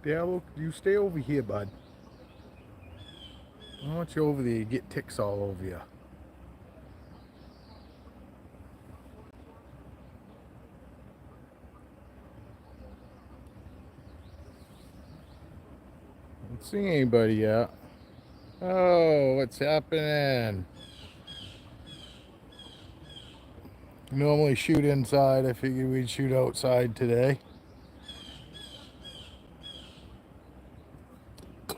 Devil, you stay over here, bud. I don't want you over there. You get ticks all over you. I don't see anybody yet. Oh, what's happening? Normally shoot inside. I figured we'd shoot outside today.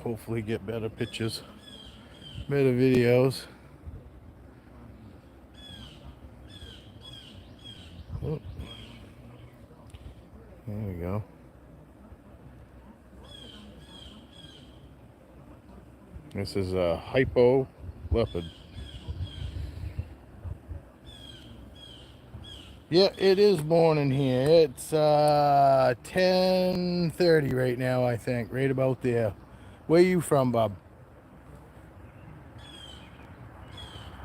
Hopefully get better pictures, better videos. Oh, there we go. This is a hypo leopard. Yeah, it is morning here. It's 10:30 right now, I think, right about there. Where you from, Bob?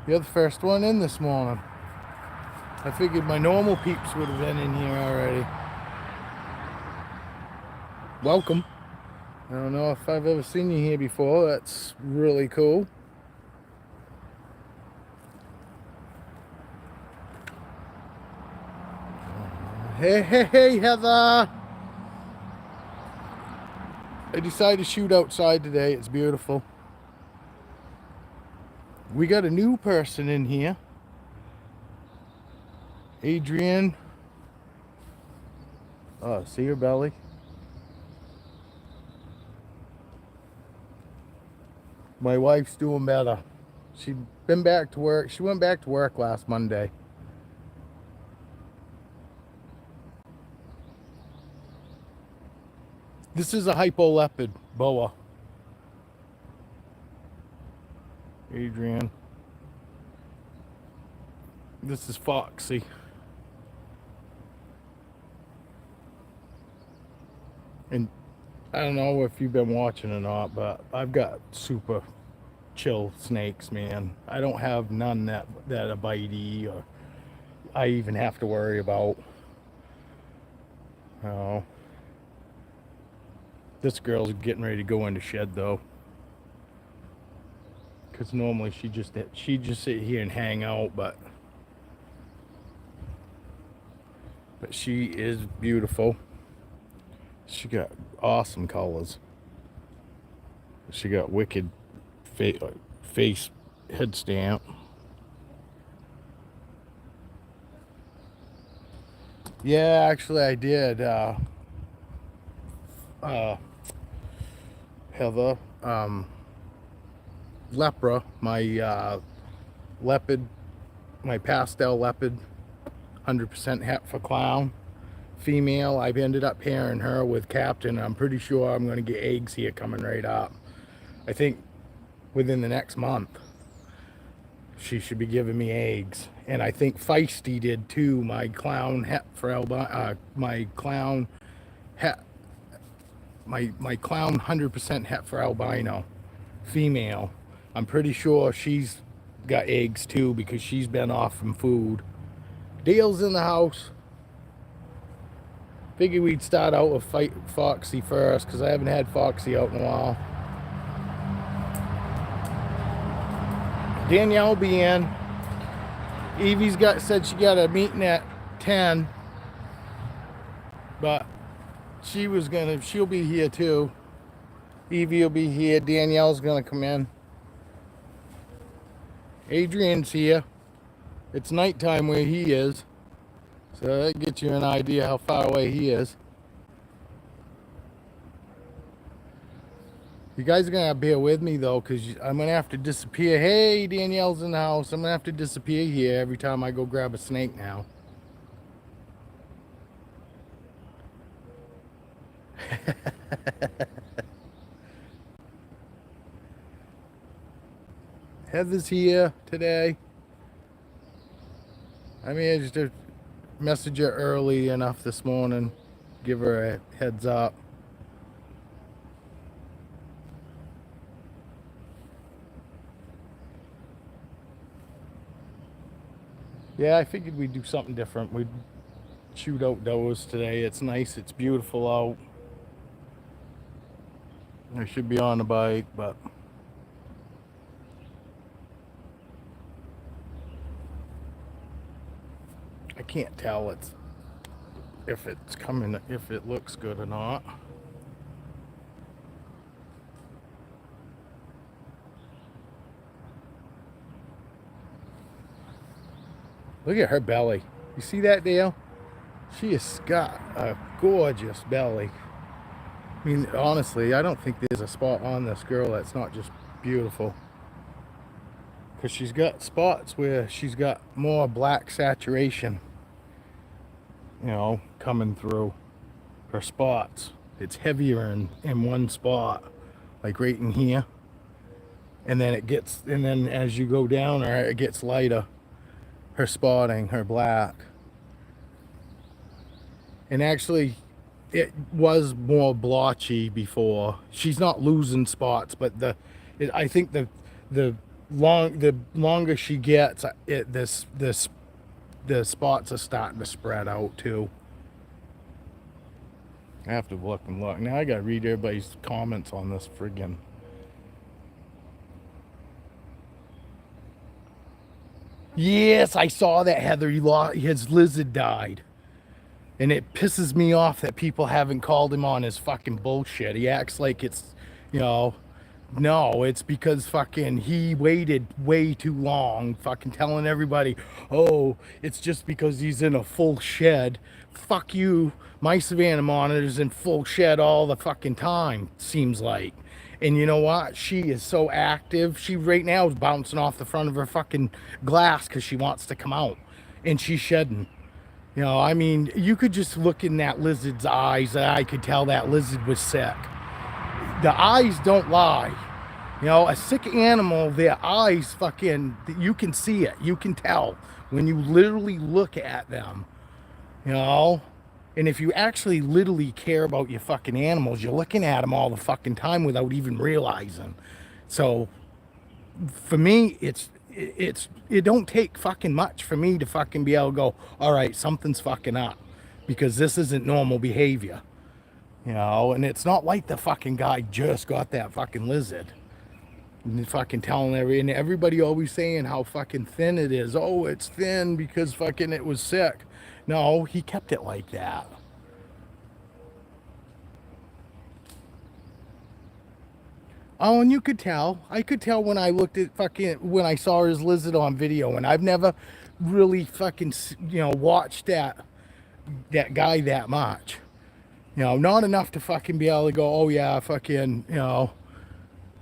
You're the first one in this morning. I figured my normal peeps would have been in here already. Welcome. I don't know if I've ever seen you here before. That's really cool. Hey, hey, hey, Heather. I decided to shoot outside today. It's beautiful. We got a new person in here. Adrian. Oh, see her belly? My wife's doing better. She'd been back to work. She went back to work last Monday. This is a hypo leopard boa. Adrian. This is Foxy. And I don't know if you've been watching or not, but I've got super chill snakes, man. I don't have none that are bitey or I even have to worry about. Oh. This girl's getting ready to go into shed though. Cause normally she'd just sit here and hang out, but she is beautiful. She got awesome colors. She got wicked face head stamp. Yeah, actually I did. Heather, Lepra, my leopard, my pastel leopard, 100% het for clown, female. I've ended up pairing her with Captain. I'm pretty sure I'm going to get eggs here coming right up. I think within the next month she should be giving me eggs, and I think Feisty did too. My clown het for my clown het, my clown 100% het for albino female. I'm pretty sure she's got eggs too because she's been off from food. Dale's in the house. Figured we'd start out with Foxy first because I haven't had Foxy out in a while. Danielle will be in. Evie's said she got a meeting at 10, but she'll be here too. Evie will be here. Danielle's gonna come in. Adrian's here. It's nighttime where he is, so that gets you an idea how far away he is. You guys are gonna have to bear with me though, because I'm gonna have to disappear. Hey, Danielle's in the house. I'm gonna have to disappear here every time I go grab a snake now. Heather's here today. I managed to message her early enough this morning, give her a heads up. Yeah, I figured we'd do something different. We'd shoot outdoors today. It's nice, it's beautiful out. I should be on the bike, but I can't tell if it's coming, if it looks good or not. Look at her belly. You see that, Dale? She has got a gorgeous belly. I mean, honestly, I don't think there's a spot on this girl that's not just beautiful. Because she's got spots where she's got more black saturation, you know, coming through her spots. It's heavier in one spot, like right in here. And then and then as you go down, it gets lighter. Her spotting, her black. And actually, it was more blotchy before. She's not losing spots, but I think the longer she gets, the spots are starting to spread out too. I have to look and look. Now I gotta read everybody's comments on this friggin'. Yes, I saw that, Heather. His lizard died. And it pisses me off that people haven't called him on his fucking bullshit. He acts like it's, you know, no, it's because fucking he waited way too long, fucking telling everybody, oh, it's just because he's in a full shed. Fuck you. My Savannah monitor's in full shed all the fucking time, seems like. And you know what? She is so active. She right now is bouncing off the front of her fucking glass because she wants to come out. And she's shedding. You know, I mean, you could just look in that lizard's eyes. I could tell that lizard was sick. The eyes don't lie. You know, a sick animal, their eyes fucking, you can see it. You can tell when you literally look at them. You know? And if you actually literally care about your fucking animals, you're looking at them all the fucking time without even realizing. So, for me, it don't take fucking much for me to fucking be able to go, all right, something's fucking up, because this isn't normal behavior, you know. And it's not like the fucking guy just got that fucking lizard and fucking telling everybody always saying how fucking thin it is. Oh, it's thin because fucking it was sick. No, he kept it like that. Oh, and you could tell. I could tell when I looked at when I saw his lizard on video, and I've never really fucking, you know, watched that guy that much. You know, not enough to fucking be able to go, oh yeah, fucking, you know,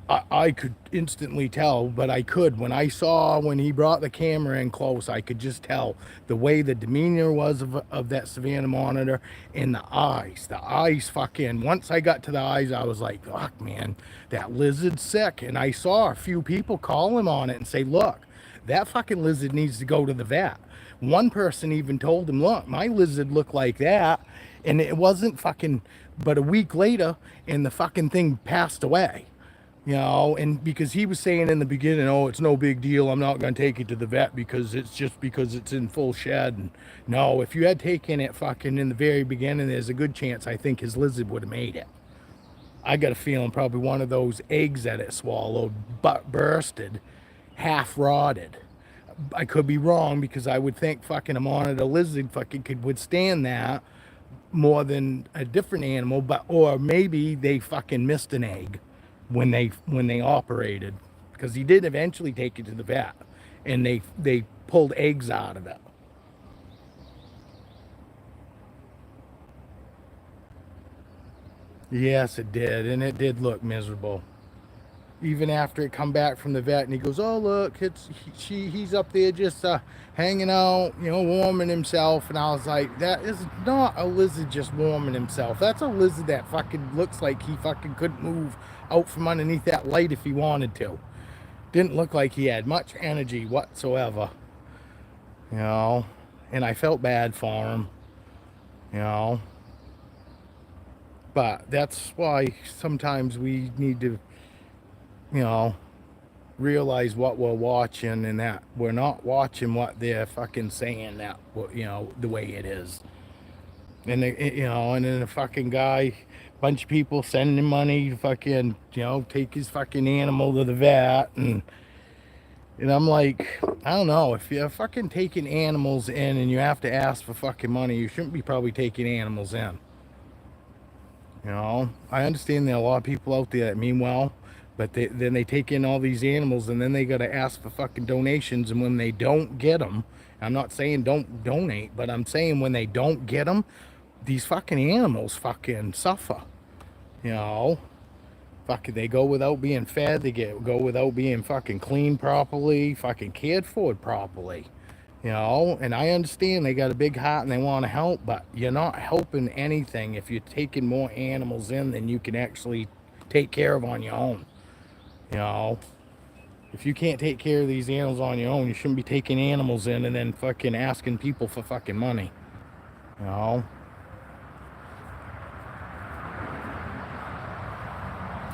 I could instantly tell, but I could. When he brought the camera in close, I could just tell the way the demeanor was of that Savannah monitor, and the eyes. The eyes fucking, once I got to the eyes, I was like, fuck, man, that lizard's sick. And I saw a few people call him on it and say, look, that fucking lizard needs to go to the vet. One person even told him, look, my lizard looked like that, and it wasn't fucking, but a week later, and the fucking thing passed away. You know, and because he was saying in the beginning, oh, it's no big deal, I'm not going to take it to the vet because it's in full shed. And no, if you had taken it fucking in the very beginning, there's a good chance I think his lizard would have made it. I got a feeling probably one of those eggs that it swallowed bursted, half rotted. I could be wrong, because I would think fucking a monitor lizard fucking could withstand that more than a different animal, or maybe they fucking missed an egg when they operated, because he did eventually take it to the vet, and they pulled eggs out of it. Yes, it did, and it did look miserable. Even after it come back from the vet, and he goes, oh look, he's up there just hanging out, you know, warming himself. And I was like, that is not a lizard just warming himself. That's a lizard that fucking looks like he fucking couldn't move out from underneath that light if he wanted to. Didn't look like he had much energy whatsoever, you know. And I felt bad for him, you know. But that's why sometimes we need to, you know, realize what we're watching, and that we're not watching what they're fucking saying, that, you know, the way it is. And and then a fucking guy, bunch of people sending him money to fucking, take his fucking animal to the vet. And I'm like, I don't know, if you're fucking taking animals in and you have to ask for fucking money, you shouldn't be probably taking animals in. I understand there are a lot of people out there that mean well, but then they take in all these animals and then they got to ask for fucking donations. And when they don't get them, I'm not saying don't donate, but I'm saying when they don't get them, these fucking animals fucking suffer. You know, fucking they go without being fed, go without being fucking cleaned properly, fucking cared for properly. And I understand they got a big heart and they want to help, but you're not helping anything if you're taking more animals in than you can actually take care of on your own. You know, if you can't take care of these animals on your own, you shouldn't be taking animals in and then fucking asking people for fucking money. You know,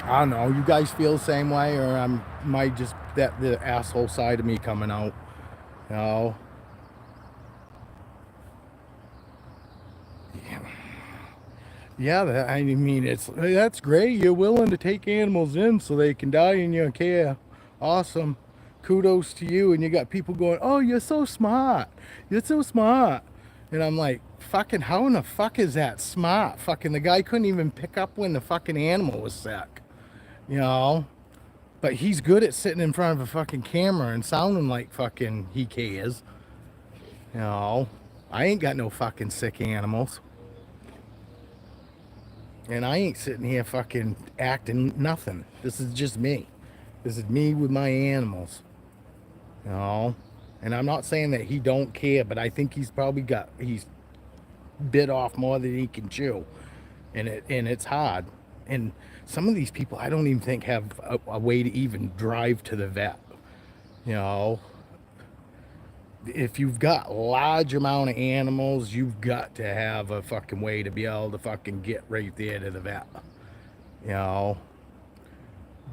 I don't know. You guys feel the same way, or am I just that the asshole side of me coming out? You know. Yeah, I mean, that's great. You're willing to take animals in so they can die in your care. Awesome. Kudos to you. And you got people going, oh, you're so smart. You're so smart. And I'm like, fucking, how in the fuck is that smart? Fucking, the guy couldn't even pick up when the fucking animal was sick. You know? But he's good at sitting in front of a fucking camera and sounding like fucking he cares. I ain't got no fucking sick animals. And I ain't sitting here fucking acting nothing. This is just me. This is me with my animals. And I'm not saying that he don't care, but I think he's bit off more than he can chew. And it's hard. And some of these people I don't even think have a way to even drive to the vet. You know, if you've got large amount of animals, you've got to have a fucking way to be able to fucking get right there to the vet.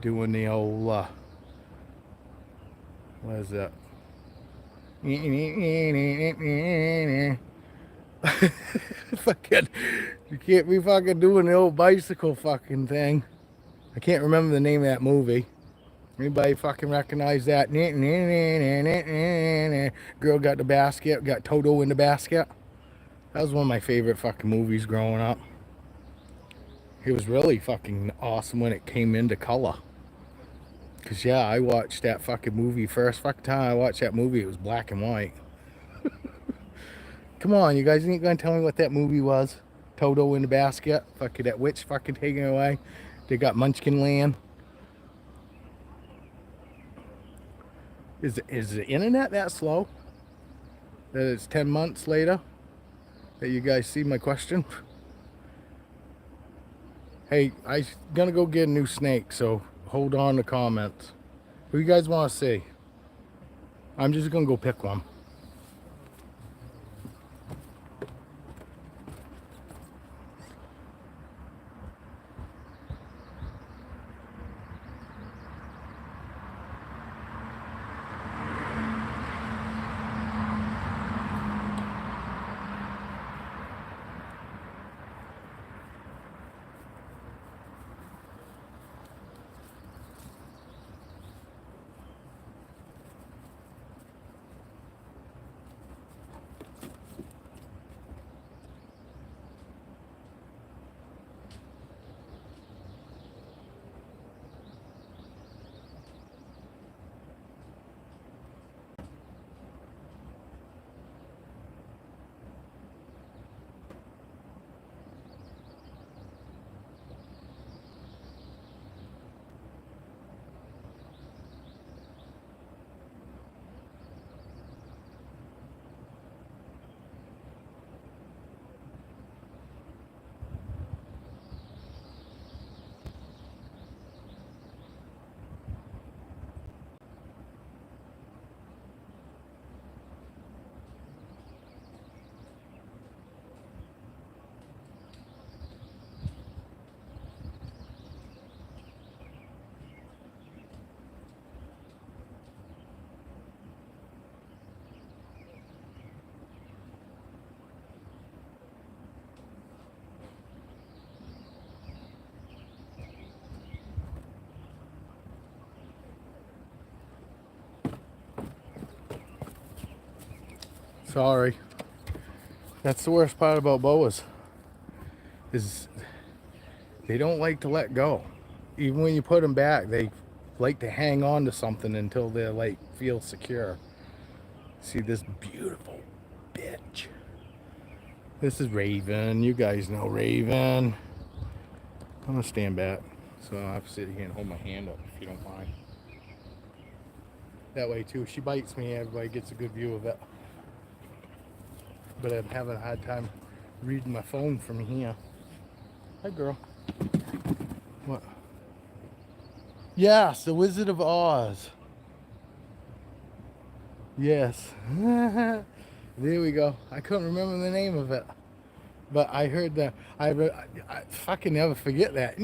Doing the old, what is that? Fucking, you can't be fucking doing the old bicycle fucking thing. I can't remember the name of that movie. Anybody fucking recognize that? Girl got the basket, got Toto in the basket. That was one of my favorite fucking movies growing up. It was really fucking awesome when it came into color. Cause yeah, I watched that fucking movie first fucking time I watched that movie. It was black and white. Come on, you guys ain't gonna tell me what that movie was. Toto in the basket. Fucking that witch fucking taken away. They got Munchkin Land. Is the internet that slow? That it's 10 months later that you guys see my question? Hey, I'm gonna go get a new snake, so hold on to comments. Who you guys want to see? I'm just gonna go pick one. Sorry. That's the worst part about boas, is they don't like to let go. Even when you put them back, they like to hang on to something until they like feel secure. See this beautiful bitch. This is Raven. You guys know Raven. I'm gonna stand back so I don't have to sit here and hold my hand up if you don't mind. That way too, she bites me, everybody gets a good view of it. But I'm having a hard time reading my phone from here. Hi, girl. What? Yes, The Wizard of Oz. Yes. There we go. I couldn't remember the name of it. But I heard that. I fucking never forget that.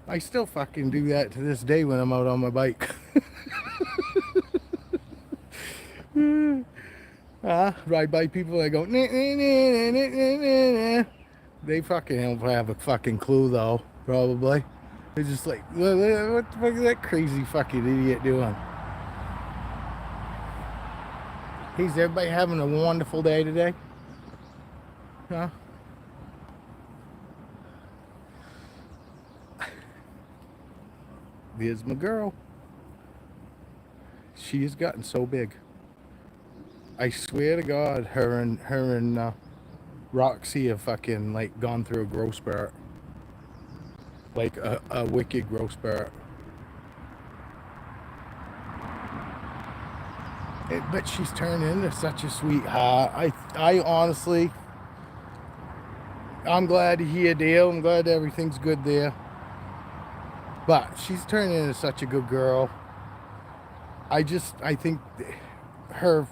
I still fucking do that to this day when I'm out on my bike. Ride by people that go, they fucking don't have a fucking clue though, probably. They're just like, what the fuck is that crazy fucking idiot doing? Hey, is everybody having a wonderful day today? Huh? There's my girl. She has gotten so big. I swear to God, her and Roxy have fucking like gone through a growth spurt, like a wicked growth spurt. But she's turned into such a sweetheart. I honestly, I'm glad to hear Dale. I'm glad everything's good there. But she's turned into such a good girl. I think her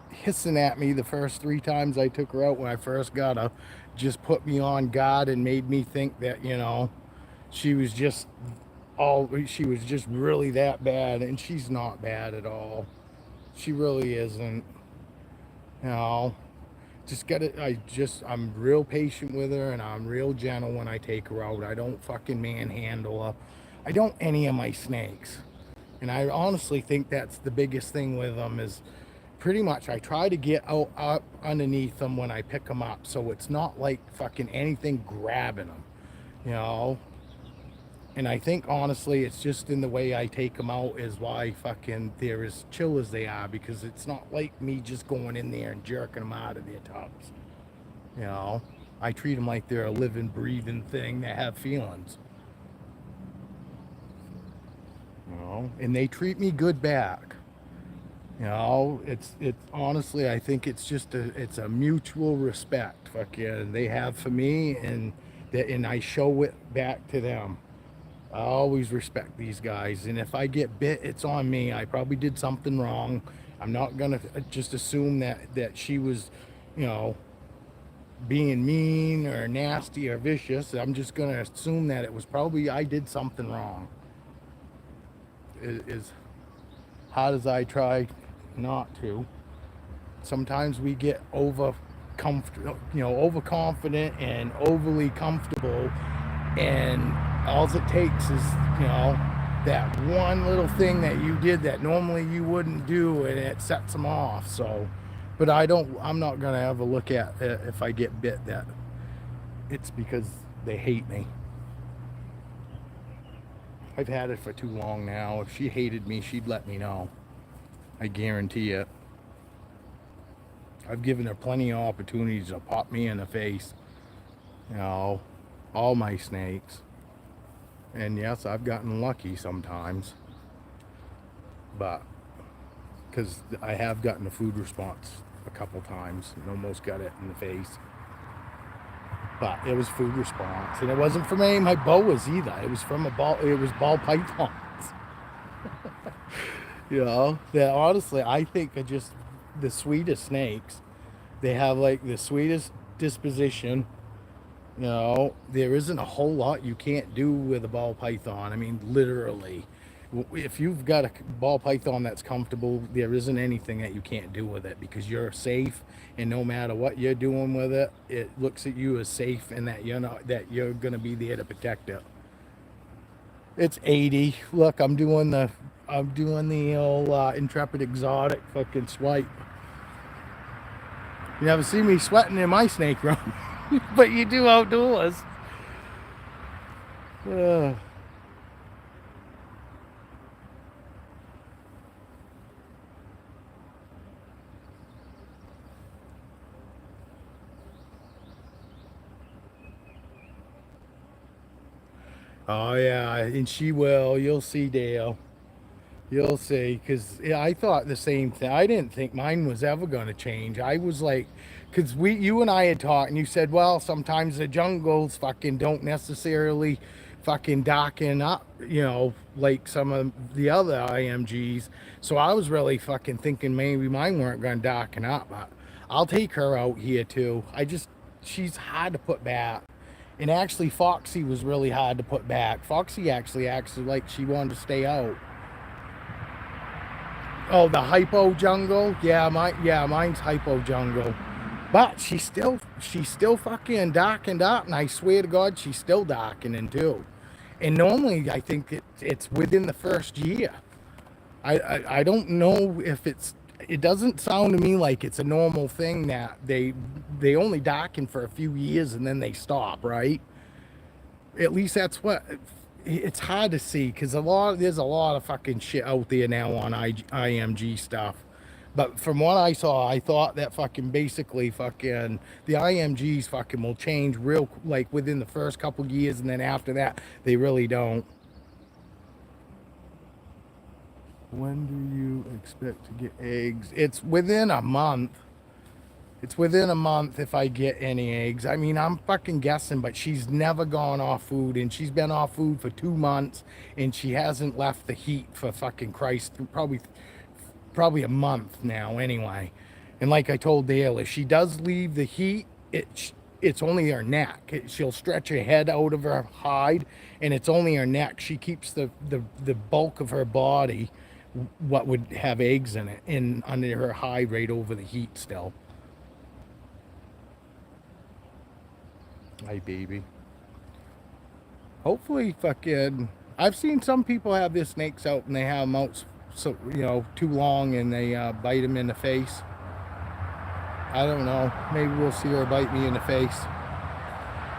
hissing at me the first 3 times I took her out when I first got her just put me on guard and made me think that, you know, she was just really that bad, and she's not bad at all. She really isn't. You know, I'm real patient with her, and I'm real gentle when I take her out. I don't fucking manhandle her. I don't any of my snakes. And I honestly think that's the biggest thing with them is pretty much I try to get up underneath them when I pick them up. So it's not like fucking anything grabbing them, you know? And I think honestly, it's just in the way I take them out is why fucking they're as chill as they are, because it's not like me just going in there and jerking them out of their tubs. You know, I treat them like they're a living, breathing thing that have feelings. You know, and they treat me good back. You know, it's honestly, I think it's just it's a mutual respect fucking they have for me, and I show it back to them. I always respect these guys, and if I get bit, it's on me. I probably did something wrong. I'm not gonna just assume that she was, you know, being mean or nasty or vicious. I'm just gonna assume that it was probably I did something wrong. As hard as I try not to, sometimes we get overconfident and overly comfortable, and all it takes is, you know, that one little thing that you did that normally you wouldn't do, and it sets them off. So, but I'm not gonna ever look at it if I get bit that it's because they hate me. I've had it for too long now. If she hated me, she'd let me know. I guarantee it. I've given her plenty of opportunities to pop me in the face. You know, all my snakes. And yes, I've gotten lucky sometimes. But, because I have gotten a food response a couple times and almost got it in the face. But it was food response, and it wasn't from any of my boas either. It was from it was ball pythons. You know, that honestly I think are just the sweetest snakes. They have like the sweetest disposition. You know, there isn't a whole lot you can't do with a ball python. I mean, literally. If you've got a ball python that's comfortable, there isn't anything that you can't do with it, because you're safe, and no matter what you're doing with it, it looks at you as safe, and that you're going to be there to protect it. It's 80. Look, I'm doing the I'm doing the old Intrepid Exotic fucking swipe. You never see me sweating in my snake room, but you do outdoors. Uh, oh yeah, and she will. You'll see, Dale. You'll see, because yeah, I thought the same thing. I didn't think mine was ever going to change. I was like, because you and I had talked, and you said, well, sometimes the jungles fucking don't necessarily fucking darken up, you know, like some of the other IMGs. So I was really fucking thinking maybe mine weren't going to darken up. But I'll take her out here too. She's hard to put back. And actually, Foxy was really hard to put back. Foxy actually acted like she wanted to stay out. Oh, the hypo jungle. Mine's hypo jungle. But she's still fucking darkened up, and I swear to God, she's still darkening too. And normally, I think it's within the first year. I don't know if it's. It doesn't sound to me like it's a normal thing that they only darken for a few years and then they stop, right? At least that's what. It's hard to see because there's a lot of fucking shit out there now on IMG stuff. But from what I saw, I thought that fucking basically fucking the IMGs fucking will change real like within the first couple years, and then after that they really don't. When do you expect to get eggs? It's within a month. It's within a month if I get any eggs. I mean, I'm fucking guessing, but she's never gone off food, and she's been off food for 2 months, and she hasn't left the heat for fucking Christ, probably a month now anyway. And like I told Dale, if she does leave the heat, it's only her neck. She'll stretch her head out of her hide, and it's only her neck. She keeps the bulk of her body, what would have eggs in it, in under her hide right over the heat still. Hi, baby. Hopefully, fucking. I've seen some people have their snakes out and they have them out, so too long, and they bite them in the face. I don't know. Maybe we'll see her bite me in the face.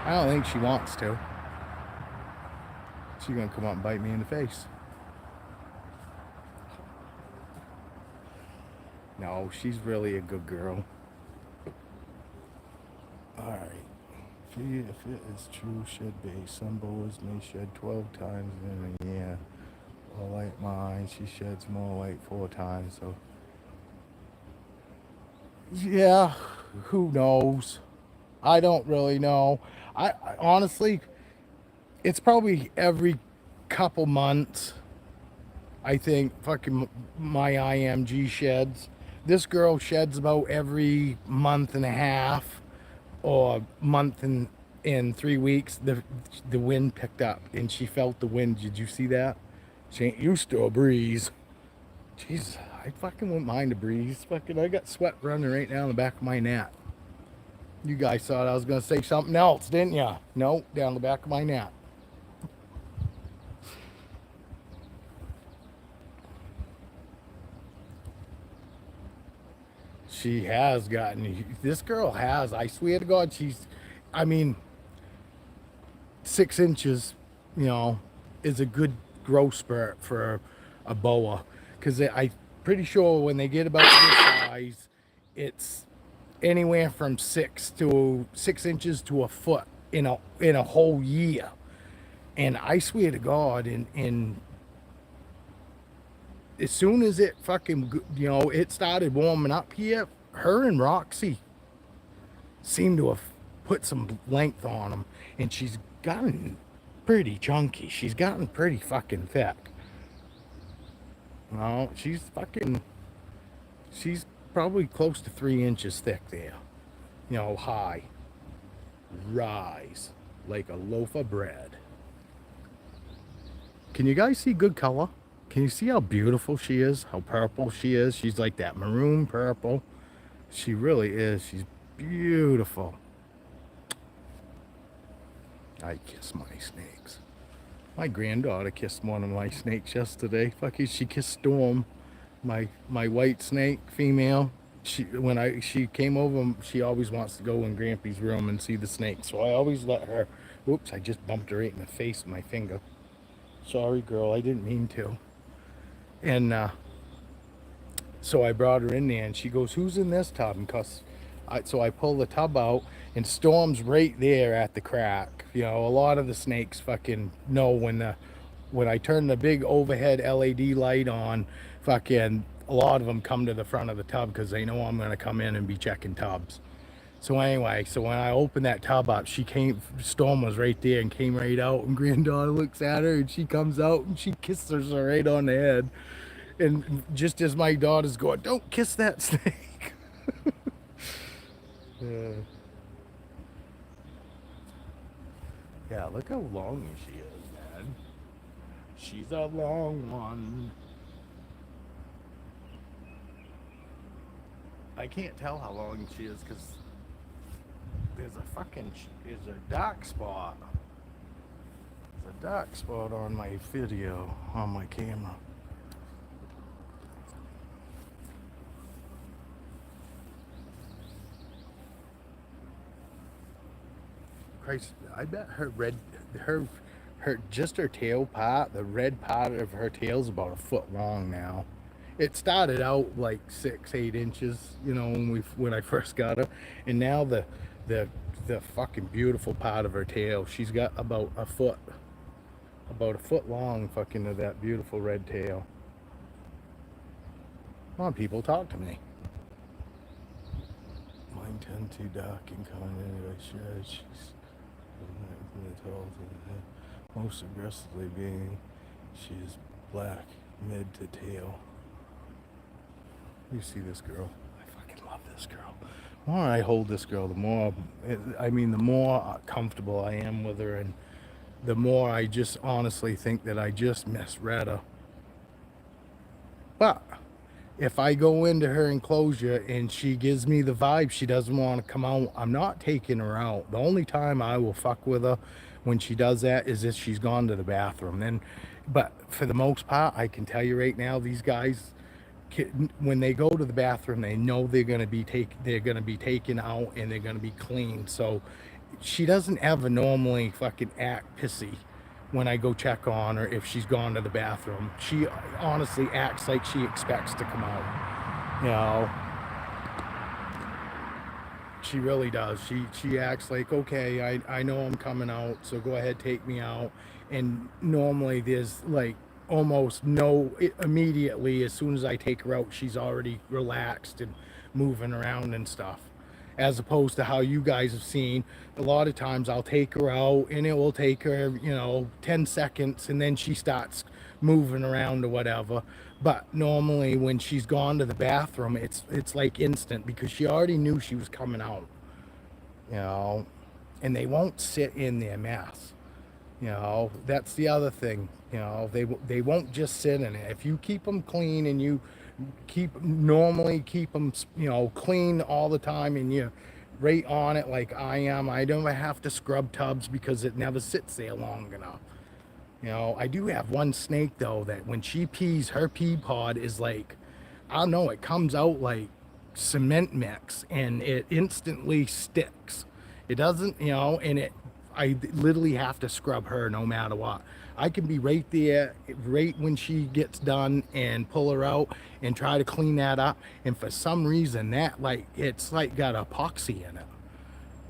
I don't think she wants to. She's gonna come up and bite me in the face. No, she's really a good girl. All right. If it is true, shed base. Some boas may shed 12 times in a year. Well, like mine, she sheds more like 4 times. So, yeah, who knows? I don't really know. I honestly, it's probably every couple months. I think fucking my IMG sheds. This girl sheds about every month and a half or month in 3 weeks. The wind picked up and she felt the wind. Did you see that? She ain't used to a breeze. Jesus, I fucking wouldn't mind a breeze. Fucking, I got sweat running right down the back of my neck. You guys thought I was gonna say something else, didn't ya? No, down the back of my neck. She has gotten, this girl has, I swear to God, I mean, 6 inches, is a good growth spurt for a boa. Because I'm pretty sure when they get about this size, it's anywhere from 6 inches to a foot in a whole year. And I swear to God, in as soon as it fucking, it started warming up here, her and Roxy seem to have put some length on them, and she's gotten pretty chunky. She's gotten pretty fucking thick. No, she's probably close to 3 inches thick there. High. Rise like a loaf of bread. Can you guys see good color? Can you see how beautiful she is? How purple she is? She's like that maroon purple. She really is. She's beautiful. I kiss my snakes. My granddaughter kissed one of my snakes yesterday. Fucking, she kissed Storm, my white snake, female. She came over, she always wants to go in Grampy's room and see the snake. So I always let her. Whoops! I just bumped her right in the face with my finger. Sorry, girl. I didn't mean to. And so I brought her in there, and she goes, "Who's in this tub?" And so I pull the tub out, and Storm's right there at the crack. You know, a lot of the snakes fucking know when I turn the big overhead LED light on, fucking a lot of them come to the front of the tub because they know I'm gonna come in and be checking tubs. So anyway, so when I opened that tub up, Storm was right there and came right out, and granddaughter looks at her and she comes out and she kisses her right on the head. And just as my daughter's going, "Don't kiss that snake." Yeah, look how long she is, man. She's a long one. I can't tell how long she is because there's a dark spot. There's a dark spot on my video, on my camera. Christ, I bet her just her tail part, the red part of her tail is about a foot long now. It started out like 6-8 inches, you know, when I first got her, and now the fucking beautiful part of her tail, she's got about a foot long, fucking, of that beautiful red tail. Come on, people, talk to me. Mine tend to dark and kind anyway. She's most aggressively being, she's black mid to tail. You see this girl? I fucking love this girl. The more I hold this girl, the more comfortable I am with her, and the more I just honestly think that I just misread her. But if I go into her enclosure and she gives me the vibe she doesn't want to come out, I'm not taking her out. The only time I will fuck with her when she does that is if she's gone to the bathroom. But for the most part, I can tell you right now, these guys, when they go to the bathroom, they know they're gonna be taken out and they're gonna be clean. So she doesn't ever normally fucking act pissy when I go check on her if she's gone to the bathroom. She honestly acts like she expects to come out. You know, she really does. She acts like, okay, I know I'm coming out, so go ahead, take me out. And normally there's like almost immediately as soon as I take her out, she's already relaxed and moving around and stuff. As opposed to how you guys have seen, a lot of times I'll take her out and it will take her, 10 seconds, and then she starts moving around or whatever. But normally when she's gone to the bathroom, it's like instant, because she already knew she was coming out, and they won't sit in their mess. That's the other thing. They won't just sit in it. If you keep them clean and you keep them, clean all the time, and you're right on it like I am, I don't have to scrub tubs because it never sits there long enough. I do have one snake though that when she pees, her pee pod is like, I don't know, it comes out like cement mix and it instantly sticks. It doesn't, I literally have to scrub her no matter what. I can be right there, right when she gets done, and pull her out and try to clean that up. And for some reason, it's like got epoxy in it.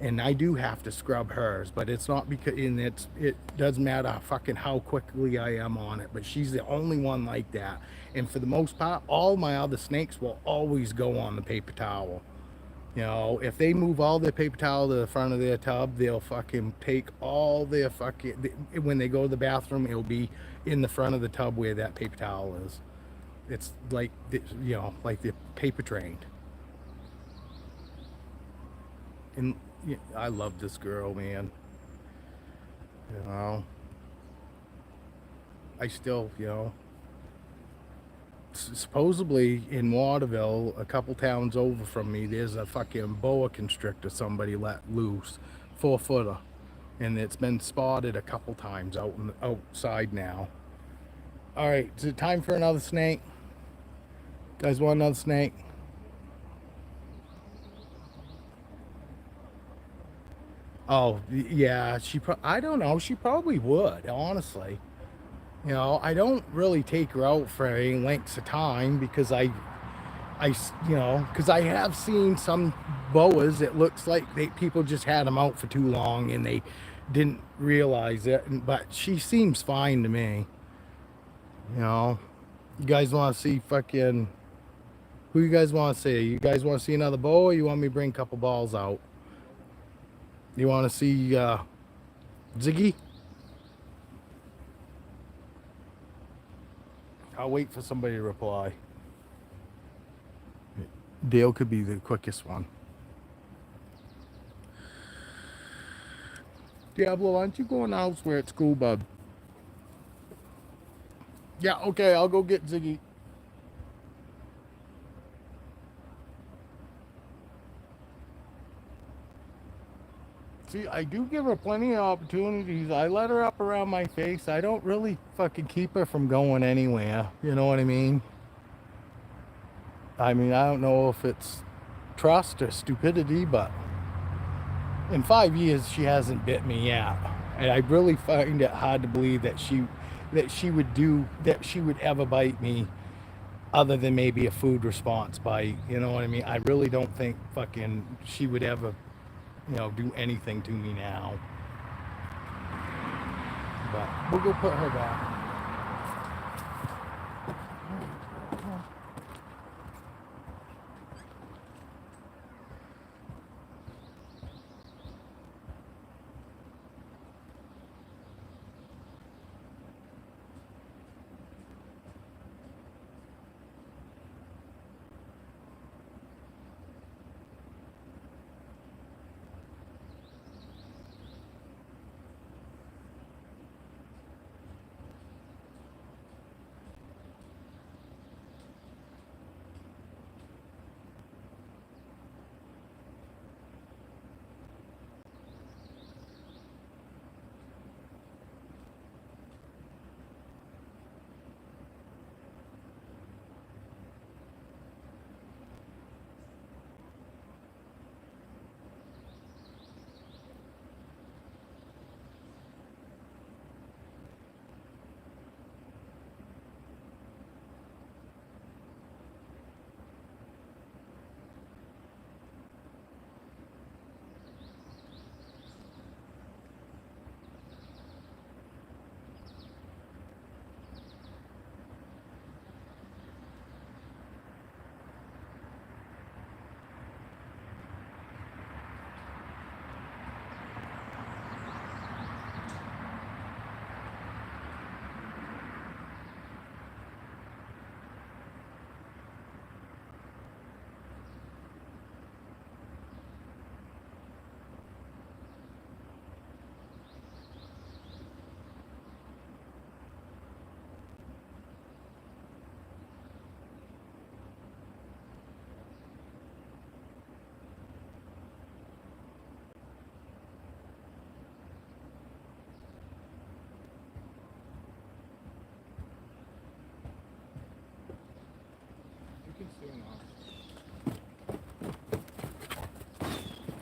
And I do have to scrub hers, but it's not because, it doesn't matter fucking how quickly I am on it. But she's the only one like that. And for the most part, all my other snakes will always go on the paper towel. If they move all their paper towel to the front of their tub, they'll fucking take all their when they go to the bathroom, it'll be in the front of the tub where that paper towel is. It's like, like the paper trained. And I love this girl, man. I still, supposedly in Waterville, a couple towns over from me, there's a fucking boa constrictor somebody let loose, 4-footer. and it's been spotted a couple times outside now. All right, is it time for another snake? Guys want another snake? Oh, yeah, I don't know, she probably would, honestly. You know, I don't really take her out for any lengths of time because you know, because I have seen some boas. It looks like people just had them out for too long and they didn't realize it. But she seems fine to me. You know, you guys want to see fucking who you guys want to see? You guys want to see another boa? Or you want me to bring a couple balls out? You want to see Ziggy? I'll wait for somebody to reply. Dale could be the quickest one. Diablo, aren't you going elsewhere at school, bud? Yeah, okay, I'll go get Ziggy. See, I do give her plenty of opportunities. I let her up around my face. I don't really fucking keep her from going anywhere. You know what I mean? I mean, I don't know if it's trust or stupidity, but in 5 years she hasn't bit me yet. And I really find it hard to believe that she would ever bite me other than maybe a food response bite. You know what I mean? I really don't think fucking she would ever, you know, do anything to me now. But we'll go put her back.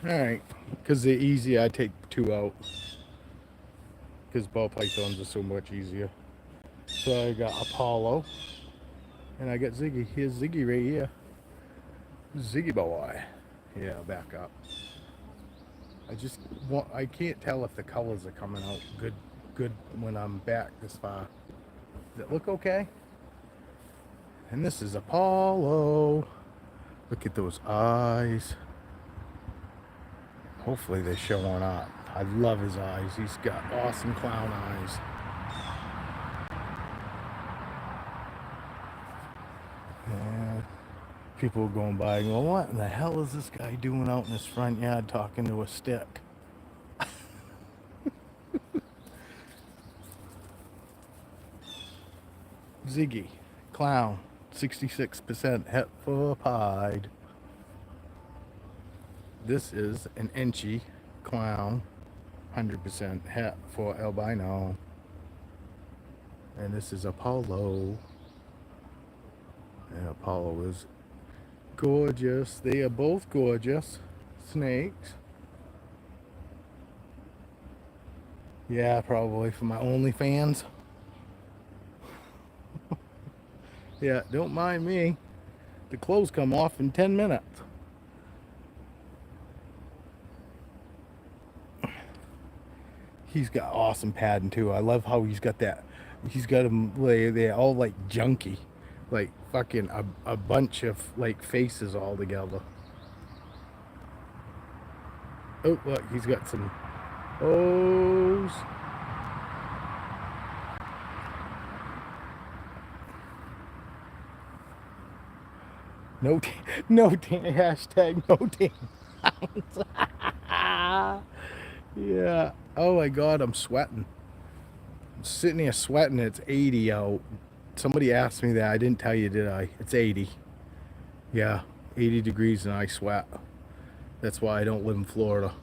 Alright, because they're easy, I take two out. Because ball pythons are so much easier. So I got Apollo, and I got Ziggy. Here's Ziggy right here. Ziggy boy. Yeah, back up. I can't tell if the colors are coming out good when I'm back this far. Does it look okay? And this is Apollo. Look at those eyes. Hopefully they're showing up. I love his eyes. He's got awesome clown eyes. And people going by going, what in the hell is this guy doing out in his front yard talking to a stick? Ziggy, clown, 66% het for pied. This is an inchy clown. 100% het for albino. And this is Apollo. And Apollo is gorgeous. They are both gorgeous snakes. Yeah, probably for my OnlyFans. Yeah, don't mind me. The clothes come off in 10 minutes. He's got awesome padding too. I love how he's got that. He's got them they're all like junky, like fucking a bunch of like faces all together. Oh, look, he's got some O's. No, no hashtag no damn. Yeah. Oh my God, I'm sweating. I'm sitting here sweating. It's 80 out. Somebody asked me that. I didn't tell you, did I? It's 80. Yeah, 80 degrees and I sweat. That's why I don't live in Florida.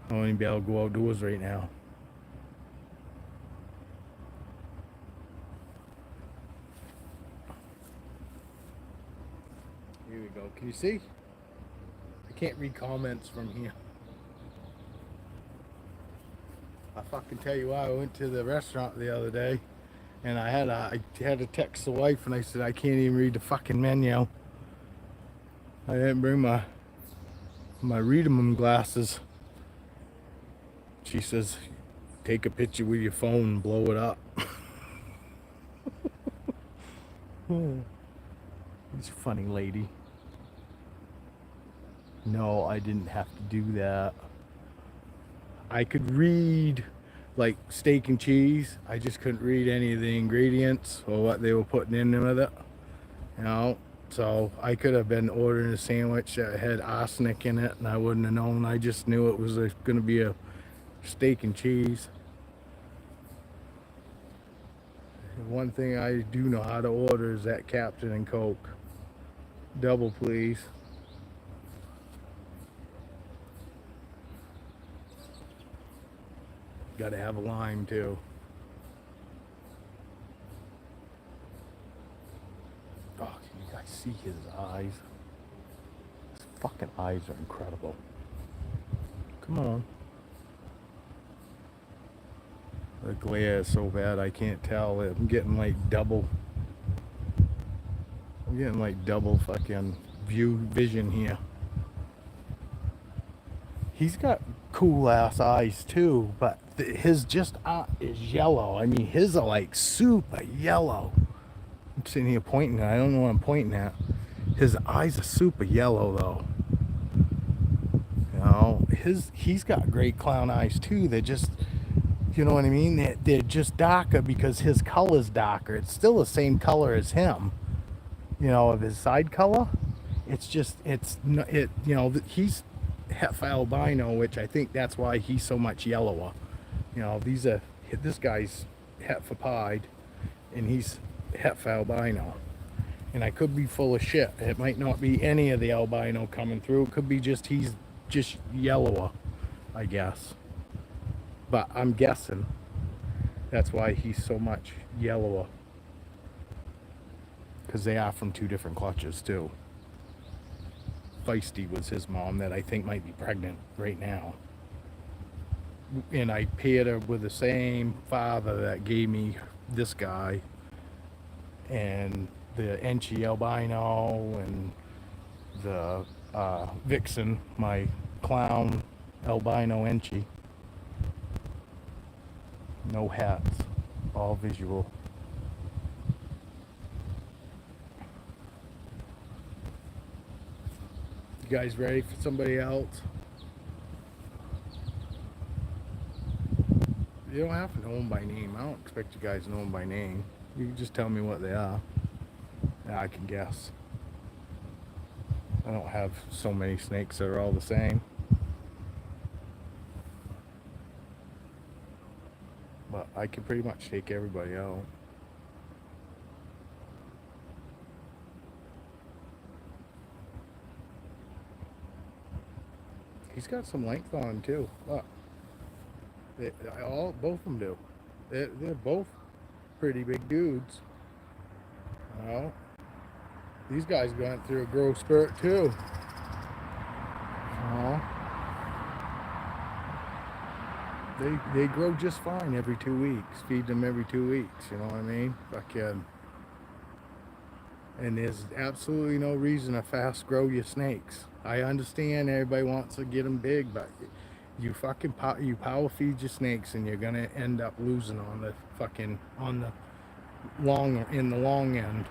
I won't even be able to go outdoors right now. Here we go. Can you see? I can't read comments from here. I fucking tell you why. I went to the restaurant the other day and I had to text the wife and I said I can't even read the fucking menu. I didn't bring my reading glasses. She says, take a picture with your phone and blow it up. This funny lady. No, I didn't have to do that. I could read like steak and cheese. I just couldn't read any of the ingredients or what they were putting in with it. You know, so I could have been ordering a sandwich that had arsenic in it and I wouldn't have known. I just knew it was going to be a steak and cheese. One thing I do know how to order is that Captain and Coke. Double, please. Gotta have a lime too. Oh, can you guys see his eyes? His fucking eyes are incredible. Come on. The glare is so bad I can't tell. I'm getting like double. I'm getting like double fucking vision here. He's got cool ass eyes too, but his just is yellow. I mean, his are like super yellow. I'm sitting here pointing. I don't know what I'm pointing at. His eyes are super yellow though. You know, he's got great clown eyes too. They're just, you know what I mean? They're just darker because his color's darker. It's still the same color as him. You know, of his side color. It's just, you know, he's het for albino, which I think that's why he's so much yellower. You know, this guy's het for pied, and he's het for albino. And I could be full of shit. It might not be any of the albino coming through. It could be just he's just yellower, I guess. But I'm guessing that's why he's so much yellower. Because they are from two different clutches too. Feisty was his mom that I think might be pregnant right now. And I paired her with the same father that gave me this guy. And the Enchi albino and the Vixen, my clown albino Enchi. No hats, all visual. You guys ready for somebody else? You don't have to know them by name. I don't expect you guys to know them by name. You can just tell me what they are. Yeah, I can guess. I don't have so many snakes that are all the same. But I can pretty much take everybody out. He's got some length on him too. Look. Both of them do. They're both pretty big dudes. Well, these guys went through a growth spurt too. Well, they grow just fine every 2 weeks. Feed them every 2 weeks. You know what I mean? Fucking. And there's absolutely no reason to fast grow your snakes. I understand everybody wants to get them big, but you fucking you power feed your snakes, and you're gonna end up losing on the fucking on the long end.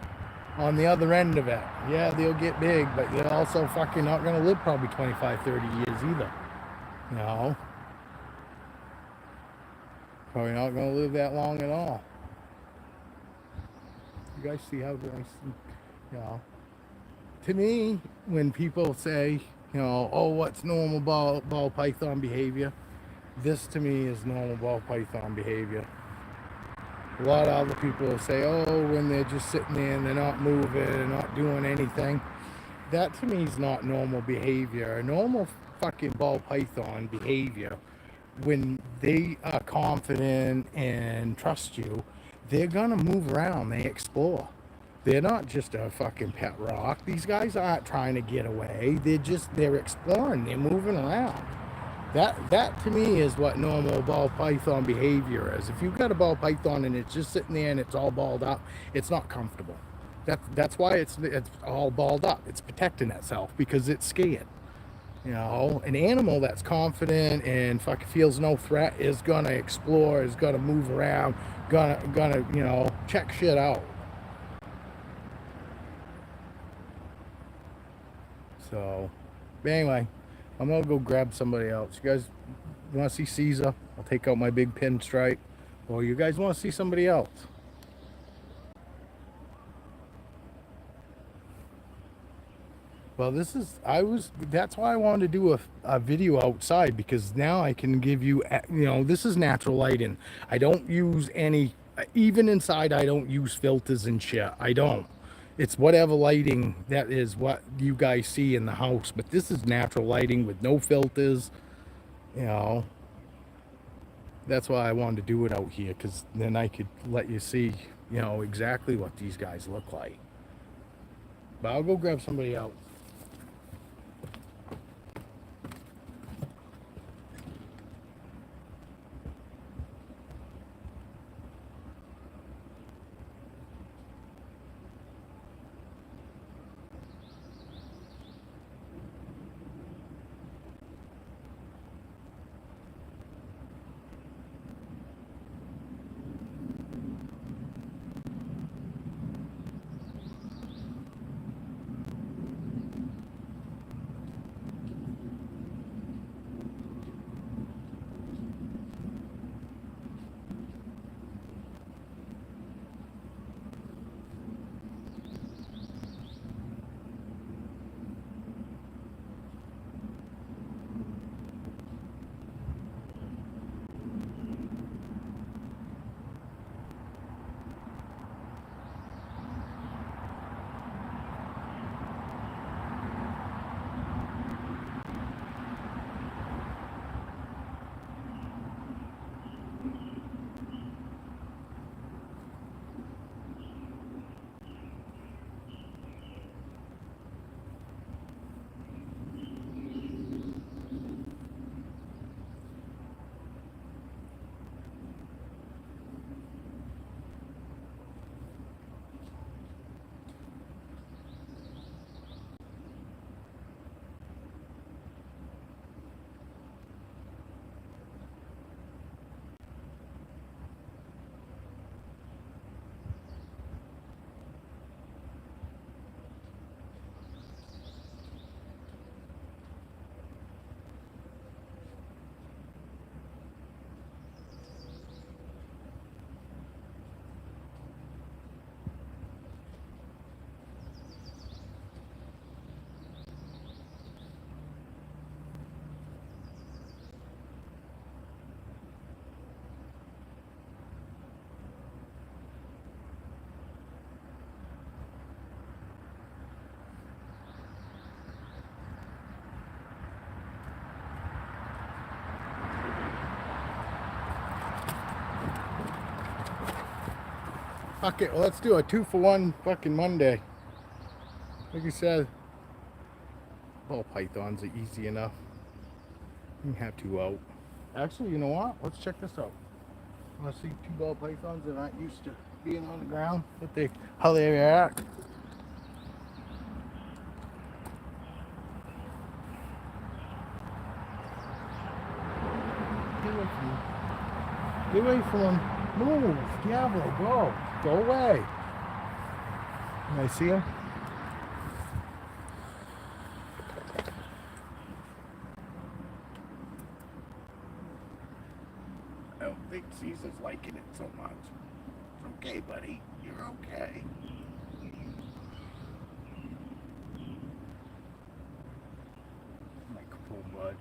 On the other end of it, yeah, they'll get big, but you're also fucking not gonna live probably 25, 30 years either. You know, probably not gonna live that long at all. You guys see how nice, you know. To me, when people say, you know, oh, what's normal ball python behavior? This to me is normal ball python behavior. A lot of other people say, oh, when they're just sitting there and they're not moving and not doing anything. That to me is not normal behavior. A normal fucking ball python behavior, when they are confident and trust you, they're gonna move around, they explore. They're not just a fucking pet rock. These guys aren't trying to get away. They're exploring. They're moving around. That to me is what normal ball python behavior is. If you've got a ball python and it's just sitting there and it's all balled up, it's not comfortable. That's why it's all balled up. It's protecting itself because it's scared. You know, an animal that's confident and fucking feels no threat is gonna explore, is gonna move around, gonna you know, check shit out. So, but anyway, I'm gonna go grab somebody else. You guys want to see Caesar? I'll take out my big pinstripe. Or you guys want to see somebody else? Well, that's why I wanted to do a video outside, because now I can give you, you know, this is natural lighting. I don't use any, even inside, I don't use filters and shit. I don't. It's whatever lighting that is what you guys see in the house. But this is natural lighting with no filters, you know. That's why I wanted to do it out here, because then I could let you see, you know, exactly what these guys look like. But I'll go grab somebody else. Fuck it, let's do a 2-for-1 fucking Monday. Like you said, ball pythons are easy enough. You can have 2 out. Actually, you know what? Let's check this out. I want to see 2 ball pythons that aren't used to being on the ground. How they react. Get away from him. Get away from him. Move. Diablo, go. Go away. Can I see him? I don't think Caesar's liking it so much. It's okay, buddy. You're okay. Microphone, bud.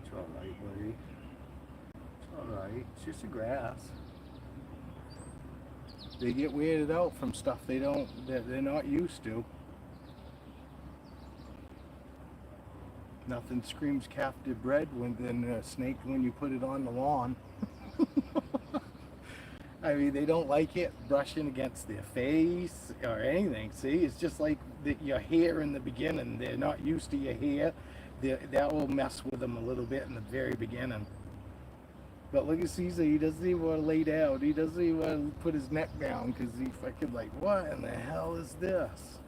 It's alright, buddy. It's alright. It's just the grass. They get weirded out from stuff they're not used to. Nothing screams captive bred than a snake when you put it on the lawn. I mean, they don't like it brushing against their face or anything. See, it's just like your hair in the beginning. They're not used to your hair. That will mess with them a little bit in the very beginning. But look at Caesar, he doesn't even want to lay down. He doesn't even want to put his neck down because he's fucking like, what in the hell is this?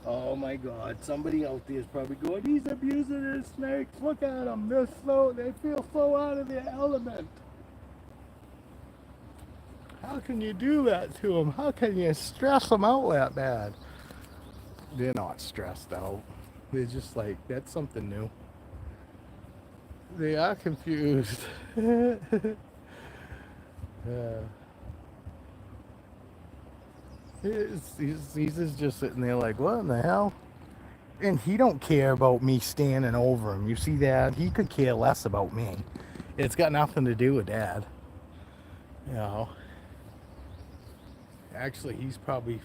Oh my God, somebody out there is probably going, he's abusing his snakes. Look at them, they feel so out of their element. How can you do that to them? How can you stress them out that bad? They're not stressed out. They're just like, that's something new. They are confused. He's just sitting there like, what in the hell? And he don't care about me standing over him. You see that? He could care less about me. It's got nothing to do with Dad. You know. Actually, he's probably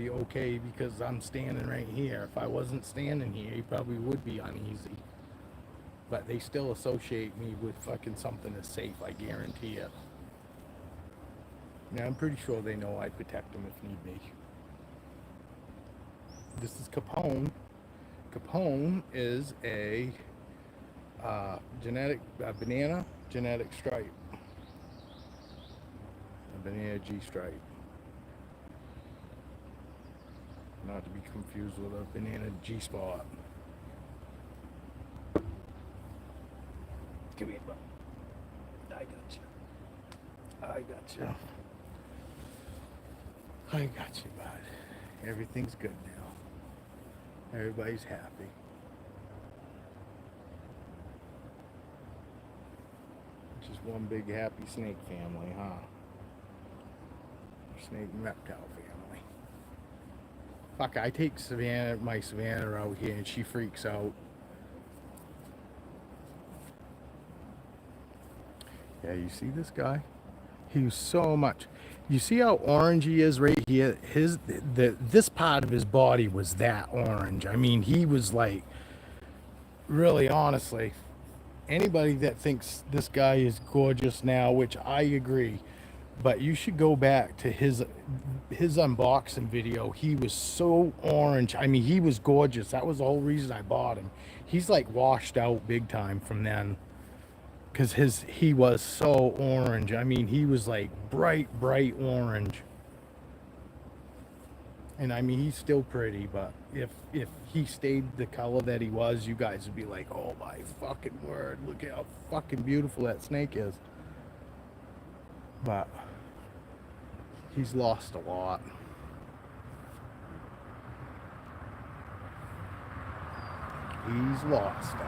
okay because I'm standing right here. If I wasn't standing here, he probably would be uneasy. But they still associate me with fucking something that's safe, I guarantee it. Now, I'm pretty sure they know I'd protect them if need be. This is Capone. Capone is a banana genetic stripe. A banana G stripe. Not to be confused with a banana G-spot. Come here, bud. I got you. I got you. I got you, bud. Everything's good now. Everybody's happy. Just one big happy snake family, huh? Snake and reptile family. Fuck, I take my Savannah out here and she freaks out. Yeah, you see this guy? He was so much. You see how orange he is right here? This part of his body was that orange. I mean, he was like, really, honestly, anybody that thinks this guy is gorgeous now, which I agree, but you should go back to his unboxing video. He was so orange. I mean, he was gorgeous. That was the whole reason I bought him. He's like washed out big time from then. Because he was so orange. I mean, he was like bright orange. And I mean, he's still pretty, but if he stayed the color that he was, you guys would be like, oh my fucking word, look at how fucking beautiful that snake is. But he's lost a lot. He's lost it.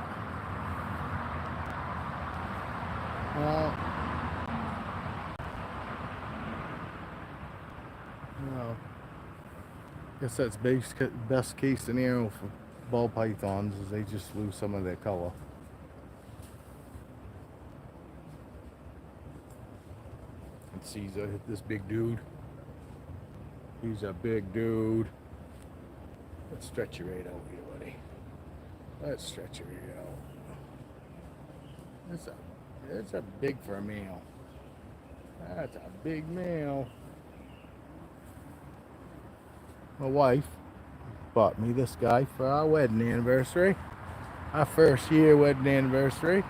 Well, I guess that's best case scenario for ball pythons is they just lose some of their color. And Caesar, this big dude. He's a big dude. Let's stretch you right out here, buddy. Let's stretch you right out. It's a, it's a big for a male. That's a big male. My wife bought me this guy for our wedding anniversary. Our first year wedding anniversary.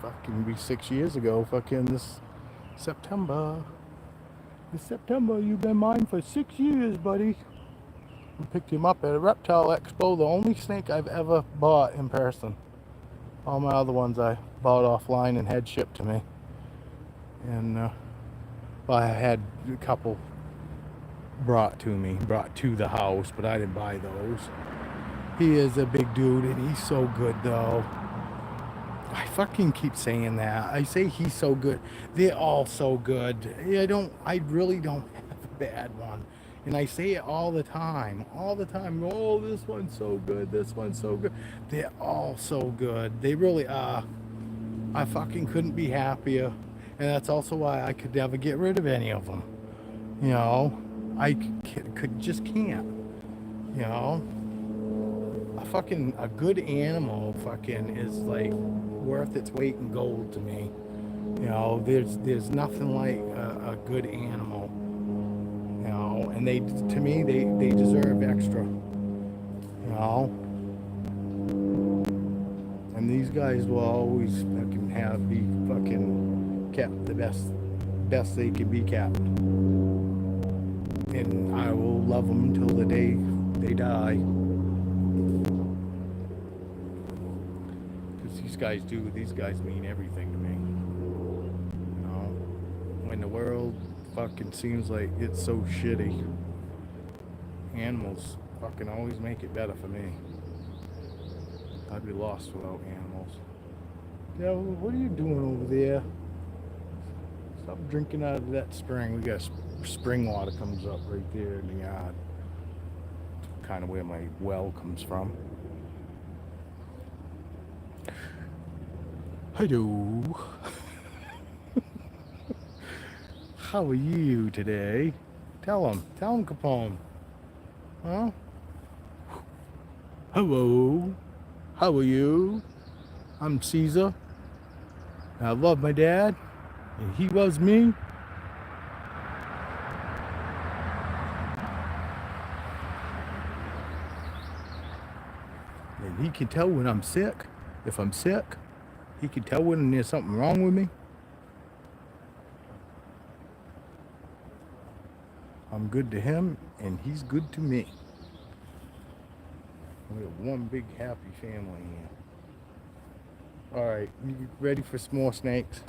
Fucking be 6 years ago. Fucking this September. This September, you've been mine for 6 years, buddy. I picked him up at a reptile expo. The only snake I've ever bought in person. All my other ones I bought offline and had shipped to me. And well, I had a couple brought to the house, but I didn't buy those. He is a big dude, and he's so good, though. I fucking keep saying that. I say he's so good. They're all so good. I really don't have a bad one. And I say it all the time. Oh, this one's so good. This one's so good. They're all so good. They really are. I fucking couldn't be happier. And that's also why I could never get rid of any of them. You know, I just can't. You know, a good animal fucking is like worth its weight in gold to me. You know, there's nothing like a good animal. You know, and to me they deserve extra. You know, and these guys will always fucking be fucking kept the best they can be kept. And I will love them until the day they die. Because these guys mean everything to me. You know, when the world fucking seems like it's so shitty, animals fucking always make it better for me. I'd be lost without animals. Yeah, what are you doing over there? Stop drinking out of that spring. We got spring water comes up right there in the yard. Kind of where my well comes from. Hello. How are you today? Tell him, Capone. Huh? Hello. How are you? I'm Caesar. I love my dad, and he loves me. And he can tell when I'm sick. If I'm sick, he can tell when there's something wrong with me. I'm good to him, and he's good to me. We're one big happy family here. All right, you ready for some more snakes?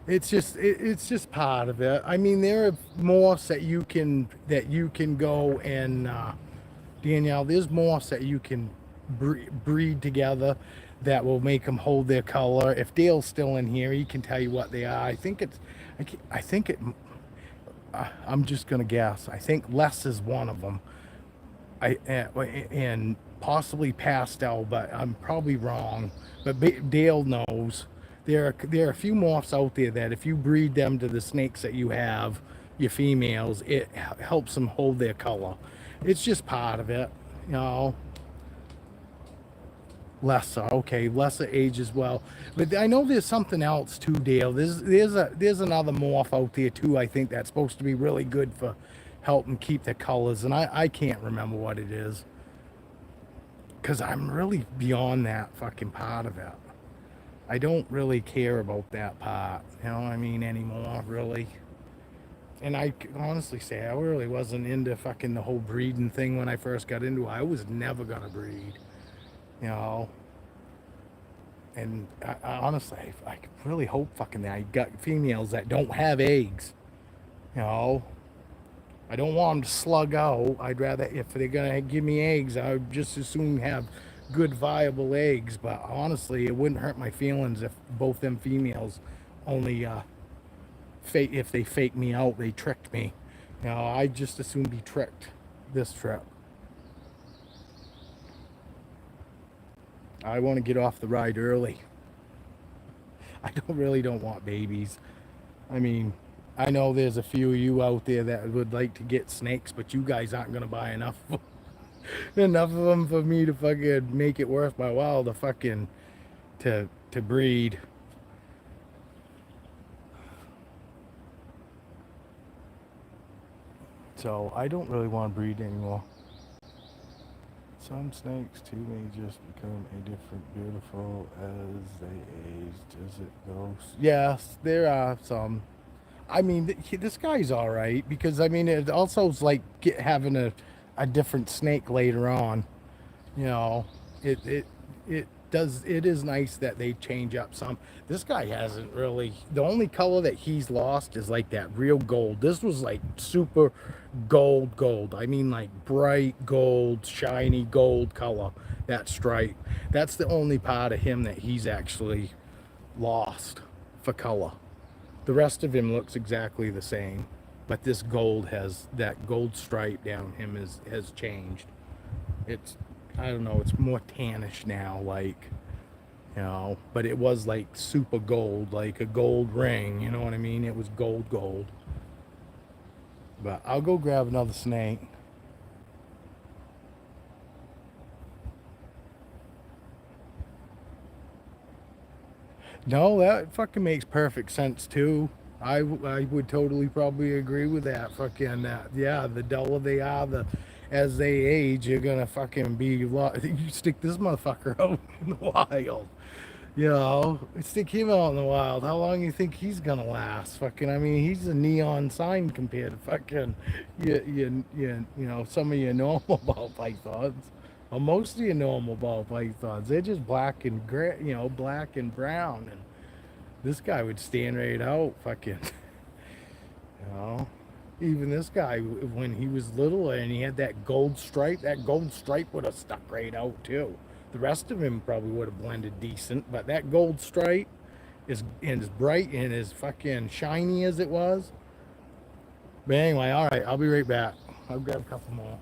It's just part of it. I mean, there are morphs that you can go and Danielle. There's morphs that you can breed together that will make them hold their color. If Dale's still in here, he can tell you what they are. I'm just gonna guess. I think Les is one of them. And possibly Pastel, but I'm probably wrong. But Dale knows. There are a few morphs out there that if you breed them to the snakes that you have, your females, it helps them hold their color. It's just part of it, you know. Lesser age as well. But I know there's something else too, Dale. There's another morph out there too. I think that's supposed to be really good for helping keep the colors, and I can't remember what it is, because I'm really beyond that fucking part of it. I don't really care about that part, you know what I mean, anymore, really. And I honestly say I really wasn't into fucking the whole breeding thing when I first got into it. I was never gonna breed, you know. And I honestly, I really hope fucking that I got females that don't have eggs, you know. I don't want them to slug out. I'd rather, if they're gonna give me eggs, I would just as soon have good viable eggs. But honestly, it wouldn't hurt my feelings if both them females only if they fake me out, they tricked me. You know, I'd just as soon be tricked this trip. I want to get off the ride early. I don't want babies. I mean, I know there's a few of you out there that would like to get snakes, but you guys aren't going to buy enough. Enough of them for me to fucking make it worth my while to fucking to breed. So I don't really want to breed anymore. Some snakes too may just become a different beautiful as they age. Does it go? Yes, there are some. I mean, this guy's all right because I mean it also is like having a different snake later on. You know, it does. It is nice that they change up some. This guy hasn't really. The only color that he's lost is like that real gold. This was like super gold. I mean, like bright gold, shiny gold color. That stripe. That's the only part of him that he's actually lost for color. The rest of him looks exactly the same, but this gold has that gold stripe down him has changed. It's I don't know, it's more tannish now, like, you know, but it was like super gold, like a gold ring, you know what I mean? It was gold. But I'll go grab another snake. No, that fucking makes perfect sense too. I would totally probably agree with that. Fucking that. Yeah, the duller they are, the as they age, you're gonna fucking be. You stick this motherfucker out in the wild. You know, stick him out in the wild. How long you think he's gonna last? Fucking, I mean, he's a neon sign compared to fucking, you know, some of your normal ball pythons, or most of your normal ball pythons. They're just black and gray, you know, black and brown. And this guy would stand right out, fucking, you know. Even this guy, when he was little and he had that gold stripe would have stuck right out too. The rest of him probably would have blended decent, but that gold stripe is and as bright and as fucking shiny as it was. But anyway, all right, I'll be right back. I'll grab a couple more.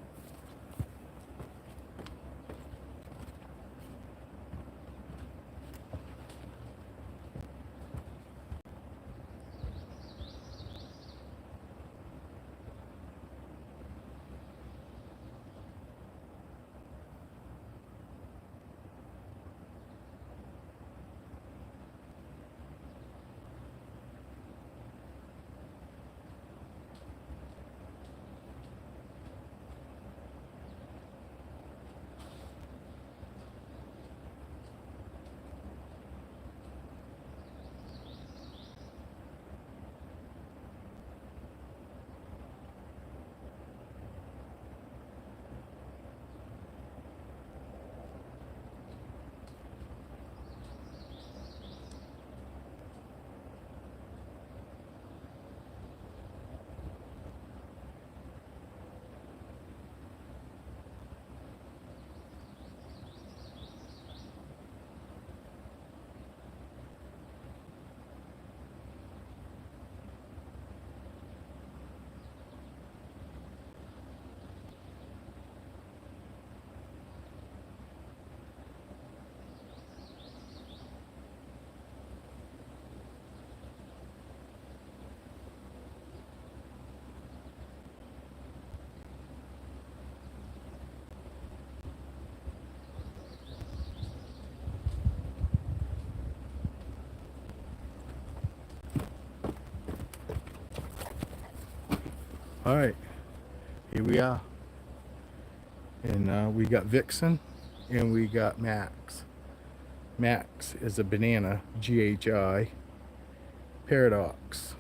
All right, here we are. And we got Vixen and we got Max. Max is a banana, GHI, paradox.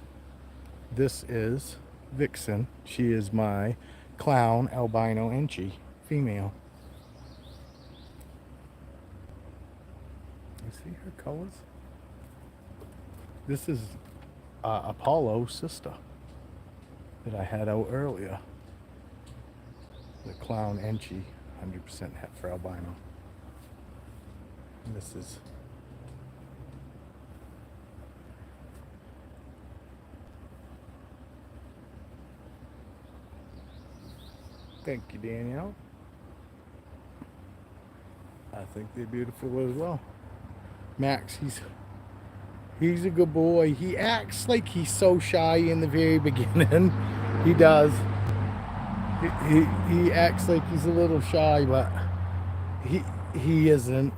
This is Vixen. She is my clown albino enchi female. You see her colors? This is Apollo's sister that I had out earlier. The clown enchi, 100% het for albino. And this is thank you, Danielle. I think they're beautiful as well. Max, he's a good boy. He acts like he's so shy in the very beginning. He does. He acts like he's a little shy, but he he isn't.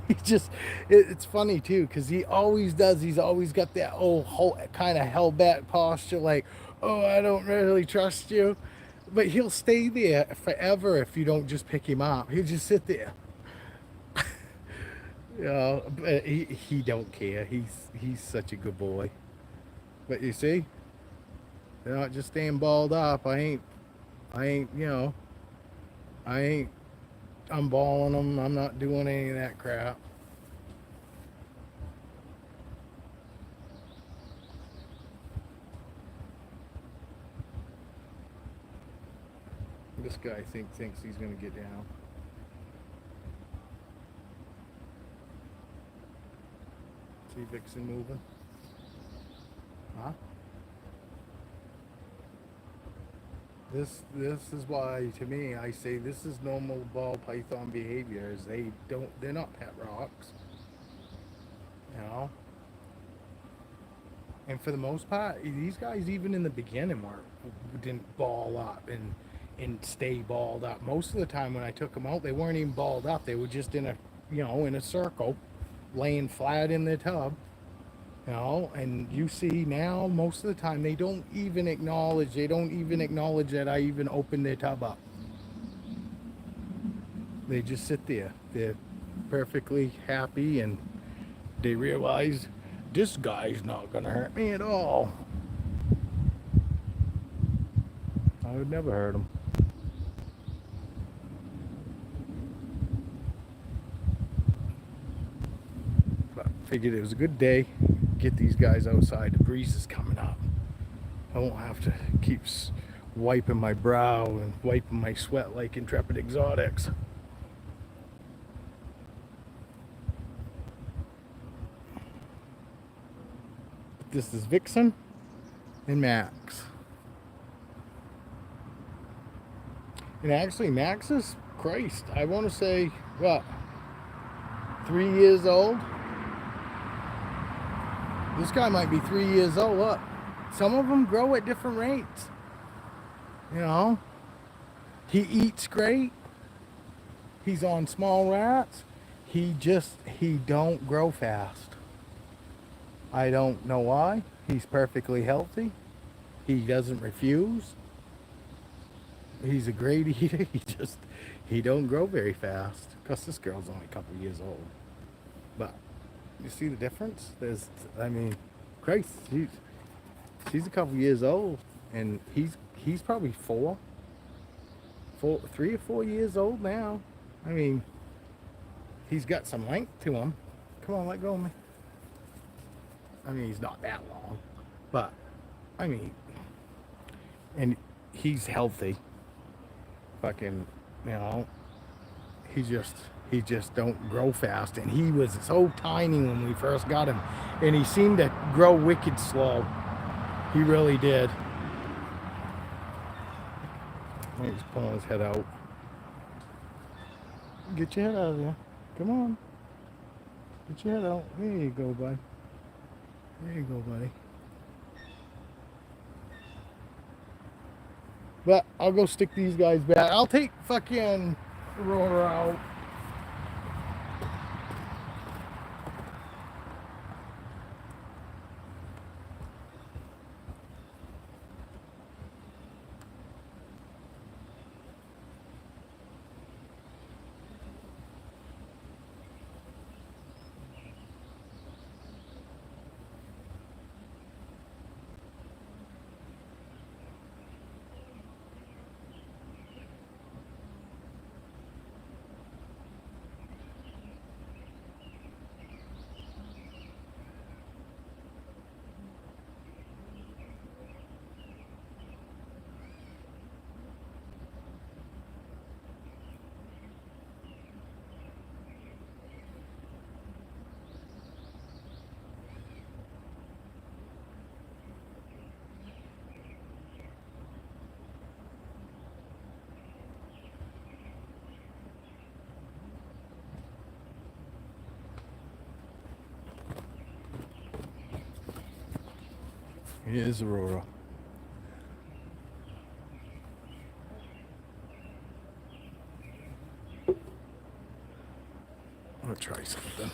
He just it's funny too because he always does. He's always got that old kind of held back posture, like, oh, I don't really trust you. But he'll stay there forever if you don't just pick him up. He'll just sit there. But he don't care. He's such a good boy. But you see, they're not just staying balled up. I ain't I ain't unballing them. I'm not doing any of that crap. This guy thinks he's gonna get down. See Vixen moving? Huh? This is why, to me, I say this is normal ball python behavior. Is they're not pet rocks, you know. And for the most part, these guys even in the beginning didn't ball up and stay balled up. Most of the time when I took them out, they weren't even balled up. They were just in a circle, laying flat in their tub. And you see now most of the time they don't even acknowledge that I even opened their tub up. They just sit there. They're perfectly happy and they realize this guy's not gonna hurt me at all. I would never hurt him. But figured it was a good day. Get these guys outside. The breeze is coming up. I won't have to keep wiping my brow and wiping my sweat like Intrepid Exotics. This is Vixen and Max. And actually, Max is, Christ, I want to say, what, 3 years old? This guy might be 3 years old. Look, some of them grow at different rates. He eats great. He's on small rats. He don't grow fast. I don't know why. He's perfectly healthy. He doesn't refuse. He's a great eater. He don't grow very fast. Because this girl's only a couple years old. But you see the difference? Christ, she's a couple years old, and he's probably 3 or 4 years old now. He's got some length to him. Come on, let go of me. He's not that long, but and he's healthy. Fucking, he just don't grow fast, and he was so tiny when we first got him, and he seemed to grow wicked slow. He really did. He's pulling his head out. Get your head out of there. Come on. Get your head out. There you go, bud. There you go, buddy. But I'll go stick these guys back. I'll take fucking Aurora out. Here's Aurora. gonna try something.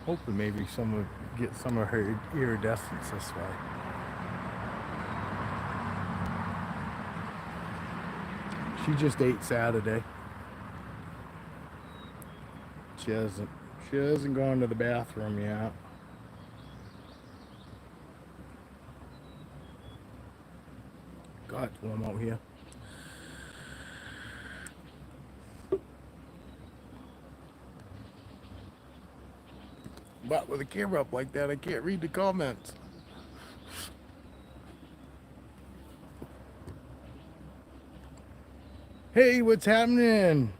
Hoping maybe someone get some of her iridescence this way. She just ate Saturday. She hasn't gone to the bathroom yet. God, it's warm out here. But with the camera up like that, I can't read the comments. Hey, what's happening?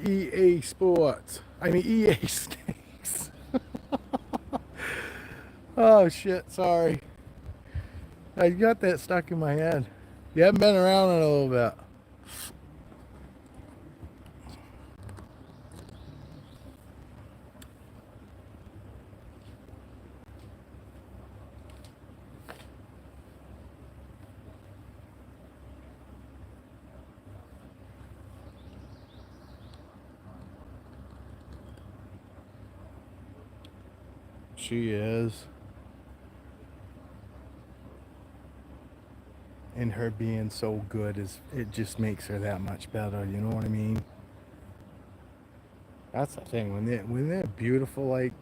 EA Sports. I mean, EA Snakes. Oh, shit, sorry. I got that stuck in my head. You haven't been around in a little bit. She is. And her being so good it just makes her that much better, you know what I mean? That's the thing. When they're beautiful, like,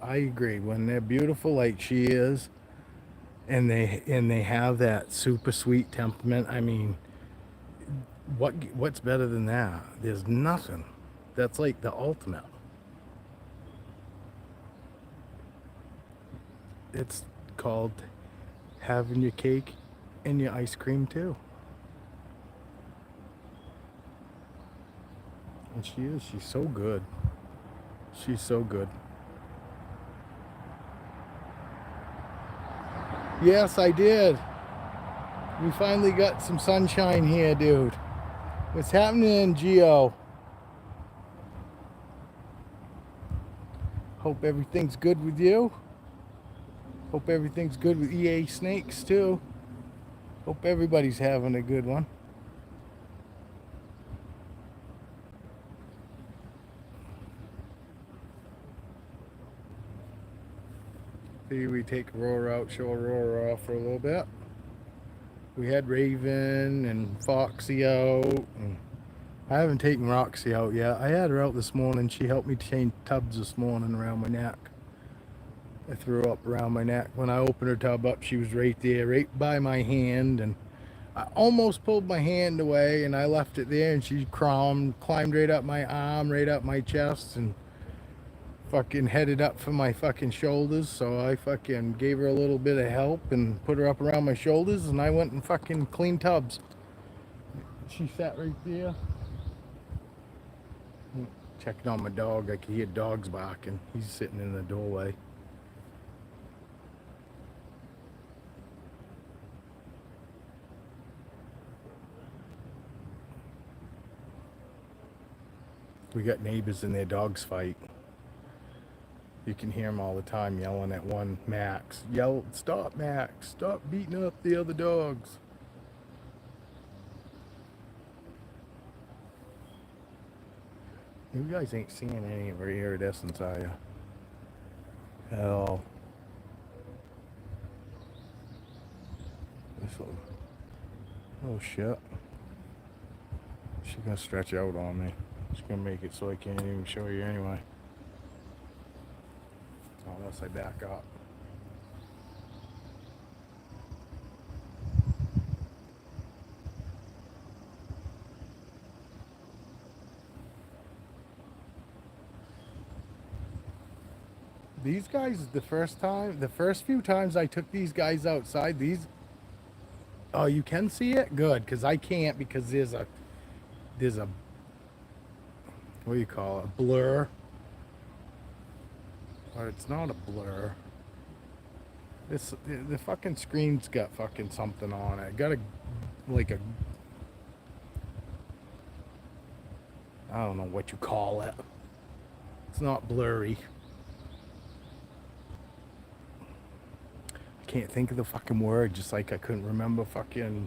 I agree, when they're beautiful like she is, and they have that super sweet temperament, I mean, what's better than that? There's nothing. That's like the ultimate. It's called having your cake and your ice cream too. And she's so good. She's so good. Yes, I did. We finally got some sunshine here, dude. What's happening, Geo? Hope everything's good with you. Hope everything's good with EA Snakes too. Hope everybody's having a good one. See, we take Aurora out, show Aurora off for a little bit. We had Raven and Foxy out. And I haven't taken Roxy out yet. I had her out this morning. She helped me change tubs this morning around my neck. I threw her up around my neck. When I opened her tub up, she was right there, right by my hand. And I almost pulled my hand away and I left it there, and she climbed right up my arm, right up my chest, and fucking headed up for my fucking shoulders. So I fucking gave her a little bit of help and put her up around my shoulders, and I went and fucking cleaned tubs. She sat right there. Checking on my dog. I could hear dogs barking. He's sitting in the doorway. We got neighbors and their dogs fight. You can hear them all the time yelling at one Max. Yell, stop, Max. Stop beating up the other dogs. You guys ain't seeing any of her iridescence, are you? At all. Oh shit. She's gonna stretch out on me. She's gonna make it so I can't even show you anyway. Unless I back up. These guys, the first few times I took these guys outside, oh, you can see it? Good, because I can't, because there's a, what do you call it, a blur. Or it's not a blur. The fucking screen's got fucking something on it. Got I don't know what you call it. It's not blurry. I can't think of the fucking word, just like I couldn't remember fucking...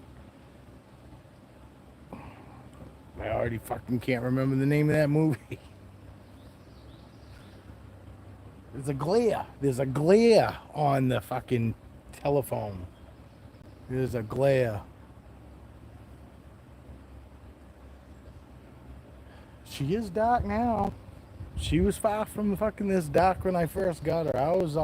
I already fucking can't remember the name of that movie. There's a glare. There's a glare on the fucking telephone. There's a glare. She is dark now. She was far from fucking this dark when I first got her. I was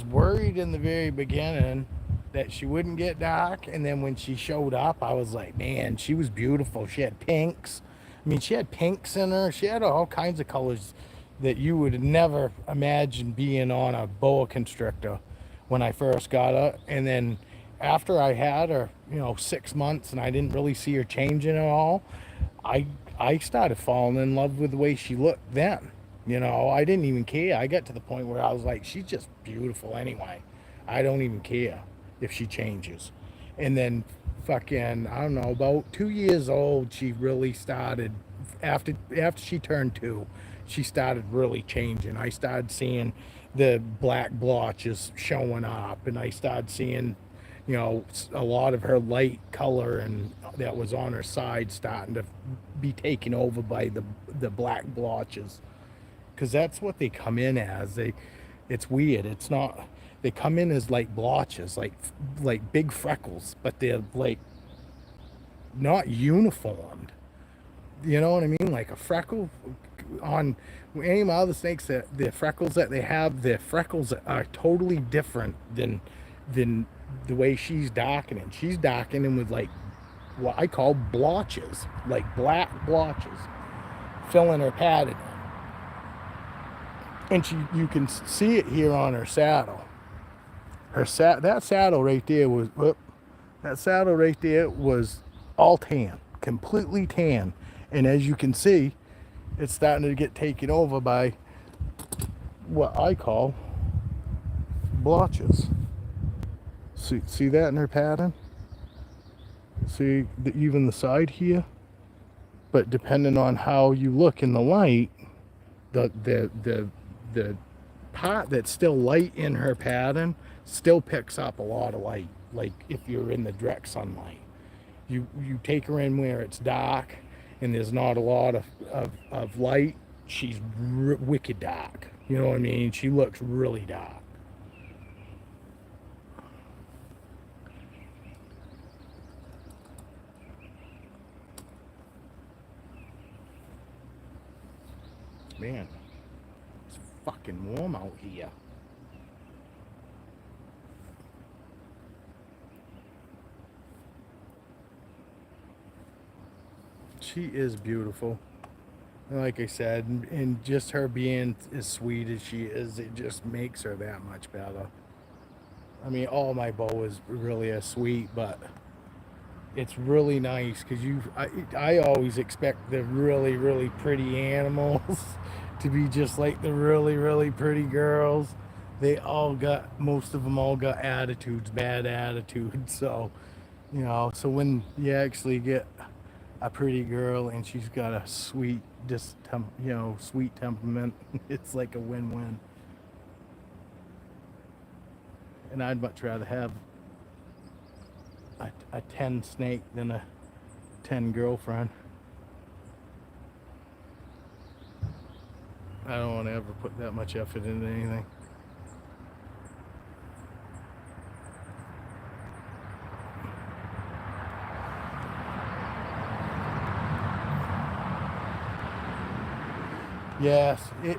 worried in the very beginning that she wouldn't get dark, and then when she showed up, I was like, man, she was beautiful. She had pinks. I mean, she had pinks in her. She had all kinds of colors that you would never imagine being on a boa constrictor when I first got her. And then after I had her, 6 months, and I didn't really see her changing at all, I started falling in love with the way she looked then. I didn't even care. I got to the point where I was like, she's just beautiful anyway. I don't even care if she changes. And then fucking, I don't know, about 2 years old, she really started, after she turned 2, she started really changing. I started seeing the black blotches showing up, and I started seeing, a lot of her light color and that was on her side starting to be taken over by the black blotches. Because that's what they come in as. It's weird. It's not. They come in as like blotches, like big freckles, but they're like not uniformed. You know what I mean? Like a freckle on any of my other snakes, that the freckles that they have, the freckles are totally different than the way she's darkening. She's darkening with like what I call blotches, like black blotches, filling her pattern. And you can see it here on her saddle. That saddle right there was all tan, completely tan. And as you can see, it's starting to get taken over by what I call blotches. See that in her pattern? See even the side here? But depending on how you look in the light, the part that's still light in her pattern still picks up a lot of light. Like if you're in the direct sunlight, you take her in where it's dark and there's not a lot of light, she's wicked dark. You know what I mean? She looks really dark. Man, it's fucking warm out here. She is beautiful. Like I said, and just her being as sweet as she is, it just makes her that much better. I mean, all my boas really are sweet, but it's really nice because I always expect the really, really pretty animals to be just like the really, really pretty girls. Most of them all got attitudes, bad attitudes. So, so when you actually get a pretty girl and she's got a sweet, sweet temperament, it's like a win-win. And I'd much rather have a 10 snake than a 10 girlfriend. I don't want to ever put that much effort into anything. Yes, you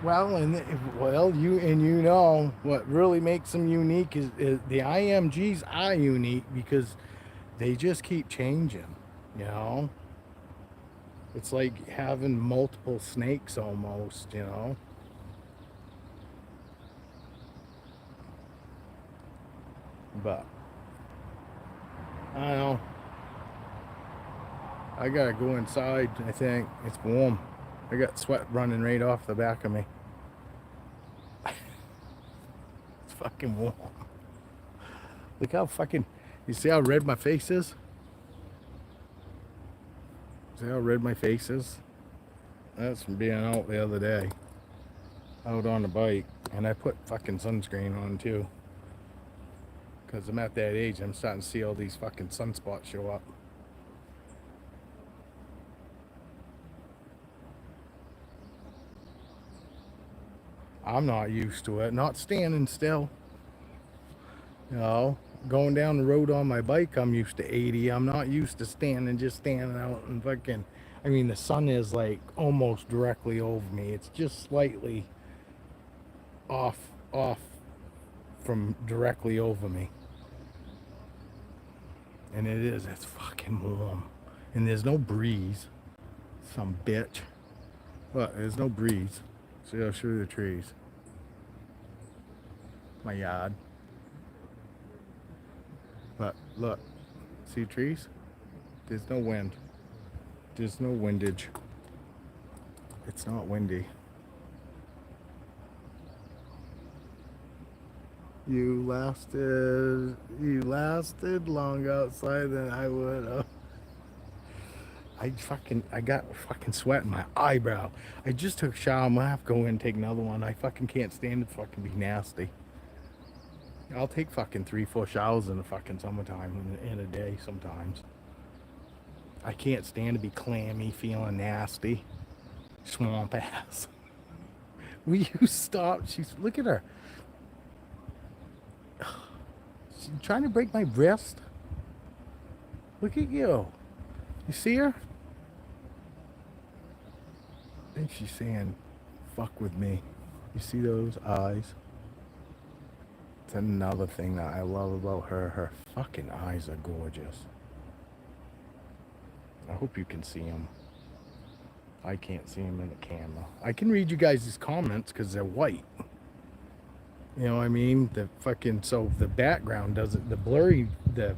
know what really makes them unique is the IMGs are unique because they just keep changing. It's like having multiple snakes almost. But I don't know. I gotta go inside. I think it's warm. I got sweat running right off the back of me. It's fucking warm. Look how fucking... You see how red my face is? See how red my face is? That's from being out the other day. Out on the bike. And I put fucking sunscreen on too. Because I'm at that age, I'm starting to see all these fucking sunspots show up. I'm not used to it. Not standing still. You know, going down the road on my bike, I'm used to 80. I'm not used to just standing out and fucking... I mean, the sun is like almost directly over me. It's just slightly off from directly over me. And it's fucking warm. And there's no breeze. Some bitch. But there's no breeze. See, I'll show you the trees. My yard. But look, see trees? There's no wind. There's no windage. It's not windy. You lasted long outside than I would have. I got fucking sweat in my eyebrow. I just took a shower. I'm gonna have to go in and take another one. I fucking can't stand it fucking be nasty. I'll take fucking 3-4 showers in the fucking summertime in a day sometimes. I can't stand to be clammy, feeling nasty. Swamp ass. Will you stop? Look at her. She's trying to break my wrist. Look at you. You see her? I think she's saying, fuck with me. You see those eyes? It's another thing that I love about her. Her fucking eyes are gorgeous. I hope you can see them. I can't see them in the camera. I can read you guys' comments because they're white. You know what I mean? So the background doesn't, oh,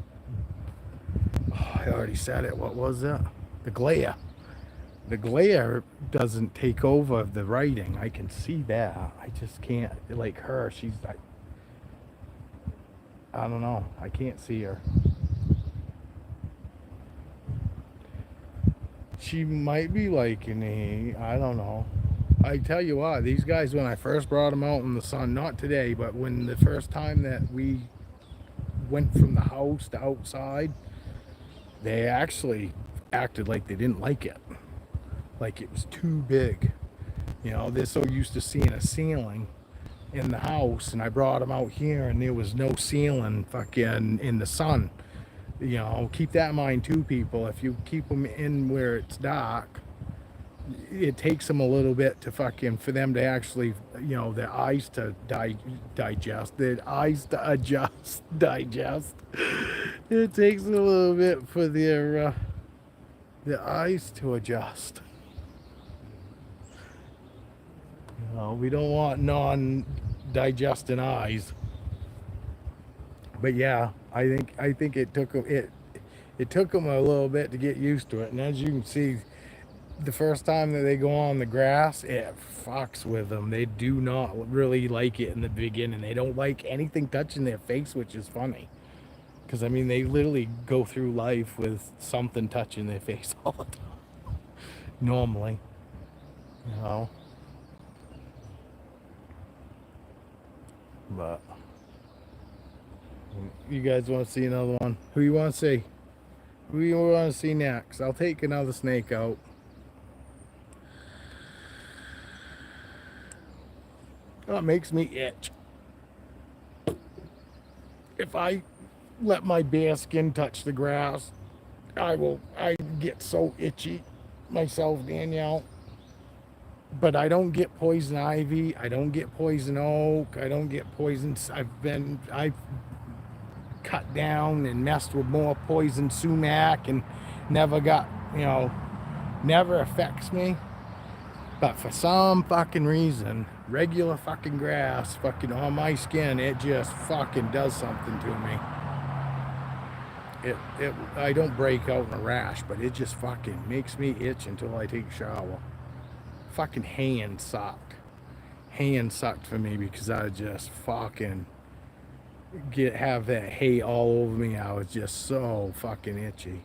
I already said it. What was that? The glare. The glare doesn't take over the writing. I can see that. I just can't, like her, I don't know. I can't see her. She might be liking me. I don't know. I tell you what, these guys, when I first brought them out in the sun, not today, but when the first time that we went from the house to outside, they actually acted like they didn't like it. Like it was too big. You know, they're so used to seeing a ceiling in the house, and I brought them out here and there was no ceiling fucking in the sun. You know, keep that in mind too, people. If you keep them in where it's dark, it takes them a little bit to for them to actually, you know, their eyes to digest, digest. It takes a little bit for their eyes to adjust. You know, we don't want non-digesting eyes. But yeah, I think it took them a little bit to get used to it. And as you can see, the first time that they go on the grass, it fucks with them. They do not really like it in the beginning. They don't like anything touching their face, which is funny. Because, I mean, they literally go through life with something touching their face all the time. Normally. You know? But you guys want to see another one? Who you want to see? Who you want to see next? I'll take another snake out. Oh, it makes me itch. If I let my bare skin touch the grass, I get so itchy myself, Danielle. But I don't get poison ivy. I don't get poison oak. I don't get poison. I've cut down and messed with more poison sumac and never got, you know, never affects me. But for some fucking reason, regular fucking grass fucking on my skin, it just fucking does something to me. I don't break out in a rash, but it just fucking makes me itch until I take a shower. Fucking hand sucked for me because I just fucking have that hay all over me. I was just so fucking itchy.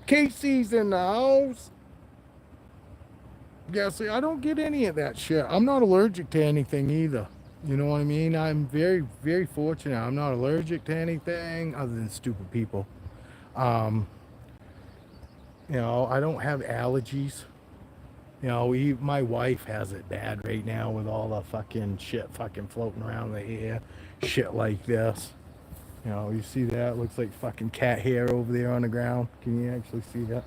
Casey's in the house. Yeah, see, I don't get any of that shit. I'm not allergic to anything either. You know what I mean? I'm very, very fortunate. I'm not allergic to anything other than stupid people. Um, I don't have allergies. My wife has it bad right now with all the fucking shit fucking floating around the air. Shit like this. You see that? Looks like fucking cat hair over there on the ground. Can you actually see that?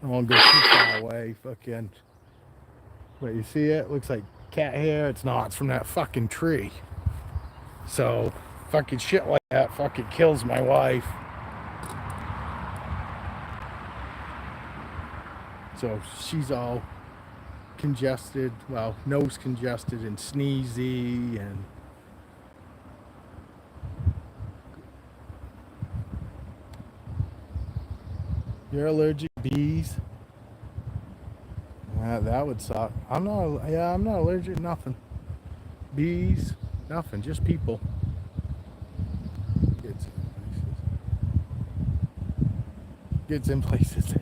I won't go too far away. Fucking. But you see it? Looks like cat hair. It's not. It's from that fucking tree. So, fucking shit like that fucking kills my wife. So she's all congested, well, nose congested and sneezy, and you're allergic to bees. That would suck. I'm not allergic to nothing. Bees, nothing, just people. Gets in places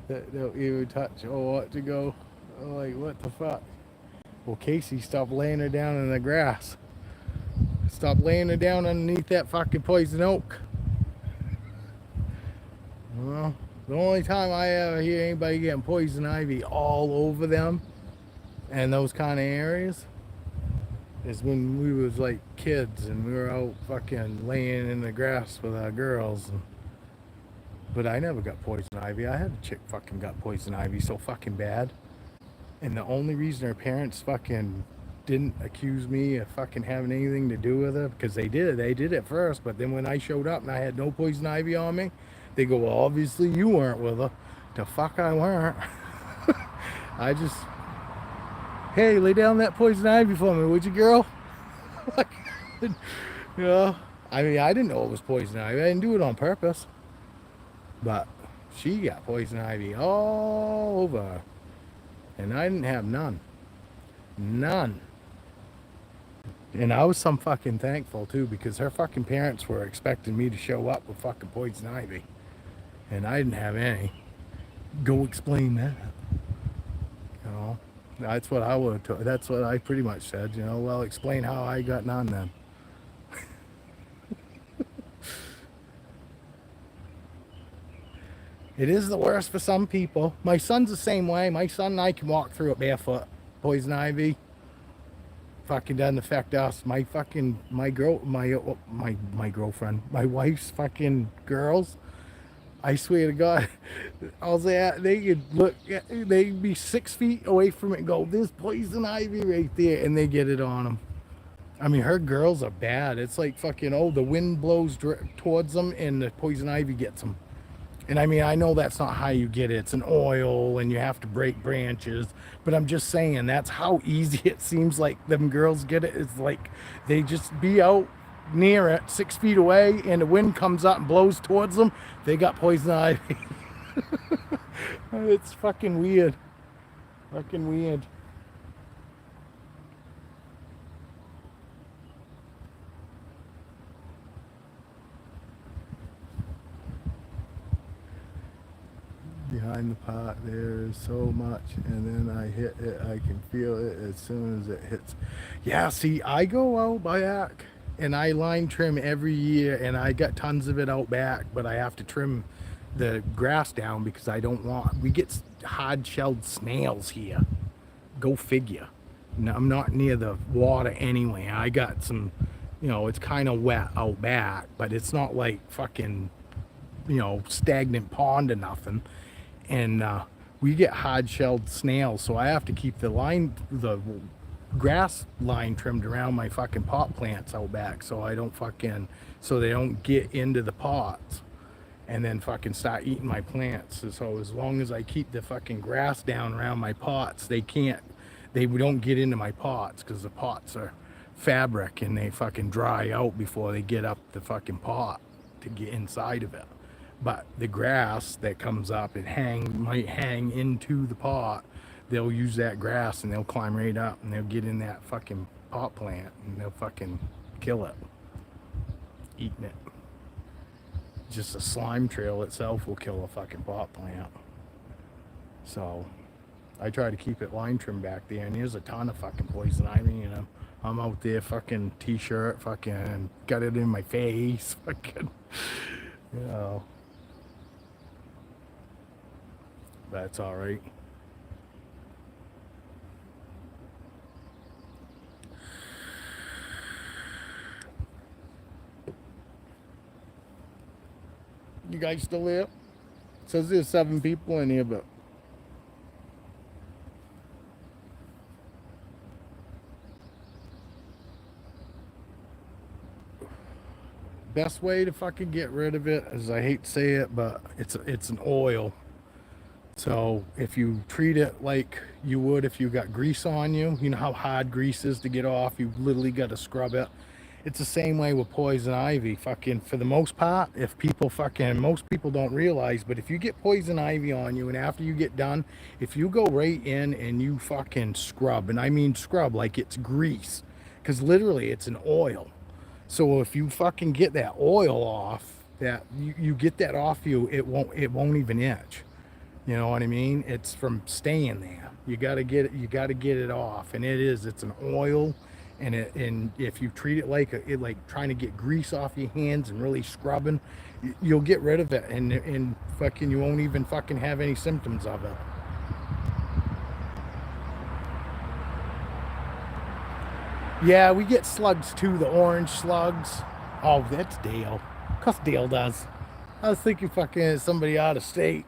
that don't even touch or want to go. Like, what the fuck? Well, Casey, stop laying her down in the grass. Stop laying her down underneath that fucking poison oak. Well, the only time I ever hear anybody getting poison ivy all over them and those kind of areas is when we was like kids and we were out fucking laying in the grass with our girls. But I never got poison ivy. I had a chick fucking got poison ivy so fucking bad. And the only reason her parents fucking didn't accuse me of fucking having anything to do with her, because they did it first, but then when I showed up and I had no poison ivy on me, they go, well, obviously you weren't with her. The fuck I weren't. I just, hey, lay down that poison ivy for me, would you, girl? I mean, I didn't know it was poison ivy. I didn't do it on purpose. But she got poison ivy all over her. And I didn't have none. None. And I was some fucking thankful too, because her fucking parents were expecting me to show up with fucking poison ivy. And I didn't have any. Go explain that. That's what I would. That's what I pretty much said. Well, explain how I got none then. It is the worst for some people. My son's the same way. My son and I can walk through it barefoot. Poison ivy fucking doesn't affect us. My girlfriend, my wife's fucking girls. I swear to God, they could look, they'd be 6 feet away from it and go, there's poison ivy right there, and they get it on them. I mean, her girls are bad. It's like fucking, the wind blows towards them and the poison ivy gets them. And I mean, I know that's not how you get it. It's an oil and you have to break branches. But I'm just saying, that's how easy it seems like them girls get it. It's like they just be out near it, 6 feet away, and the wind comes up and blows towards them. They got poison ivy. It's fucking weird. Fucking weird. Behind the pot there is so much, and then I hit it. I can feel it as soon as it hits. Yeah, see, I go out back and I line trim every year, and I got tons of it out back, but I have to trim the grass down because we get hard-shelled snails here. Go figure. Now, I'm not near the water anyway. I got some, it's kind of wet out back, but it's not like fucking, stagnant pond or nothing. And we get hard-shelled snails, so I have to keep the grass line trimmed around my fucking pot plants out back, so they don't get into the pots and then fucking start eating my plants. So as long as I keep the fucking grass down around my pots, they don't get into my pots, because the pots are fabric and they fucking dry out before they get up the fucking pot to get inside of it. But the grass that comes up, might hang into the pot. They'll use that grass and they'll climb right up and they'll get in that fucking pot plant and they'll fucking kill it, eating it. just a slime trail itself will kill a fucking pot plant. So I try to keep it line trim back there, and there's a ton of fucking poison ivy, you know. I'm out there fucking t-shirt, fucking got it in my face, fucking, you know. That's all right. You guys still there? It says there's 7 people in here, but best way to fucking get rid of it is, I hate to say it, but it's an oil. So if you treat it like you would if you got grease on you, you know how hard grease is to get off, you literally got to scrub it. It's the same way with poison ivy. Fucking, for the most part, if people fucking, most people don't realize, but if you get poison ivy on you and after you get done, if you go right in and you fucking scrub, and I mean scrub like it's grease, because literally it's an oil. So if you fucking get that oil off, that you get that off you, it won't even itch. You know what I mean? It's from staying there. You gotta get it off, and it's an oil. And if you treat it like trying to get grease off your hands and really scrubbing, you'll get rid of it, and fucking you won't even fucking have any symptoms of it. Yeah, we get slugs too, the orange slugs. Oh, that's Dale. Of course Dale does. I was thinking fucking somebody out of state.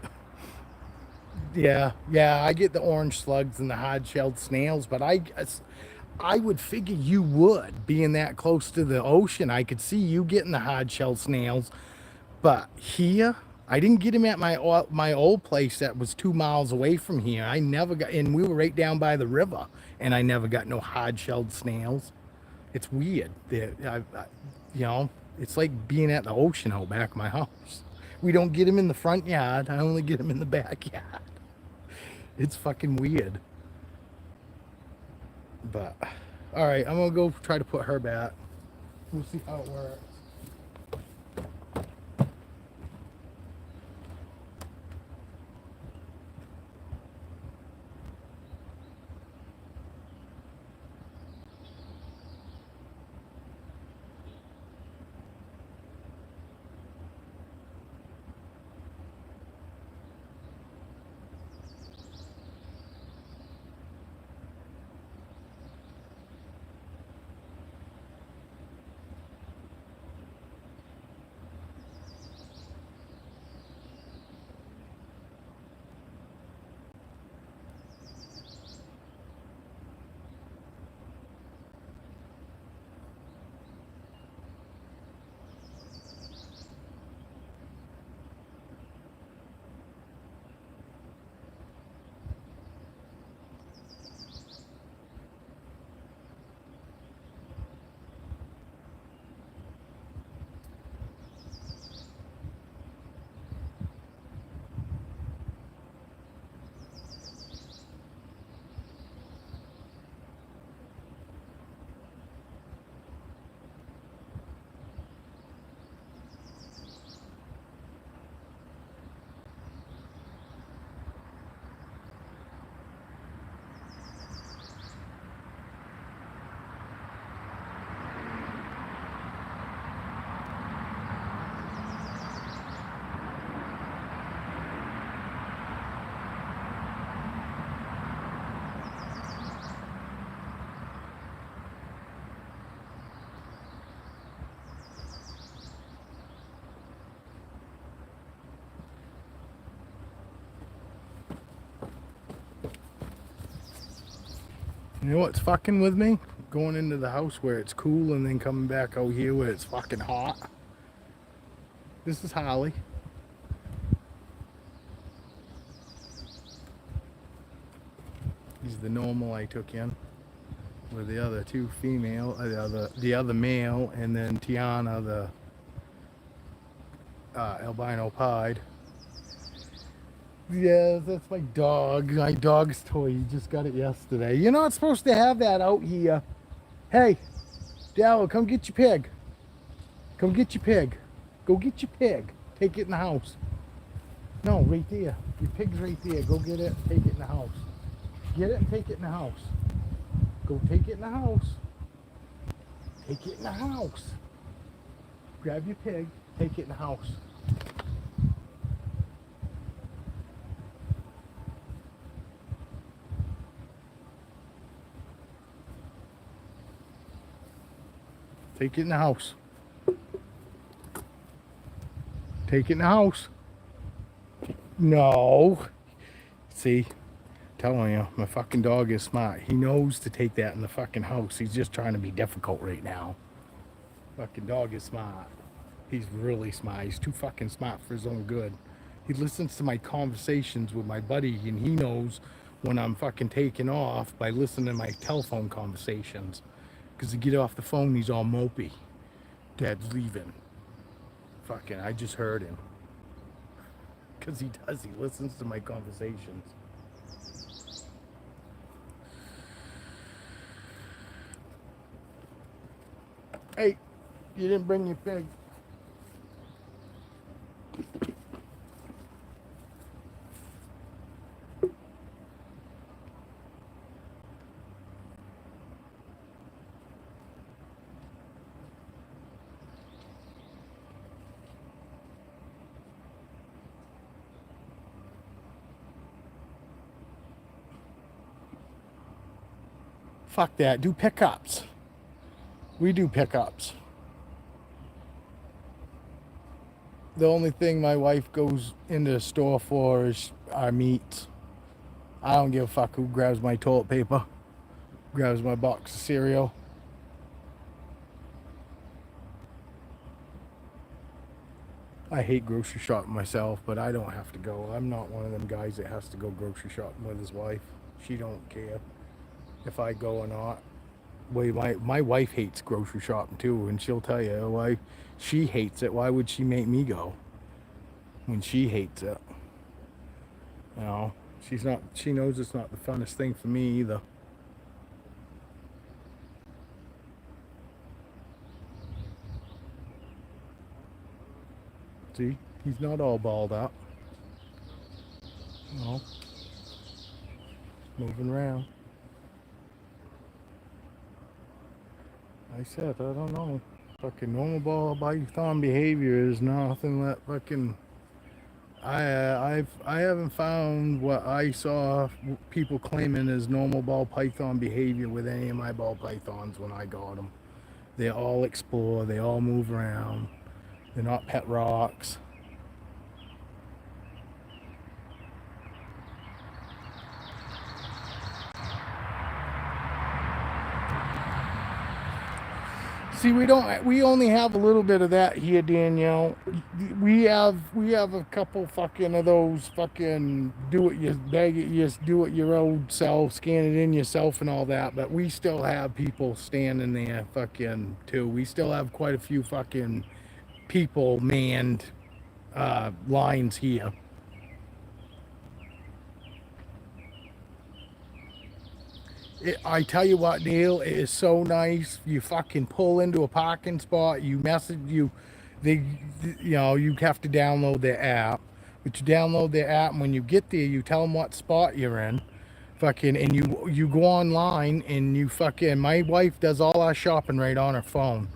Yeah, I get the orange slugs and the hard-shelled snails, but I would figure you would, being that close to the ocean. I could see you getting the hard-shelled snails, but here, I didn't get them at my old place that was 2 miles away from here. I never got, and we were right down by the river, and I never got no hard-shelled snails. It's weird. You know, it's like being at the ocean out back of my house. We don't get them in the front yard. I only get them in the backyard. It's fucking weird. But, all right, I'm going to go try to put her back. We'll see how it works. You know what's fucking with me? Going into the house where it's cool and then coming back out here where it's fucking hot. This is Holly. He's the normal I took in. With the other 2 female, the other male, and then Tiana, the albino pied. Yeah, that's my dog. My dog's toy. He just got it yesterday. You're not supposed to have that out here. Hey, Dallo, come get your pig. Come get your pig. Go get your pig. Take it in the house. No, right there. Your pig's right there. Go get it. Take it in the house. Get it and take it in the house. Go take it in the house. Take it in the house. Grab your pig. Take it in the house. Take it in the house. Take it in the house. No. See? Telling you, my fucking dog is smart. He knows to take that in the fucking house. He's just trying to be difficult right now. Fucking dog is smart. He's really smart. He's too fucking smart for his own good. He listens to my conversations with my buddy, and he knows when I'm fucking taking off by listening to my telephone conversations. Because to get off the phone, he's all mopey. Dad's leaving. Fucking, I just heard him. Because he does. He listens to my conversations. Hey, you didn't bring your pig. Fuck that. Do pickups. We do pickups. The only thing my wife goes into the store for is our meats. I don't give a fuck who grabs my toilet paper, grabs my box of cereal. I hate grocery shopping myself, but I don't have to go. I'm not one of them guys that has to go grocery shopping with his wife. She don't care if I go or not. My wife hates grocery shopping too, and she'll tell you why she hates it. Why would she make me go when she hates it? You know, she knows it's not the funnest thing for me either. See, he's not all balled up. No, moving around. I said, I don't know. Fucking normal ball python behavior is nothing that fucking. I haven't found what I saw people claiming as normal ball python behavior with any of my ball pythons when I got them. They all explore. They all move around. They're not pet rocks. See, we only have a little bit of that here, Danielle. We have a couple fucking of those fucking do it your own self, scan it in yourself and all that, but we still have people standing there fucking too. We still have quite a few fucking people manned lines here. I tell you what, Neil, it is so nice. You fucking pull into a parking spot. You message you, you have to download their app. But you download their app, and when you get there, you tell them what spot you're in, fucking, and you go online and you fucking. My wife does all our shopping right on her phone.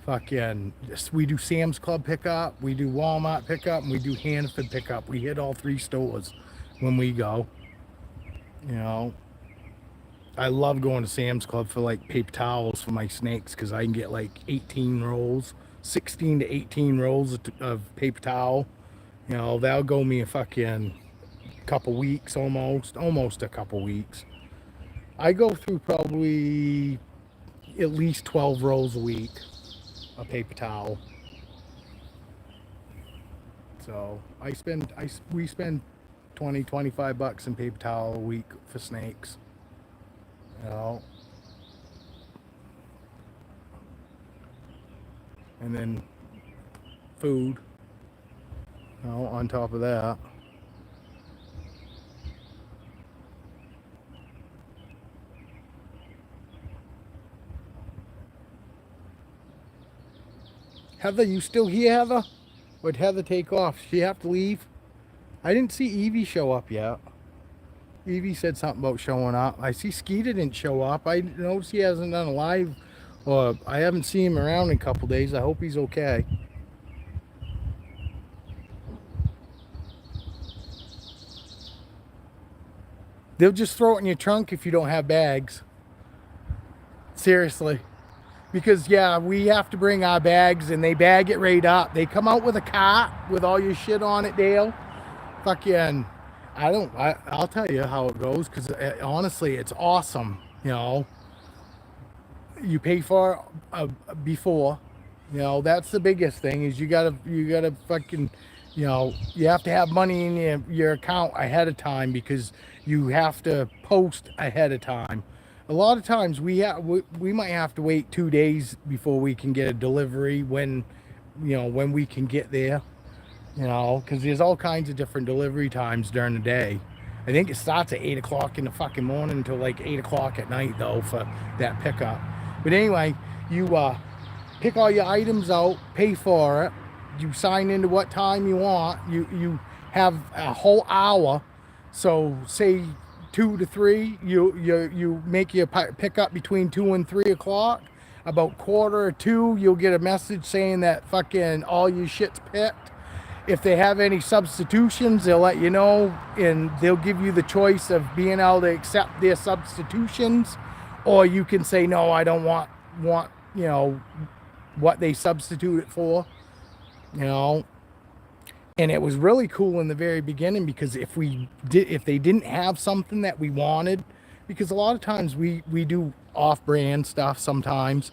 Fucking, we do Sam's Club pickup, we do Walmart pickup, and we do Hannaford pickup. We hit all three stores when we go. You know. I love going to Sam's Club for like paper towels for my snakes because I can get like 18 rolls, 16 to 18 rolls of paper towel. You know, that'll go me a fucking couple weeks almost a couple weeks. I go through probably at least 12 rolls a week of paper towel. So we spend 20, 25 bucks in paper towel a week for snakes. You know, and then food, you know, on top of that. Heather, you still here, Heather? Would Heather take off? She have to leave? I didn't see Evie show up yet. Evie said something about showing up. I see Skeeter didn't show up. I noticed he hasn't done a live, or I haven't seen him around in a couple days. I hope he's okay. They'll just throw it in your trunk if you don't have bags. Seriously. Because, yeah, we have to bring our bags, and they bag it right up. They come out with a cart with all your shit on it, Dale. Fucking, I'll tell you how it goes, because honestly, it's awesome, you know. You pay for it before, you know, that's the biggest thing, is you gotta fucking, you know, you have to have money in your account ahead of time, because you have to post ahead of time. A lot of times we might have to wait 2 days before we can get a delivery, when, you know, when we can get there, you know, because there's all kinds of different delivery times during the day. I think it starts at 8 o'clock in the fucking morning until like 8 o'clock at night, though, for that pickup. But anyway, you pick all your items out, pay for it, you sign into what time you want, you have a whole hour. So say 2 to 3, you make your pickup between 2 and 3 o'clock. About 1:45, you'll get a message saying that fucking all your shit's picked. If they have any substitutions, they'll let you know, and they'll give you the choice of being able to accept their substitutions, or you can say, no, I don't want, you know, what they substitute it for, you know. And it was really cool in the very beginning, because if they didn't have something that we wanted, because a lot of times we do off-brand stuff sometimes.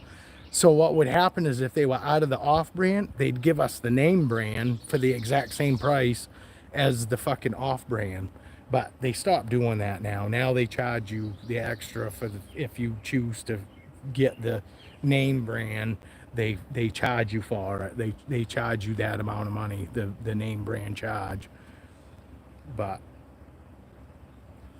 So what would happen is, if they were out of the off-brand, they'd give us the name brand for the exact same price as the fucking off-brand. But they stopped doing that now. Now they charge you the extra for if you choose to get the name brand. They charge you for it. They charge you that amount of money, the name brand charge. But,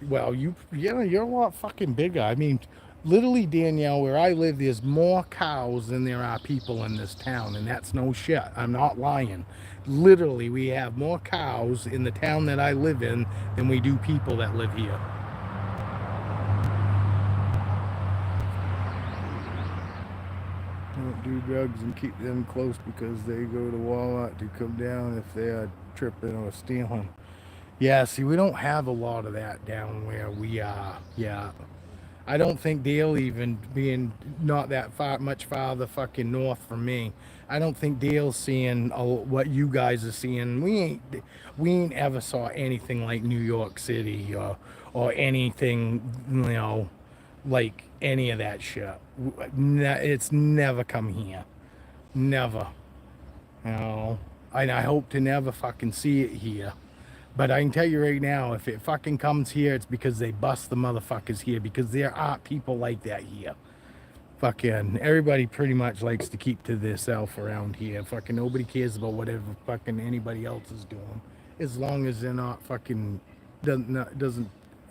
well, you're a lot fucking bigger. I mean, literally, Danielle, where I live, there's more cows than there are people in this town, and that's no shit. I'm not lying. Literally, we have more cows in the town that I live in than we do people that live here. Don't do drugs and keep them close, because they go to Walmart to come down if they are tripping or stealing. Yeah, see, we don't have a lot of that down where we are. Yeah. I don't think Dale, even being not that much farther fucking north from me, I don't think Dale's seeing what you guys are seeing. We ain't ever saw anything like New York City, or anything, you know, like any of that shit. It's never come here. Never. You know, and I hope to never fucking see it here. But I can tell you right now, if it fucking comes here, it's because they bust the motherfuckers here, because there aren't people like that here. Fucking everybody pretty much likes to keep to themselves around here. Fucking nobody cares about whatever fucking anybody else is doing, as long as they're not fucking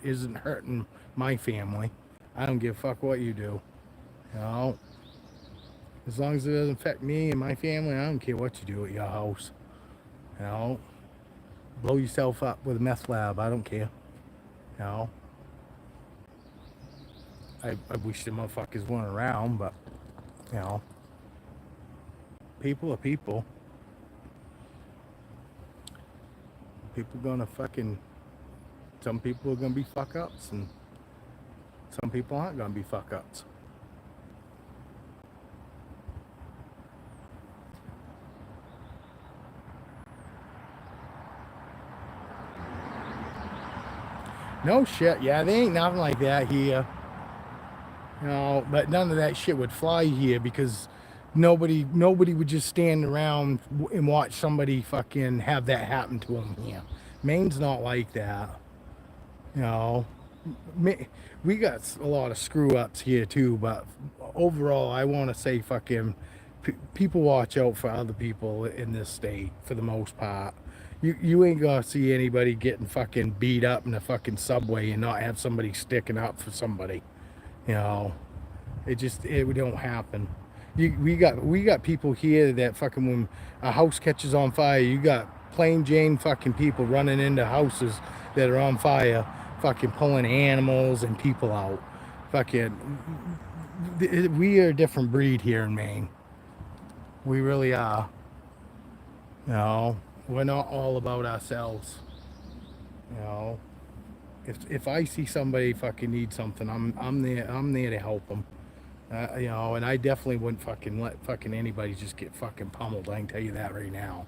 isn't hurting my family. I don't give a fuck what you do. You know, as long as it doesn't affect me and my family, I don't care what you do at your house. You know. Blow yourself up with a meth lab, I don't care. You know. I wish the motherfuckers weren't around, but, you know. People are people. People gonna fucking... Some people are gonna be fuck-ups, and some people aren't gonna be fuck-ups. No shit, yeah, they ain't nothing like that here. You know, but none of that shit would fly here, because nobody would just stand around and watch somebody fucking have that happen to them here. Maine's not like that. You know, we got a lot of screw ups here too, but overall, I want to say fucking people watch out for other people in this state for the most part. You ain't gonna see anybody getting fucking beat up in a fucking subway and not have somebody sticking up for somebody. You know, it don't happen. We got people here that fucking, when a house catches on fire, you got plain Jane fucking people running into houses that are on fire, fucking pulling animals and people out. Fucking, we are a different breed here in Maine. We really are. You know, we're not all about ourselves. You know, if I see somebody fucking need something, I'm there to help them. You know, and I definitely wouldn't fucking let fucking anybody just get fucking pummeled. I can tell you that right now.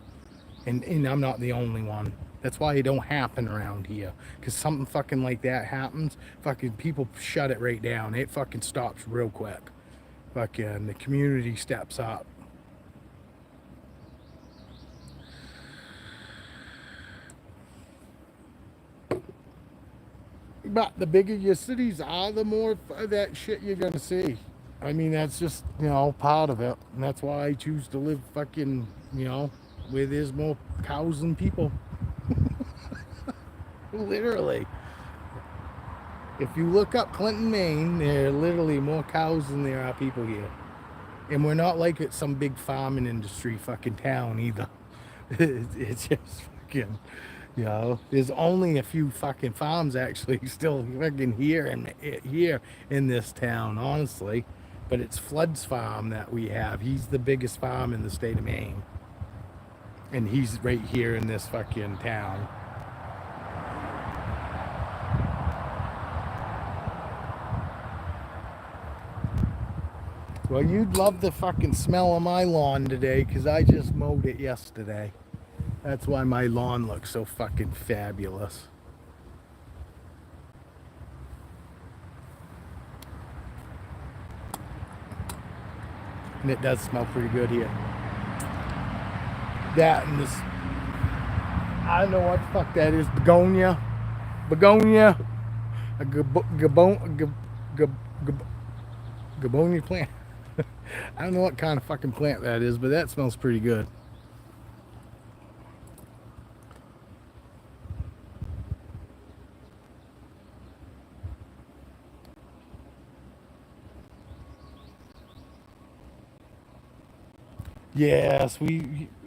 And I'm not the only one. That's why it don't happen around here. Because something fucking like that happens, fucking people shut it right down. It fucking stops real quick. Fucking the community steps up. But the bigger your cities are, the more that shit you're gonna see. I mean, that's just, part of it. And that's why I choose to live fucking, where there's more cows than people. Literally. If you look up Clinton, Maine, there are literally more cows than there are people here. And we're not like it's some big farming industry fucking town either. It's just fucking, there's only a few fucking farms actually still fucking here in this town, honestly. But it's Flood's farm that we have. He's the biggest farm in the state of Maine. And he's right here in this fucking town. Well, you'd love the fucking smell of my lawn today, because I just mowed it yesterday. That's why my lawn looks so fucking fabulous. And it does smell pretty good here. That and this, I don't know what the fuck that is. Begonia, a gabonia plant. I don't know what kind of fucking plant that is, but that smells pretty good. Yes,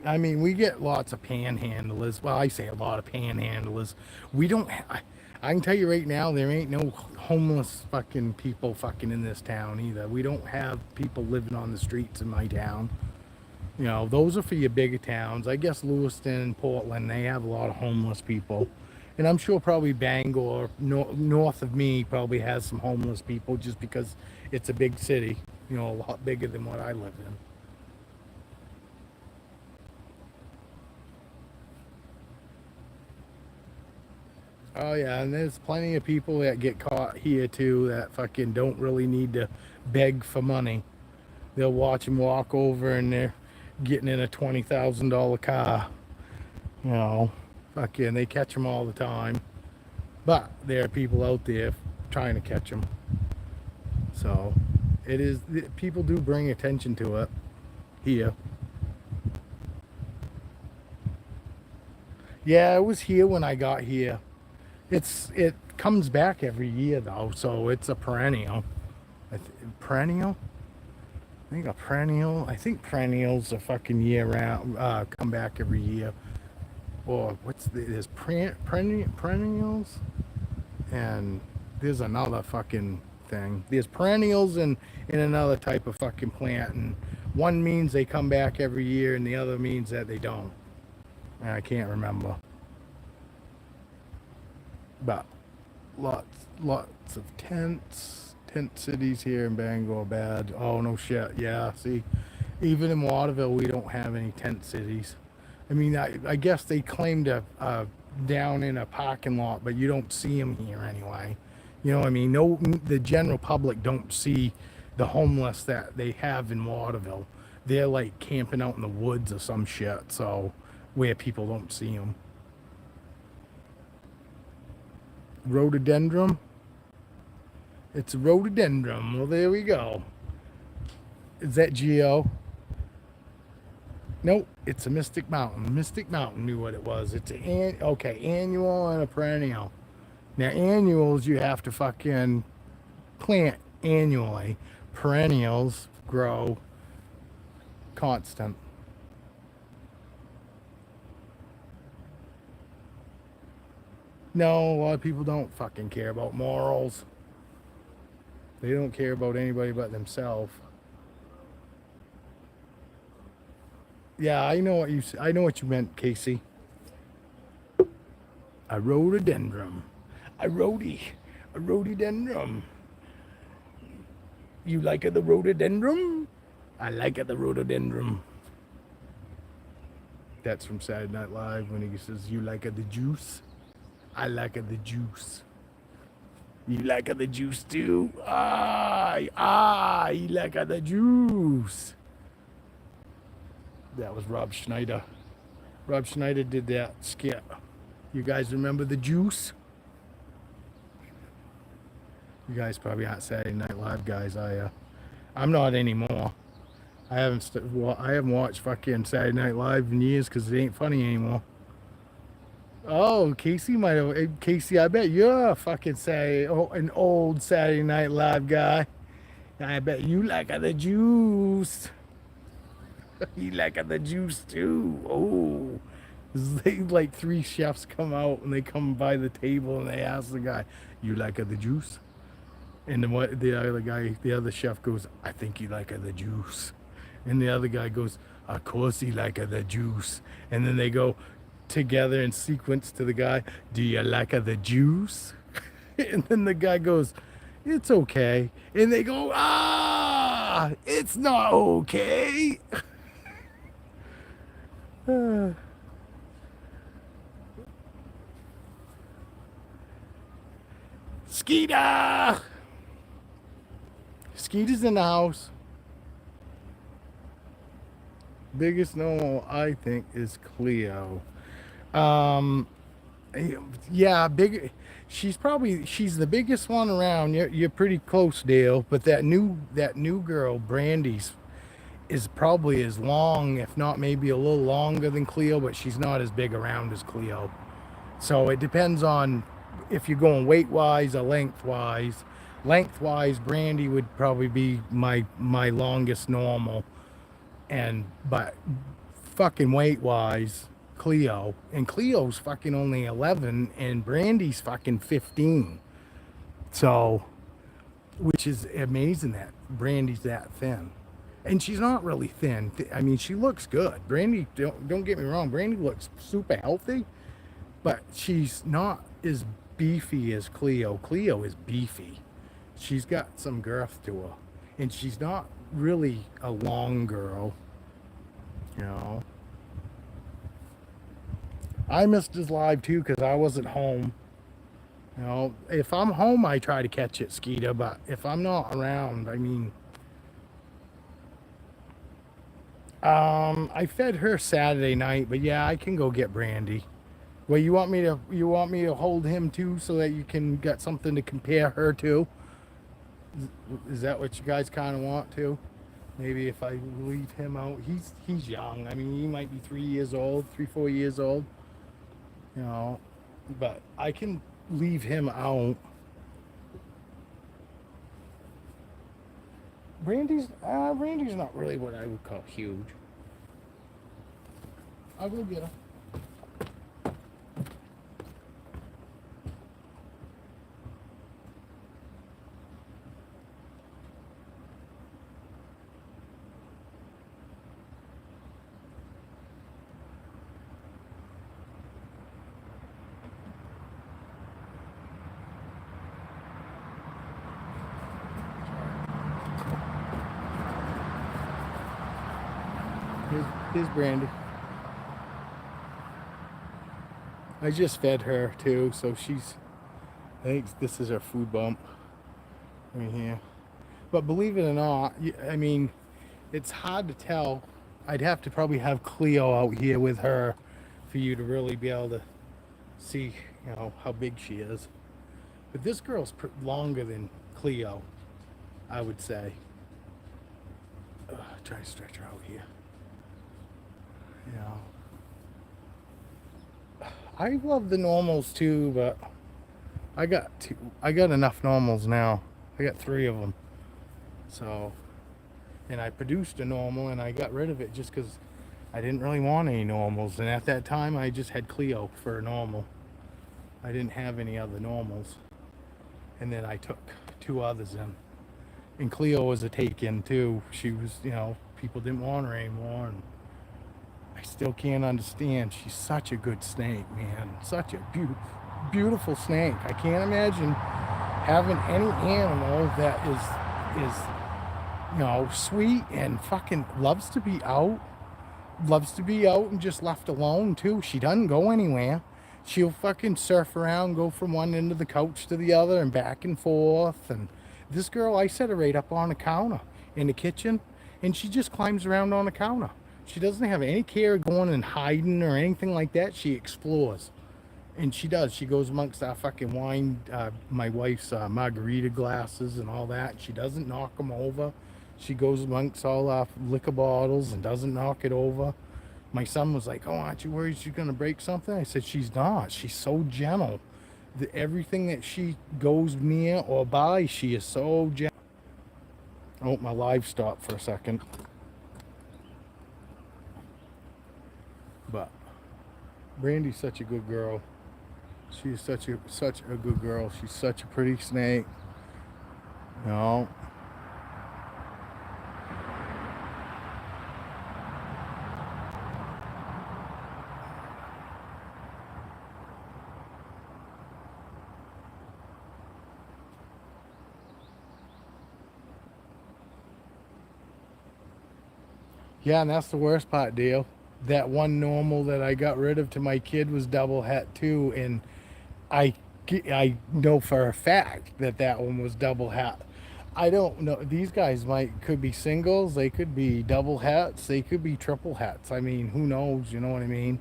I mean, we get lots of panhandlers. Well, I say a lot of panhandlers. We don't, I can tell you right now, there ain't no homeless fucking people fucking in this town either. We don't have people living on the streets in my town. Those are for your bigger towns. I guess Lewiston and Portland, they have a lot of homeless people. And I'm sure probably Bangor, north of me, probably has some homeless people just because it's a big city, a lot bigger than what I live in. Oh yeah, and there's plenty of people that get caught here too that fucking don't really need to beg for money. They'll watch them walk over and they're getting in a $20,000 car. You know, fucking, they catch them all the time. But there are people out there trying to catch them. So it is, people do bring attention to it here. Yeah, it was here when I got here. It comes back every year though, so it's a perennial. Perennial? I think perennials are fucking year round. Come back every year. Or there's perennials, and there's another fucking thing. There's perennials and another type of fucking plant, and one means they come back every year, and the other means that they don't. And I can't remember. But lots of tent cities here in Bangor. Bad. Oh no shit. Yeah. See, even in Waterville, we don't have any tent cities. I mean, I guess they claim to down in a parking lot, but you don't see them here anyway. You know what I mean? No, the general public don't see the homeless that they have in Waterville. They're like camping out in the woods or some shit. So where people don't see them. Rhododendron. It's a rhododendron. Well, there we go. Is that Geo? Nope, it's a Mystic Mountain. Mystic Mountain knew what it was. It's okay, annual and a perennial. Now annuals you have to fucking plant annually. Perennials grow constant. No, a lot of people don't fucking care about morals. They don't care about anybody but themselves. Yeah, I know what you meant, Casey. A rhododendron. A rhododendron. You like the rhododendron? I like the rhododendron. That's from Saturday Night Live when he says, "You like the juice? I like the juice. You like the juice too? You like the juice." That was Rob Schneider. Rob Schneider did that skit. You guys remember the juice? You guys probably aren't Saturday Night Live guys. I'm not anymore. I haven't watched fucking Saturday Night Live in years because it ain't funny anymore. Oh, Casey might have. Casey, I bet you're a fucking an old Saturday Night Live guy. I bet you like the juice. You like the juice too. Oh, like three chefs come out and they come by the table and they ask the guy, "You like the juice?" And then what the other chef goes, "I think you like the juice." And the other guy goes, "Of course he like the juice." And then they go together in sequence to the guy, "Do you like the juice?" And then the guy goes, "It's okay." And they go, "It's not okay." Skeeter! Skeeter's in the house. Biggest no, I think, is Cleo. Yeah, big. She's the biggest one around. You're pretty close, Dale. But that new girl, Brandy's, is probably as long, if not maybe a little longer than Cleo, but she's not as big around as Cleo. So it depends on if you're going weight wise or length wise. Lengthwise, Brandy would probably be my longest normal, but fucking weight wise, Cleo. And Cleo's fucking only 11 and Brandy's fucking 15. So, which is amazing that Brandy's that thin. And she's not really thin. I mean, she looks good. Brandy, don't get me wrong, Brandy looks super healthy, but she's not as beefy as Cleo. Cleo is beefy. She's got some girth to her. And she's not really a long girl, you know. I missed his live too because I wasn't home. You know, if I'm home, I try to catch it, Skeeter. But if I'm not around, I mean, I fed her Saturday night. But yeah, I can go get Brandy. Well, you want me to hold him too so that you can get something to compare her to? Is that what you guys kind of want to? Maybe if I leave him out, he's young. I mean, he might be 3 years old, 4 years old. You know, but I can leave him out. Brandy's not really what I would call huge. I'll go get her. Here's Brandy. I just fed her too, so I think this is her food bump right here. But believe it or not, I mean, it's hard to tell. I'd have to probably have Cleo out here with her for you to really be able to see, you know, how big she is. But this girl's longer than Cleo, I would say. Try to stretch her out here. You know, I love the normals too, but I got enough normals now. I got 3 of them. So and I produced a normal, and I got rid of it just because I didn't really want any normals. And at that time, I just had Cleo for a normal. I didn't have any other normals. And then I took two others in. And Cleo was a take-in too. She was, people didn't want her anymore. And I still can't understand. She's such a good snake, man. Such a beautiful snake. I can't imagine having any animal that is sweet and fucking loves to be out. Loves to be out and just left alone too. She doesn't go anywhere. She'll fucking surf around, go from one end of the couch to the other and back and forth. And this girl, I set her right up on the counter in the kitchen, and she just climbs around on the counter. She doesn't have any care going and hiding or anything like that. She explores. And she does. She goes amongst our fucking wine, my wife's margarita glasses and all that. She doesn't knock them over. She goes amongst all our liquor bottles and doesn't knock it over. My son was like, "Oh, aren't you worried she's going to break something?" I said, "She's not. She's so gentle. Everything that she goes near or by, she is so gentle." Oh, my live stopped for a second. But Brandy's such a good girl. She's such a good girl. She's such a pretty snake. No. Yeah, and that's the worst part, Dale. That one normal that I got rid of to my kid was double het too, and I I know for a fact that that one was double hat. I don't know. These guys could be singles. They could be double hats. They could be triple hats. I mean, who knows? You know what I mean?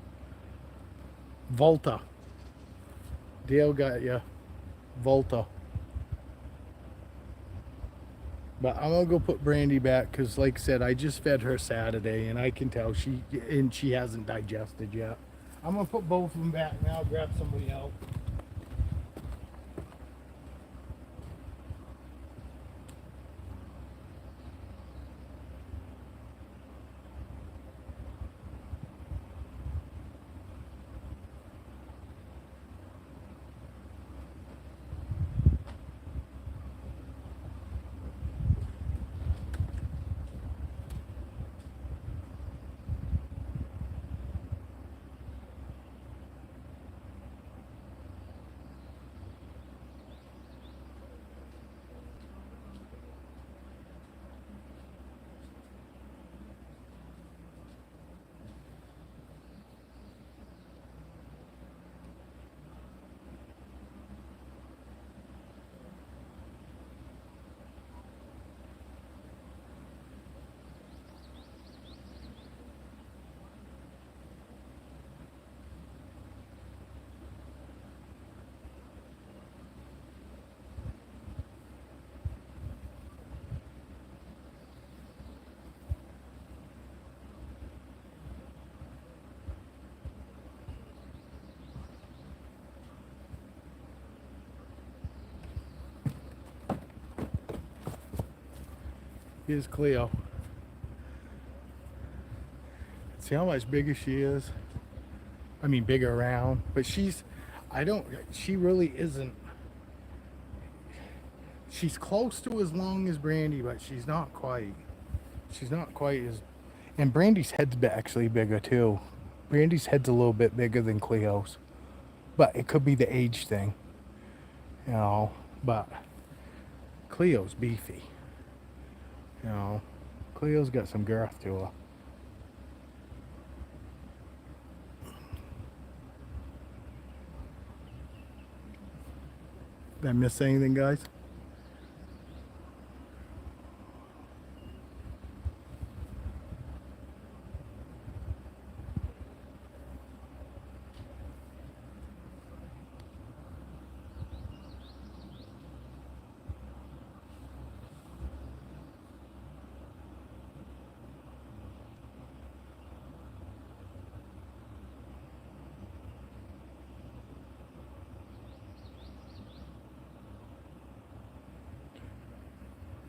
Volta. Dale got you. Volta. But I'm gonna go put Brandy back because, like I said, I just fed her Saturday, and I can tell she hasn't digested yet. I'm gonna put both of them back now. Grab somebody else. Here's Cleo. See how much bigger she is? I mean, bigger around. But she really isn't. She's close to as long as Brandy, but she's not quite. She's not quite as. And Brandy's head's actually bigger too. Brandy's head's a little bit bigger than Cleo's. But it could be the age thing. You know, but Cleo's beefy. You know, Cleo's got some girth to her. Did I miss anything, guys?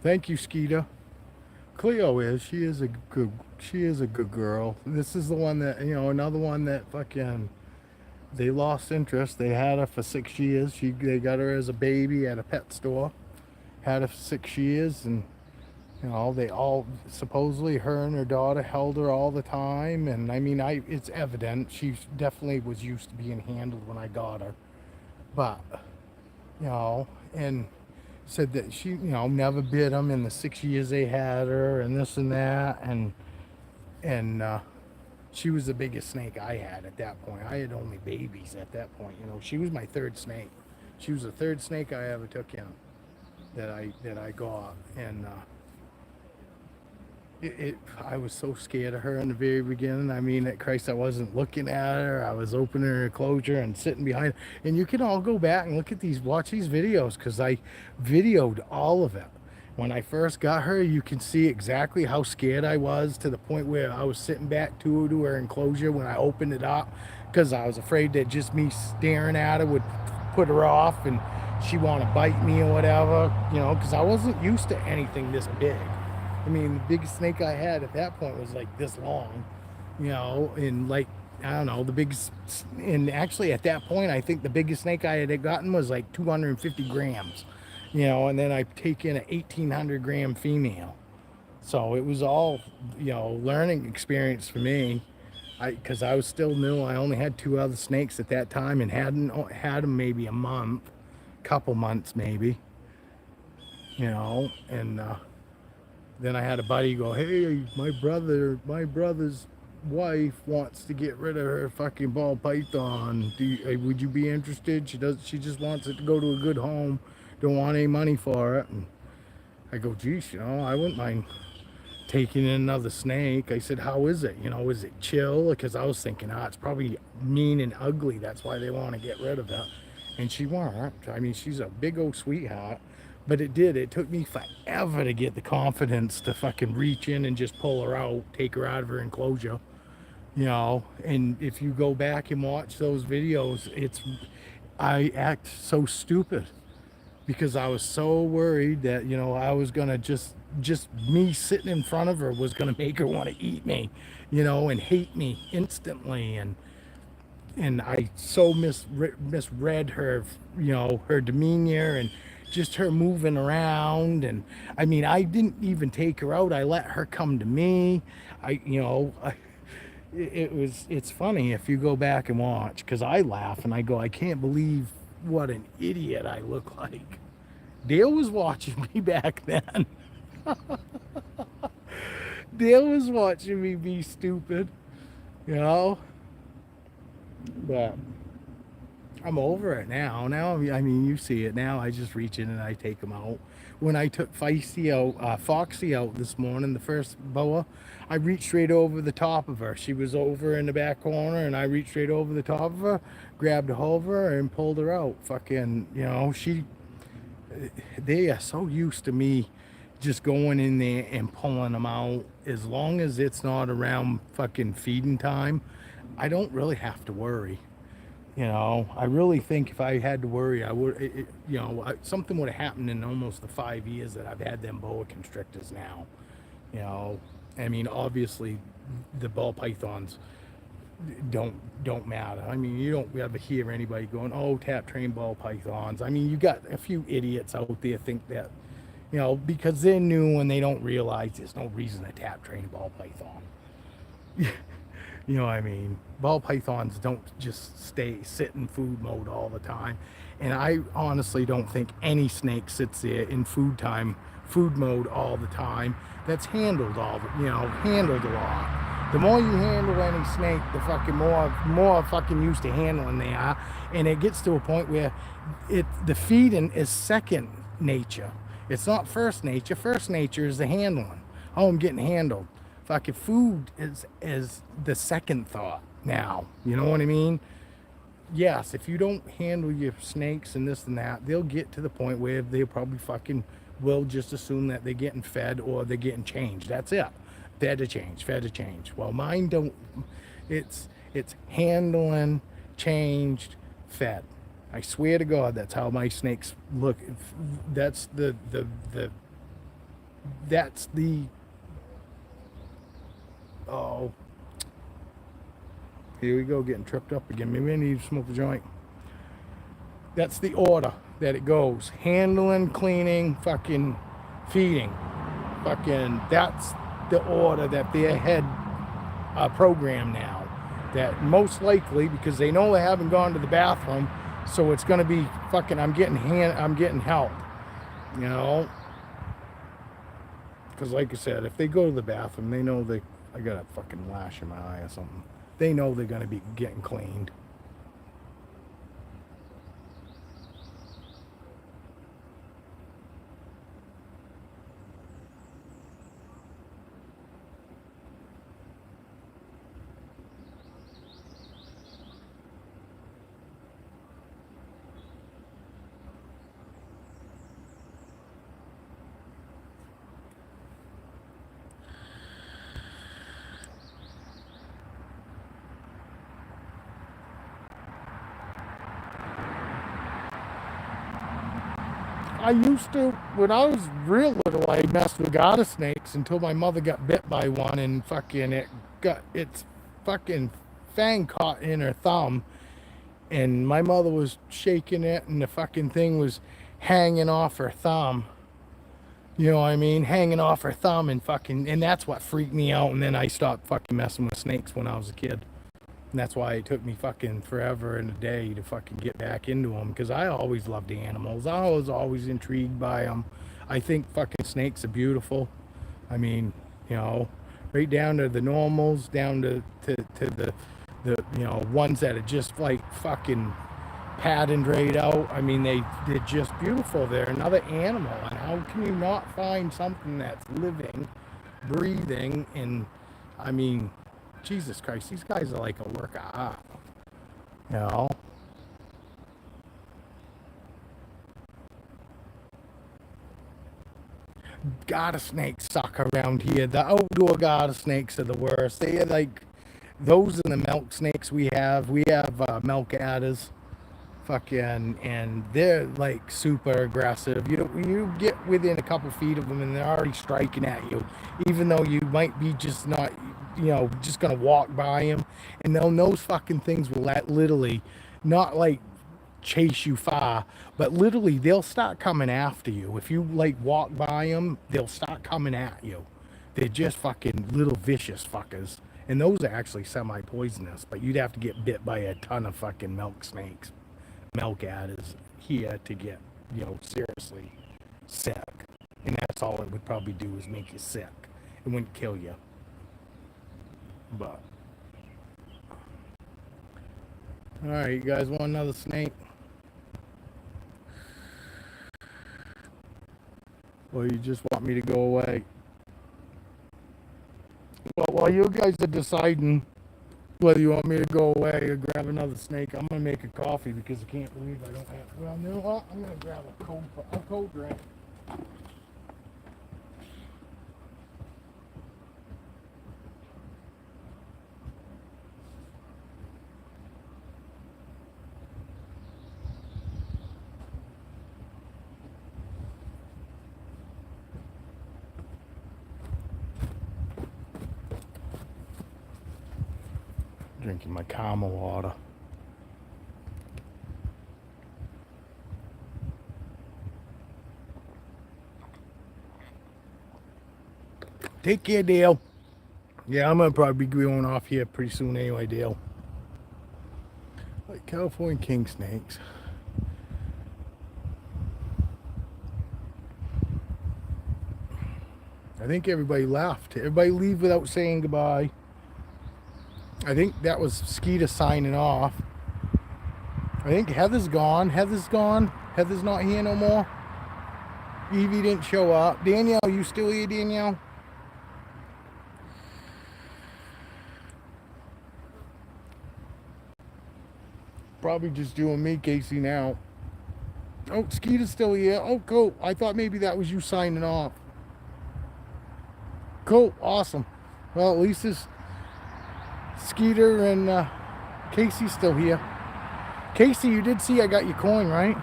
Thank you, Skeeta. Cleo is. She is a good girl. This is the one that, another one that fucking, they lost interest. They had her for 6 years. They got her as a baby at a pet store. Had her for 6 years, and they all supposedly, her and her daughter held her all the time. And I mean, it's evident she definitely was used to being handled when I got her. But and said that she never bit them in the 6 years they had her, and this and that, and she was the biggest snake I had at that point. I had only babies at that point. She was my third snake. She was the third snake I ever took in that I got, and I was so scared of her in the very beginning. I mean, at Christ, I wasn't looking at her. I was opening her closure and sitting behind her. And you can all go back and watch these videos, because I videoed all of it. When I first got her, you can see exactly how scared I was, to the point where I was sitting back to her enclosure when I opened it up, because I was afraid that just me staring at her would put her off and she want to bite me or whatever, because I wasn't used to anything this big. I mean, the biggest snake I had at that point was like this long, and like, I don't know, and actually at that point, I think the biggest snake I had gotten was like 250 grams, and then I take in an 1,800 gram female. So it was all, learning experience for me. Because I was still new. I only had two other snakes at that time, and hadn't had them maybe a month, couple months maybe, and then I had a buddy go, "Hey, my brother's wife wants to get rid of her fucking ball python. Would you be interested? She just wants it to go to a good home. Don't want any money for it." And I go, "Geez, I wouldn't mind taking in another snake." I said, "How is it? Is it chill?" Because I was thinking, it's probably mean and ugly. That's why they want to get rid of it. And she weren't. I mean, she's a big old sweetheart. But it took me forever to get the confidence to fucking reach in and just pull her out, take her out of her enclosure, and if you go back and watch those videos, I act so stupid, because I was so worried that, I was gonna just me sitting in front of her was gonna make her want to eat me, and hate me instantly. And I so misread her, her demeanor, and just her moving around. And I mean, I didn't even take her out. I let her come to me. It's funny if you go back and watch, because I laugh and I go, I can't believe what an idiot I look like. Dale was watching me back then. Dale was watching me be stupid, but I'm over it now. Now, I mean, you see it now. I just reach in and I take them out. When I took Foxy out this morning, the first boa, I reached right over the top of her. She was over in the back corner, and I reached right over the top of her, grabbed a hold of her, and pulled her out. Fucking, they are so used to me just going in there and pulling them out. As long as it's not around fucking feeding time, I don't really have to worry. I really think if I had to worry, I would, something would have happened in almost the 5 years that I've had them boa constrictors now. I mean, obviously, the ball pythons don't matter. I mean, you don't ever hear anybody going, "Oh, tap train ball pythons." I mean, you got a few idiots out there think that, because they're new and they don't realize there's no reason to tap train ball python. You know what I mean? Ball pythons don't just sit in food mode all the time. And I honestly don't think any snake sits there in food mode all the time. That's handled handled a lot. The more you handle any snake, the fucking more fucking used to handling they are. And it gets to a point where the feeding is second nature. It's not first nature. First nature is the handling. Oh, I'm getting handled. Fucking food is the second thought now. You know what I mean? Yes, if you don't handle your snakes and this and that, they'll get to the point where they probably fucking will just assume that they're getting fed or they're getting changed. That's it. Fed to change, fed to change. Well, mine don't. It's handling, changed, fed. I swear to God, that's how my snakes look. That's the Oh, here we go, getting tripped up again. Maybe I need to smoke a joint. That's the order that it goes. Handling, cleaning, fucking feeding. Fucking, that's the order that they had programmed now. That most likely, because they know they haven't gone to the bathroom, so it's gonna be fucking, I'm getting help. You know? Because like I said, if they go to the bathroom, they know I got a fucking lash in my eye or something. They know they're gonna be getting cleaned. I used to, when I was real little, I messed with garter snakes until my mother got bit by one and fucking it got its fucking fang caught in her thumb. And my mother was shaking it and the fucking thing was hanging off her thumb. You know what I mean? Hanging off her thumb and fucking, and that's what freaked me out. And then I stopped fucking messing with snakes when I was a kid. And that's why it took me fucking forever and a day to fucking get back into them. Because I always loved animals. I was always intrigued by them. I think fucking snakes are beautiful. I mean, you know, right down to the normals, down to the you know, ones that are just like fucking patterned right out. I mean, they're just beautiful. They're another animal. And how can you not find something that's living, breathing, and I mean, Jesus Christ, these guys are like a work of art, you know? Garter snakes suck around here. The outdoor garter snakes are the worst. They are like, those are the milk snakes we have. We have milk adders. Fucking, and they're like super aggressive. You get within a couple feet of them and they're already striking at you, even though you might be just not, you know, just gonna walk by them. And those fucking things will literally not like chase you far, but literally they'll start coming after you. If you like walk by them, they'll start coming at you. They're just fucking little vicious fuckers. And those are actually semi-poisonous, but you'd have to get bit by a ton of fucking milk snakes, milk adders here to get, you know, seriously sick. And that's all it would probably do is make you sick. It wouldn't kill you. But all right, you guys want another snake? Or you just want me to go away? Well, while you guys are deciding whether you want me to go away or grab another snake, I'm gonna make a coffee because I can't believe I don't have. Well, you know what? I'm gonna grab a cold drink. Drinking my caramel water. Take care, Dale. Yeah, I'm gonna probably be going off here pretty soon anyway, Dale. Like California king snakes. I think everybody left. Everybody leave without saying goodbye. I think that was Skeeter signing off. I think Heather's gone. Heather's gone. Heather's not here no more. Evie didn't show up. Danielle, you still here, Danielle? Probably just you and me, Casey, now. Oh, Skeeter's still here. Oh, cool. I thought maybe that was you signing off. Cool. Awesome. Well, at least this Skeeter and Casey's still here. Casey, you did see I got your coin, right?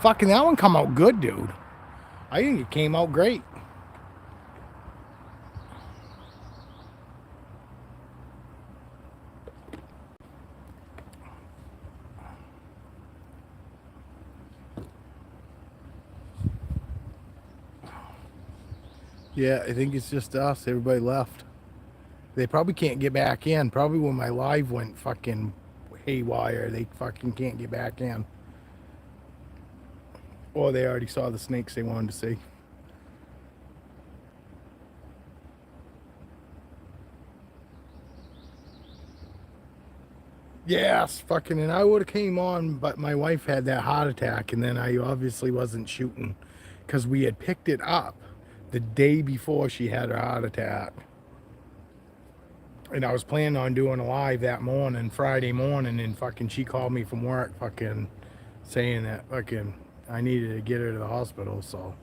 Fucking that one come out good, dude. I think it came out great. Yeah, I think it's just us. Everybody left. They probably can't get back in. Probably when my live went fucking haywire, they fucking can't get back in. Or they already saw the snakes they wanted to see. Yes, fucking, and I would have came on, but my wife had that heart attack, and then I obviously wasn't shooting because we had picked it up the day before she had her heart attack. And I was planning on doing a live that morning, Friday morning, and fucking she called me from work, fucking saying that fucking I needed to get her to the hospital, so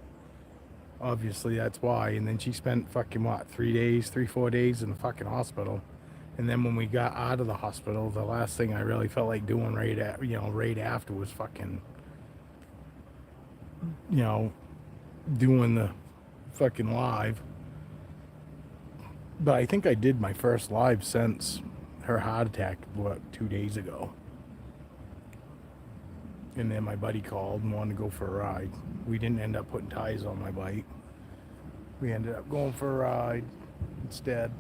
obviously that's why. And then she spent fucking what, 4 days in the fucking hospital. And then when we got out of the hospital, the last thing I really felt like doing right after was fucking, doing the fucking live. But I think I did my first live since her heart attack, 2 days ago. And then my buddy called and wanted to go for a ride. We didn't end up putting tires on my bike. We ended up going for a ride instead.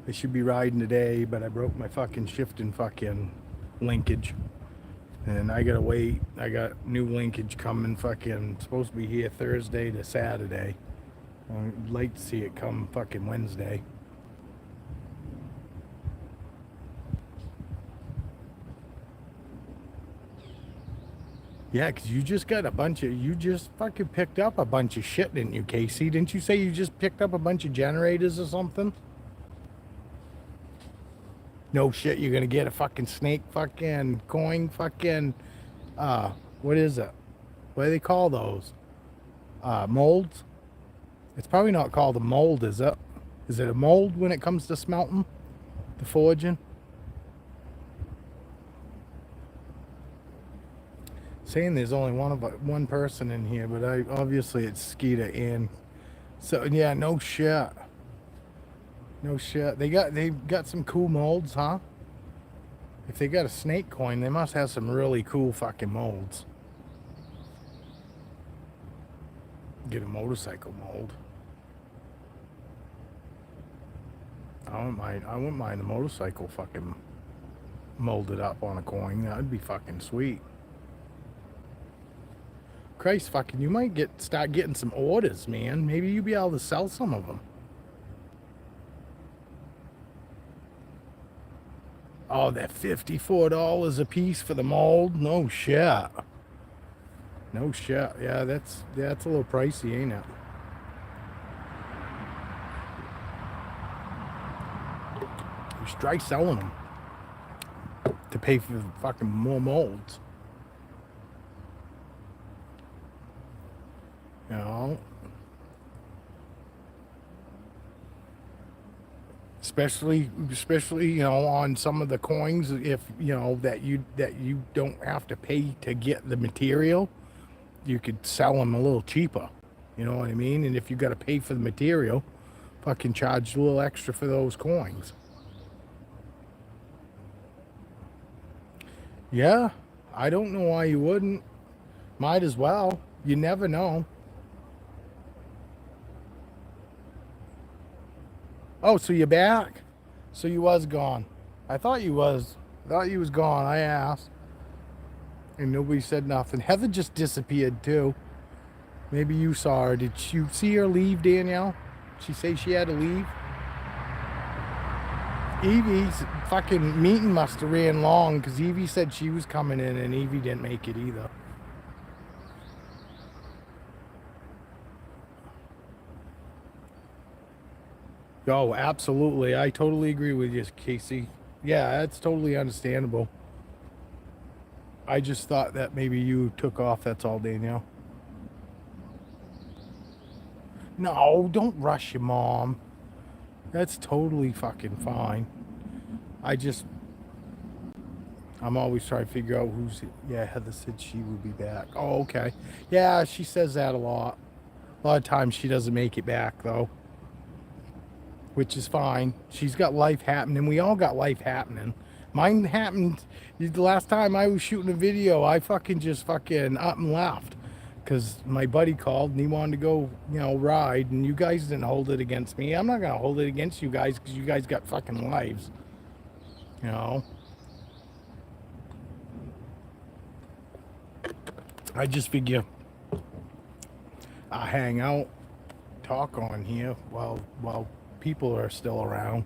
I should be riding today, but I broke my fucking shifting fucking linkage. And I gotta wait. I got new linkage coming fucking, supposed to be here Thursday to Saturday. I'd like to see it come fucking Wednesday. Yeah, because you just fucking picked up a bunch of shit, didn't you, Casey? Didn't you say you just picked up a bunch of generators or something? No shit, you're gonna get a fucking snake fucking coin fucking, what is it? What do they call those? Molds? It's probably not called a mold, is it? Is it a mold when it comes to smelting? The forging? Saying there's only one person in here, but obviously it's Skeeter and so yeah, no shit. No shit. They got some cool molds, huh? If they got a snake coin, they must have some really cool fucking molds. Get a motorcycle mold. I wouldn't mind the motorcycle fucking molded up on a coin. That'd be fucking sweet. Christ fucking, you might start getting some orders, man. Maybe you'll be able to sell some of them. Oh, that $54 a piece for the mold? No shit. No shit. Yeah, that's a little pricey, ain't it? You should try selling them to pay for fucking more molds. You know? Especially on some of the coins, if that you don't have to pay to get the material, you could sell them a little cheaper. You know what I mean? And if you got to pay for the material, fucking charge a little extra for those coins. Yeah, I don't know why you wouldn't. Might as well. You never know. Oh, so you're back? So you was gone. I thought you was. Thought you was gone. I asked. And nobody said nothing. Heather just disappeared too. Maybe you saw her. Did you see her leave, Danielle? She say she had to leave? Evie's fucking meeting must have ran long because Evie said she was coming in and Evie didn't make it either. Oh, absolutely. I totally agree with you, Casey. Yeah, that's totally understandable. I just thought that maybe you took off. That's all, Danielle. No, don't rush your mom. That's totally fucking fine. I'm always trying to figure out who's... Yeah, Heather said she would be back. Oh, okay. Yeah, she says that a lot. A lot of times she doesn't make it back, though. Which is fine. She's got life happening. We all got life happening. Mine happened the last time I was shooting a video. I fucking just fucking up and left because my buddy called and he wanted to go, ride, and you guys didn't hold it against me. I'm not gonna hold it against you guys because you guys got fucking lives, you know. I just figure I hang out, talk on here while people are still around.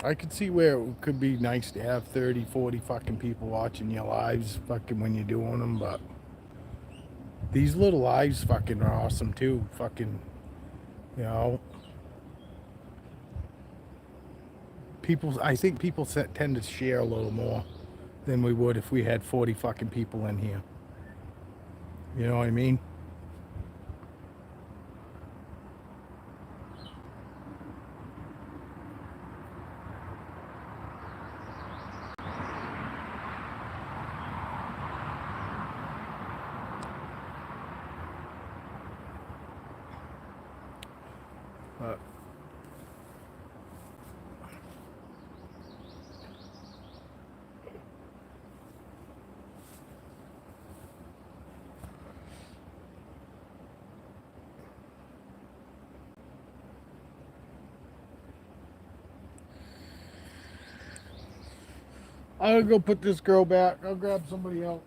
I could see where it could be nice to have 30, 40 fucking people watching your lives fucking when you're doing them, but these little lives fucking are awesome too. Fucking, you know, I think people tend to share a little more than we would if we had 40 fucking people in here. You know what I mean? But I'll go put this girl back. I'll grab somebody else.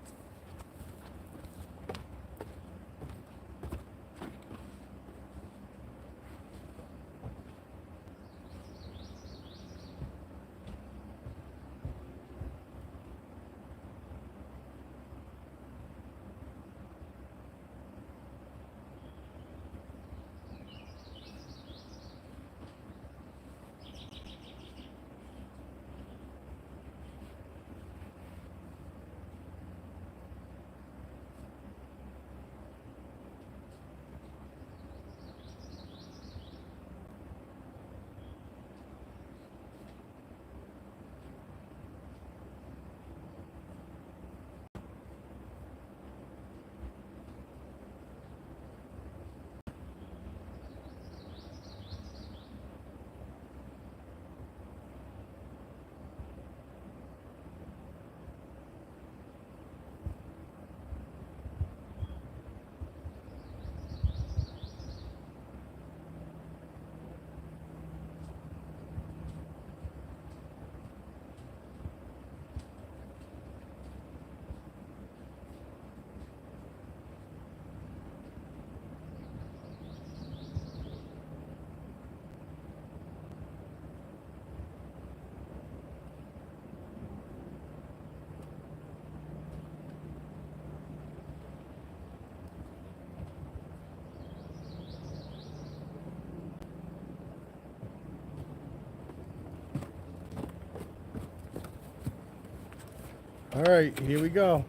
All right, here we go.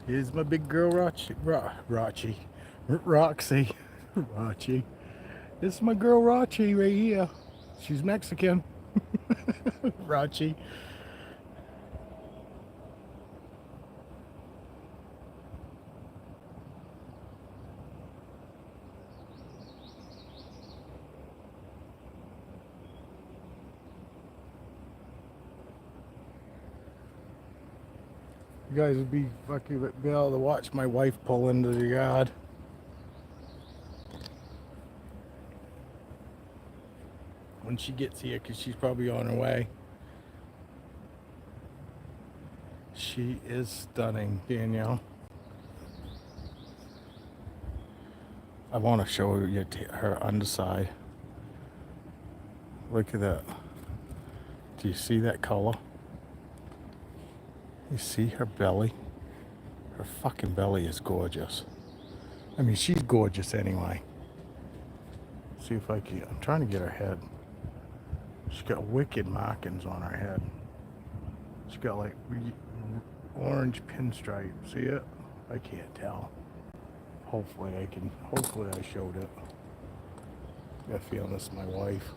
Here's my big girl, Roxy. Roxy. Roxy. This is my girl, Roxy, right here. She's Mexican. Roxy. You guys would be fucking be able to watch my wife pull into the yard. When she gets here, because she's probably on her way. She is stunning, Danielle. I want to show you her underside. Look at that. Do you see that color? You see her belly? Her fucking belly is gorgeous. I mean, she's gorgeous anyway. See if I can. I'm trying to get her head. She's got wicked markings on her head. She's got like orange pinstripe. See it? I can't tell. Hopefully I can. Hopefully I showed it. I got a feeling this is my wife.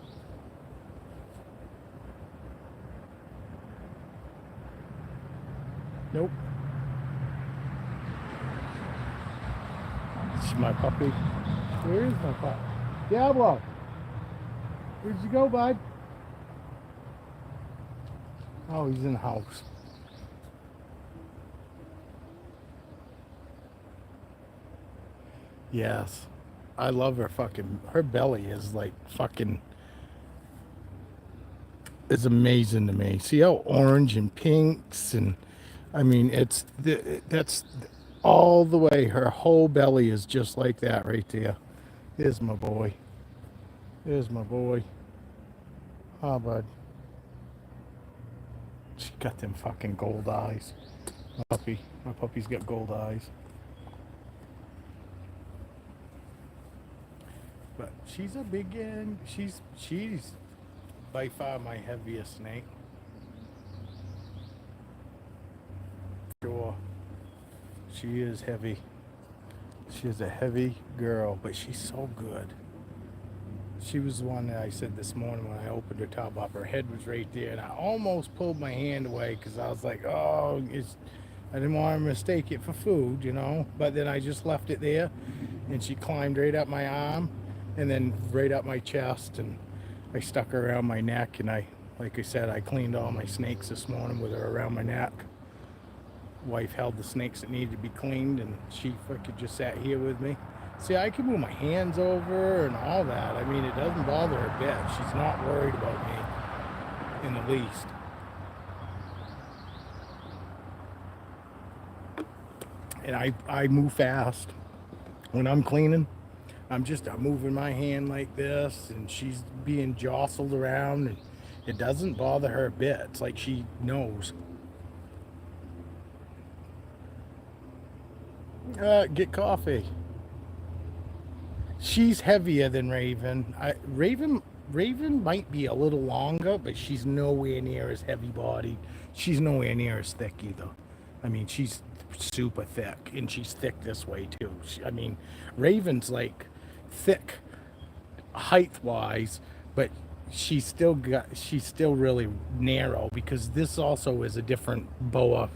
Nope. This is my puppy. Where is my puppy? Diablo! Where'd you go, bud? Oh, he's in the house. Yes. I love her fucking, her belly is like fucking, is amazing to me. See how orange and pinks and, I mean, that's all the way. Her whole belly is just like that right there. There's my boy. There's my boy. Oh, bud. She got them fucking gold eyes. Puppy. My puppy's got gold eyes. But she's a big one. She's by far my heaviest snake. Sure. She is heavy. She is a heavy girl, but she's so good. She was the one that I said this morning when I opened her tub up. Her head was right there, and I almost pulled my hand away because I was like, oh, I didn't want to mistake it for food, you know. But then I just left it there, and she climbed right up my arm, and then right up my chest, and I stuck her around my neck, and like I said, I cleaned all my snakes this morning with her around my neck. Wife held the snakes that needed to be cleaned, and she fucking just sat here with me. See, I can move my hands over and all that. I mean, it doesn't bother her a bit. She's not worried about me in the least. And I move fast. When I'm cleaning, I'm moving my hand like this, and she's being jostled around, and it doesn't bother her a bit. It's like she knows. Get coffee. She's heavier than Raven. Raven might be a little longer, but she's nowhere near as heavy bodied. She's nowhere near as thick either. I mean, she's super thick, and she's thick this way too. I mean, Raven's like thick height wise, but she's still really narrow because this also is a different boa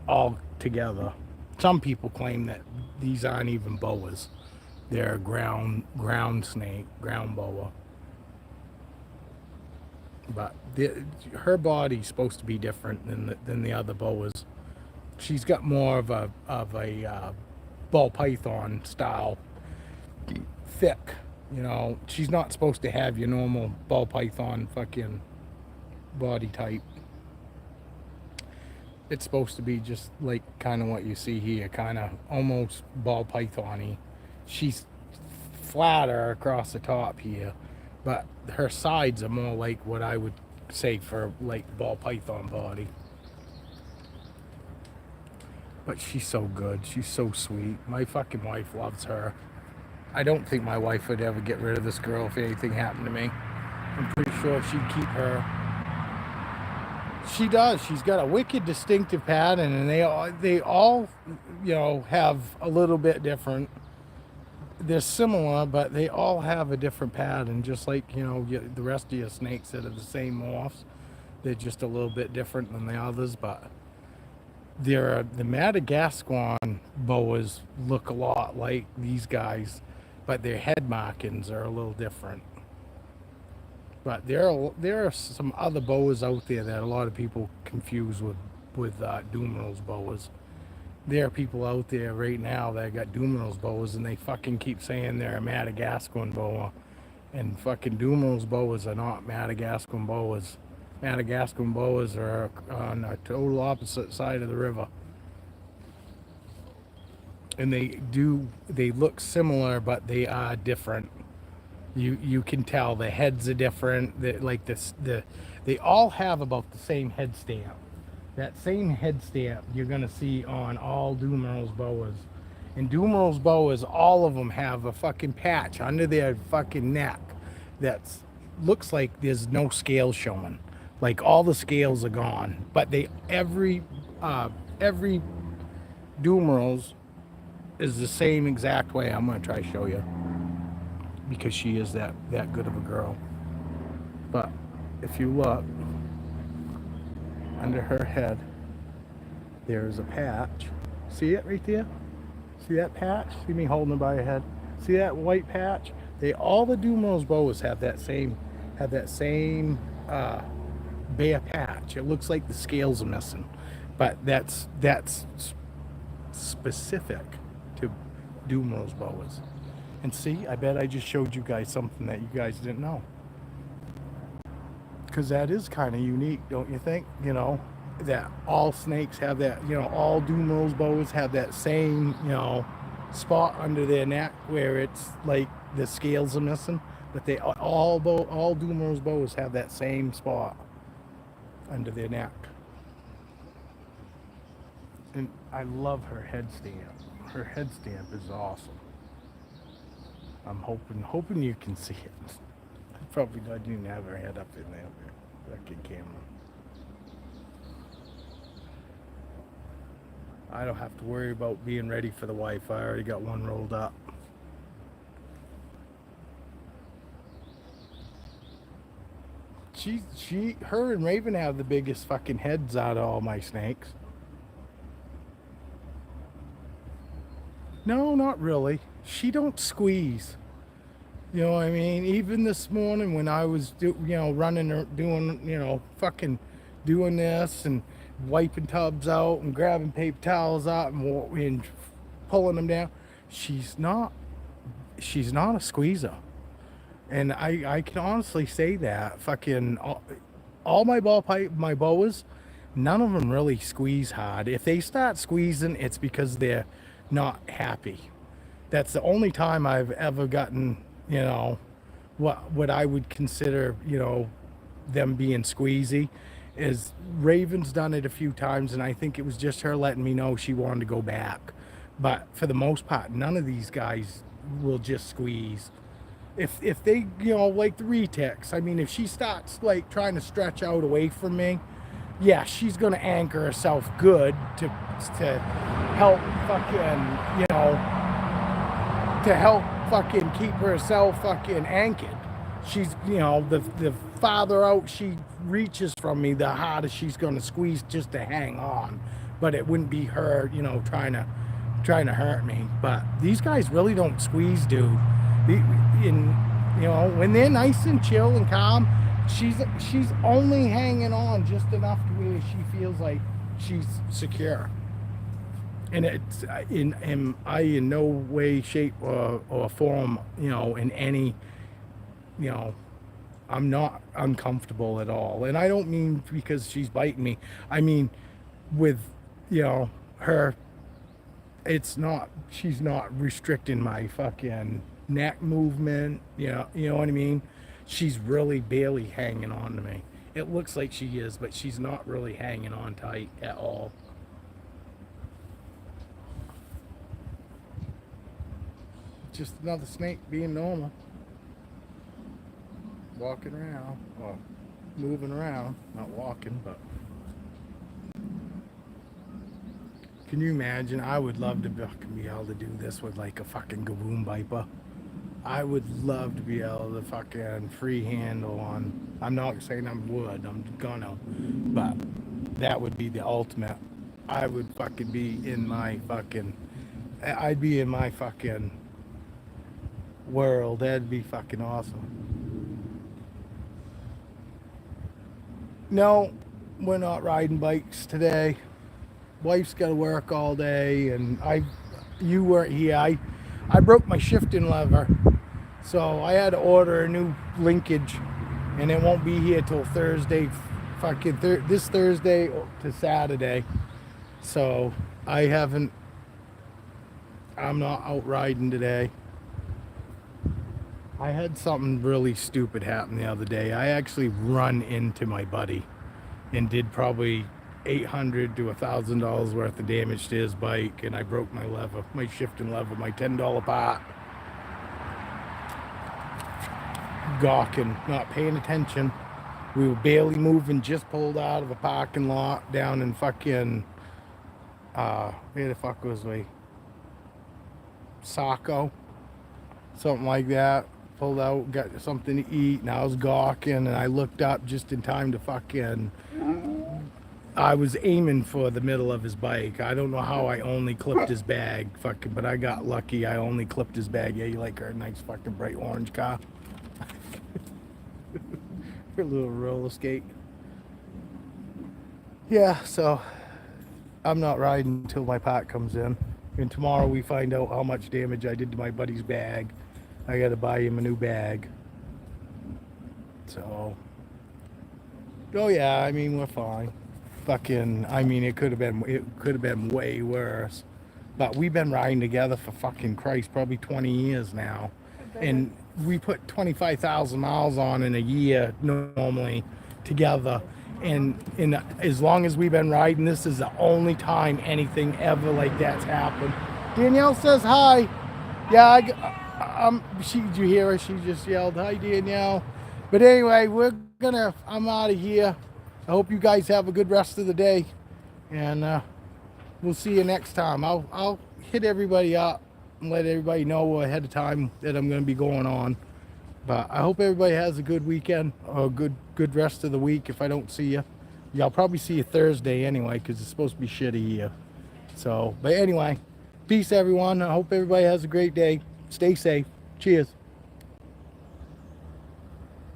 altogether. Some people claim that these aren't even boas. They're ground snake, ground boa. But her body's supposed to be different than the other boas. She's got more of a ball python style, thick. You know, she's not supposed to have your normal ball python fucking body type. It's supposed to be just like kind of what you see here, kind of almost ball python-y. She's flatter across the top here, but her sides are more like what I would say for like ball python body. But she's so good. She's so sweet. My fucking wife loves her. I don't think my wife would ever get rid of this girl if anything happened to me. I'm pretty sure she'd keep her. She does. She's got a wicked distinctive pattern, and they all, you know, have a little bit different. They're similar, but they all have a different pattern, just like, you know, the rest of your snakes that are the same morphs. They're just a little bit different than the others, but the Madagascan boas look a lot like these guys, but their head markings are a little different. But there are some other boas out there that a lot of people confuse with Dumeral's boas. There are people out there right now that got Dumeral's boas, and they fucking keep saying they're a Madagascan boa, and fucking Dumeral's boas are not Madagascan boas. Madagascan boas are on a total opposite side of the river, and they look similar, but they are different. You can tell the heads are different. They all have about the same head stamp. That same head stamp you're gonna see on all Dumeral's boas. And Dumeral's boas, all of them have a fucking patch under their fucking neck that's looks like there's no scales showing. Like all the scales are gone. But every Dumeral's is the same exact way. I'm gonna try to show you, because she is that good of a girl. But if you look under her head, there's a patch. See it right there? See that patch? See me holding her by her head? See that white patch? All the Dumeral's boas have that same bare patch. It looks like the scales are missing, but that's specific to Dumeril's boas. And see, I bet I just showed you guys something that you guys didn't know. Because that is kind of unique, don't you think? You know, that all snakes have that, you know, all Dumeril's boas have that same, you know, spot under their neck where it's like the scales are missing. But they all Dumeril's boas have that same spot under their neck. And I love her head stamp. Her head stamp is awesome. I'm hoping you can see it. Probably not even have her head up in there. Fucking camera. I don't have to worry about being ready for the wife. I already got one rolled up. Her and Raven have the biggest fucking heads out of all my snakes. No, not really. She don't squeeze. You know what I mean? Even this morning when I was, running or doing, fucking doing this and wiping tubs out and grabbing paper towels out and pulling them down, she's not a squeezer. And I can honestly say that fucking all my my boas, none of them really squeeze hard. If they start squeezing, it's because they're not happy. That's the only time I've ever gotten, what I would consider, them being squeezy. Is Raven's done it a few times, and I think it was just her letting me know she wanted to go back. But for the most part, none of these guys will just squeeze. If they, like the retics, I mean, if she starts like trying to stretch out away from me, yeah, she's gonna anchor herself good to help fucking, to help fucking keep herself fucking anchored. She's, the farther out she reaches from me, the harder she's gonna squeeze just to hang on. But it wouldn't be her, trying to hurt me. But these guys really don't squeeze, dude. When they're nice and chill and calm, she's only hanging on just enough to where she feels like she's secure. And it's in no way, shape, or form, in any, I'm not uncomfortable at all. And I don't mean because she's biting me. I mean with, her, she's not restricting my fucking neck movement. You know what I mean? She's really barely hanging on to me. It looks like she is, but she's not really hanging on tight at all. Just another snake being normal. Walking around, or moving around, not walking, but. Can you imagine? I would love to be able to do this with like a fucking Gaboon Viper. I would love to be able to fucking free handle on. I'm not saying I would, I'm gonna, but that would be the ultimate. I would fucking be in my fucking. I'd be in my fucking world. That'd be fucking awesome. No, we're not riding bikes today. Wife's got to work all day, and you weren't here. I broke my shifting lever, so I had to order a new linkage, and it won't be here till Thursday, this Thursday to Saturday. So I'm not out riding today. I had something really stupid happen the other day. I actually run into my buddy and did probably $800 to $1,000 worth of damage to his bike, and I broke my lever, my shifting lever, my $10 part. Gawking, not paying attention. We were barely moving, just pulled out of a parking lot down in fucking, where the fuck was we? Saco, something like that. Pulled out, got something to eat, and I was gawking, and I looked up just in time to fucking, I was aiming for the middle of his bike. I don't know how I only clipped his bag, fucking, but I got lucky. I only clipped his bag. Yeah, you like her nice fucking bright orange car? Her little roller skate. Yeah, so I'm not riding until my part comes in. And tomorrow we find out how much damage I did to my buddy's bag. I got to buy him a new bag. So, oh yeah, I mean, we're fine. Fucking, I mean, it could have been way worse. But we've been riding together for fucking Christ, probably 20 years now. And we put 25,000 miles on in a year normally together. And as long as we've been riding, this is the only time anything ever like that's happened. Danielle says hi. Yeah, did you hear her? She just yelled, hi, Danielle. But anyway, I'm out of here. I hope you guys have a good rest of the day. And we'll see you next time. I'll hit everybody up and let everybody know ahead of time that I'm going to be going on. But I hope everybody has a good weekend or a good rest of the week. If I don't see you, yeah, I'll probably see you Thursday anyway because it's supposed to be shitty here. So, but anyway, peace everyone. I hope everybody has a great day. Stay safe. Cheers.